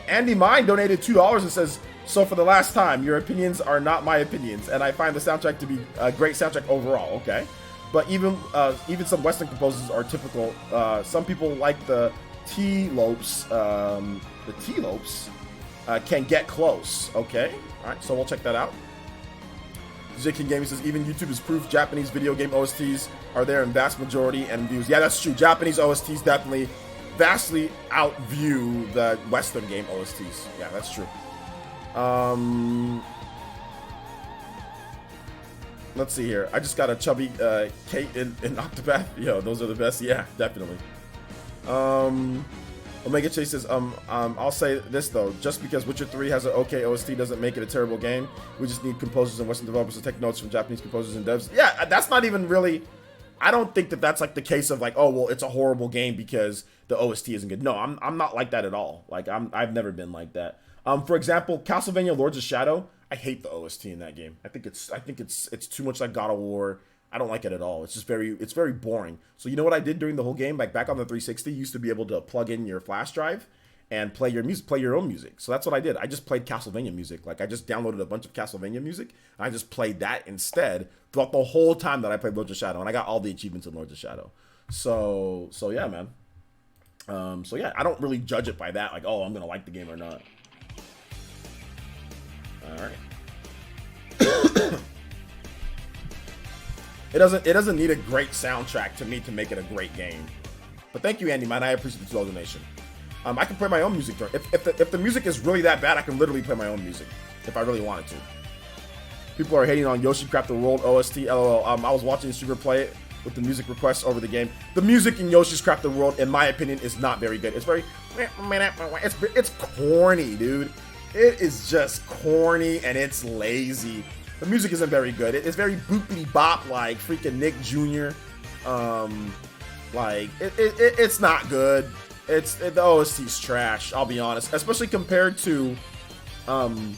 Andy Mine donated $2 and says, so for the last time, your opinions are not my opinions, and I find the soundtrack to be a great soundtrack overall. Okay. But even some Western composers are typical. Some people like the T-lopes. Can get close. Okay, all right. So we'll check that out. DJ King Gaming says even YouTube is proof Japanese video game OSTs are there in vast majority and views. Yeah, that's true. Japanese OSTs definitely vastly outview the Western game OSTs. Yeah, that's true. Let's see here. I just got a chubby Kate in Octopath. Yo, those are the best. Yeah, definitely. Omega Chase says, I'll say this though. Just because Witcher 3 has an okay OST doesn't make it a terrible game. We just need composers and Western developers to take notes from Japanese composers and devs. Yeah, that's not even really. I don't think that that's like the case of like, oh well, it's a horrible game because the OST isn't good. No, I'm not like that at all. Like I've never been like that. For example, Castlevania Lords of Shadow. I hate the OST in that game. I think it's too much like God of War. I don't like it at all. It's just very boring. So you know what I did during the whole game? Like back on the 360, you used to be able to plug in your flash drive and play your own music. So that's what I did. I just played Castlevania music. Like I just downloaded a bunch of Castlevania music and I just played that instead throughout the whole time that I played Lords of Shadow, and I got all the achievements in Lords of Shadow. So yeah, man. So yeah, I don't really judge it by that. Like, oh, I'm gonna like the game or not. All right. It doesn't need a great soundtrack to me to make it a great game. But thank you, Andy, man. I appreciate the donation. I can play my own music. If the music is really that bad, I can literally play my own music if I really wanted to. People are hating on Yoshi Craft the World OST. LOL. I was watching the streamer play it with the music requests over the game. The music in Yoshi's Craft the World, in my opinion, is not very good. It's very, it's corny, dude. It is just corny and it's lazy. The music isn't very good. It's very boopity bop like freaking Nick Jr. Like it's not good. The OST's trash. I'll be honest, especially compared to the,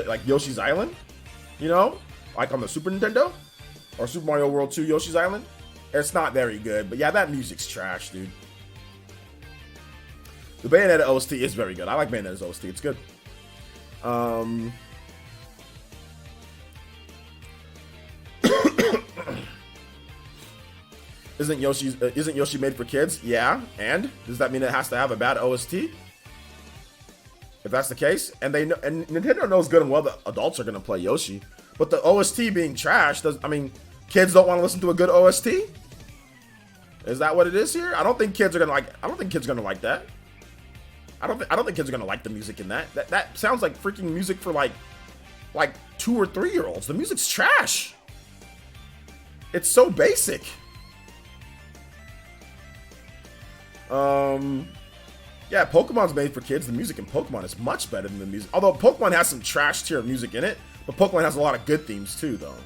like Yoshi's Island. You know, like on the Super Nintendo or Super Mario World 2 Yoshi's Island. It's not very good. But yeah, that music's trash, dude. The Bayonetta OST is very good. I like Bayonetta's OST. It's good. Isn't Yoshi made for kids? Yeah. And does that mean it has to have a bad OST? If that's the case, and Nintendo knows good and well that adults are gonna play Yoshi, but the OST being trash I mean, kids don't want to listen to a good OST? Is that what it is here? I don't think kids are gonna like. I don't think kids are gonna like that. I don't think kids are gonna like the music in that. That sounds like freaking music for like 2 or 3 year olds. The music's trash. It's so basic. Yeah, Pokemon's made for kids. The music in Pokemon is much better than the music. Although Pokemon has some trash tier music in it, but Pokemon has a lot of good themes too, though.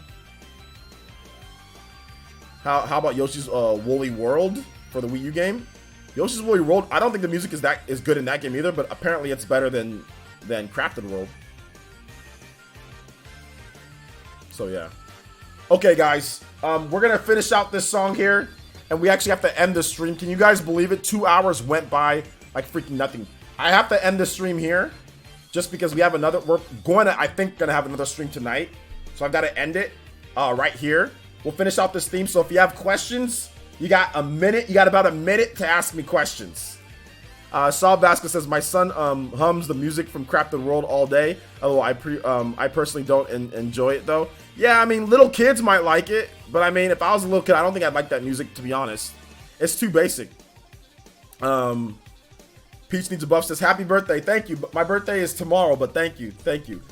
How about Yoshi's Woolly World for the Wii U game? Yoshi's Woolly World, I don't think the music is good in that game either, but apparently it's better than Crafted World. So yeah. Okay, guys, we're gonna finish out this song here, and we actually have to end the stream. Can you guys believe it? 2 hours went by like freaking nothing. I have to end the stream here, just because we have another. We're I think gonna have another stream tonight, so I've got to end it right here. We'll finish out this theme. So if you have questions, you got a minute. You got about a minute to ask me questions. Saul Vasquez says, my son hums the music from Crafted World all day. Although I personally don't enjoy it though. Yeah, I mean, little kids might like it, but I mean, if I was a little kid, I don't think I'd like that music, to be honest. It's too basic. Peach Needs a Buff says, happy birthday. Thank you. My birthday is tomorrow, but thank you. Thank you.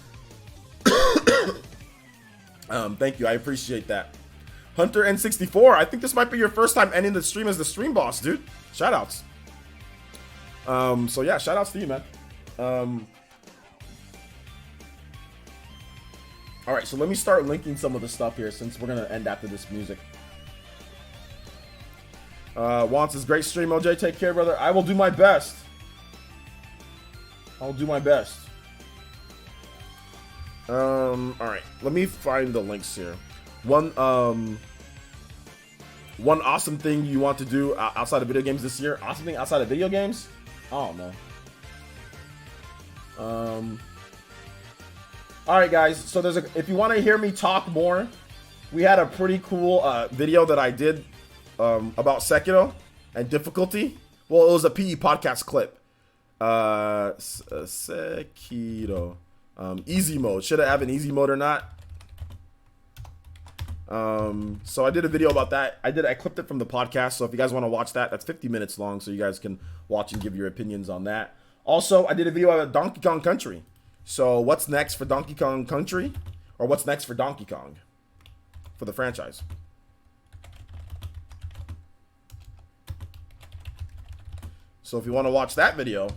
Thank you. I appreciate that. Hunter N64, I think this might be your first time ending the stream as the stream boss, dude. Shoutouts. So yeah, shoutouts to you, man. All right, so let me start linking some of the stuff here since we're gonna end after this music. Wants is great stream, OJ. Take care, brother. I will do my best. I'll do my best. All right, let me find the links here. One awesome thing you want to do outside of video games this year. Awesome thing outside of video games? I don't know. All right, guys. So if you want to hear me talk more, we had a pretty cool video that I did about Sekiro and difficulty. Well, it was a PE podcast clip. Sekiro. Easy mode. Should I have an easy mode or not? So I did a video about that. I clipped it from the podcast. So if you guys want to watch that, that's 50 minutes long. So you guys can watch and give your opinions on that. Also, I did a video about Donkey Kong Country. So what's next for Donkey Kong Country? Or what's next for Donkey Kong? For the franchise. So if you want to watch that video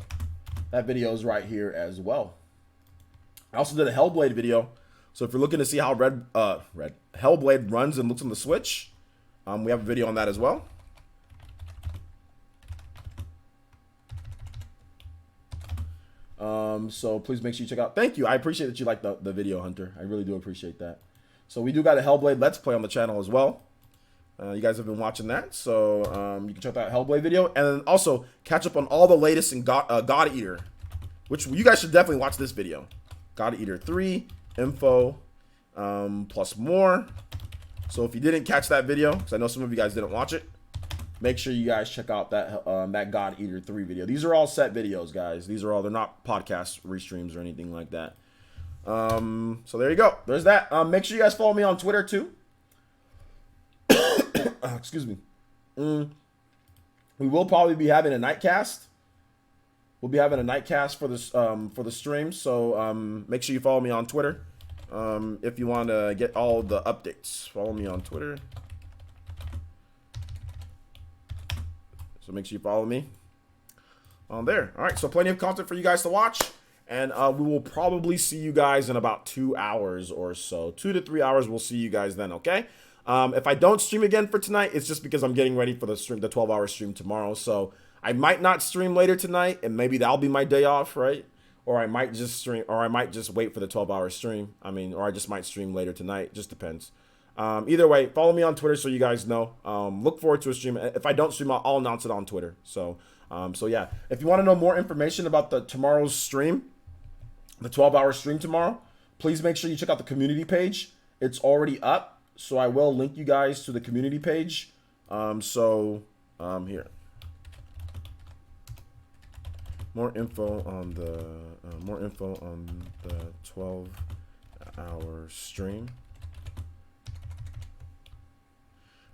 is right here as well. I also did a Hellblade video. So if you're looking to see how Hellblade runs and looks on the Switch, we have a video on that as well. So please make sure you check out. Thank you. I appreciate that you like the video, Hunter. I really do appreciate that. So we do got a Hellblade Let's Play on the channel as well. You guys have been watching that, so you can check that Hellblade video, and then also catch up on all the latest in God Eater, which you guys should definitely watch this video. God Eater 3 info plus more. So if you didn't catch that video, because I know some of you guys didn't watch it, make sure you guys check out that God Eater 3 video. These are all set videos, guys. They're not podcast restreams or anything like that. So there you go. There's that. Make sure you guys follow me on Twitter too. Excuse me. We will probably be having a nightcast. We'll be having a nightcast for the stream. So make sure you follow me on Twitter. If you want to get all the updates, follow me on Twitter. So make sure you follow me on there. All right, so plenty of content for you guys to watch. And we will probably see you guys in about 2 hours or so. 2 to 3 hours, we'll see you guys then, okay? If I don't stream again for tonight, it's just because I'm getting ready for the 12-hour stream tomorrow. So I might not stream later tonight, and maybe that'll be my day off, right? Or I might just stream, or I might just wait for the 12-hour stream. Or I just might stream later tonight. Just depends. Either way, follow me on Twitter so you guys know. Look forward to a stream. If I don't stream, I'll announce it on Twitter. So yeah, if you want to know more information about tomorrow's stream, the 12-hour stream tomorrow, please make sure you check out the community page. It's already up, so I will link you guys to the community page. Here. More info on the 12-hour stream.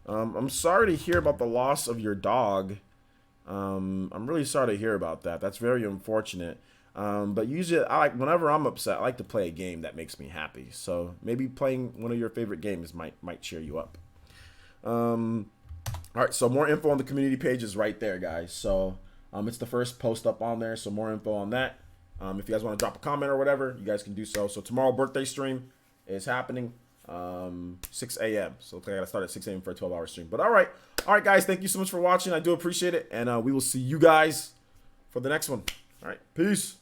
I'm sorry to hear about the loss of your dog. I'm really sorry to hear about that. That's very unfortunate. But usually, whenever I'm upset, I like to play a game that makes me happy. So maybe playing one of your favorite games might cheer you up. All right, so more info on the community page is right there, guys. So it's the first post up on there, so more info on that. If you guys want to drop a comment or whatever, you guys can do so. So tomorrow, birthday stream is happening, 6 a.m. So I got to start at 6 a.m. for a 12-hour stream. But all right, guys, thank you so much for watching. I do appreciate it, and we will see you guys for the next one. All right, peace.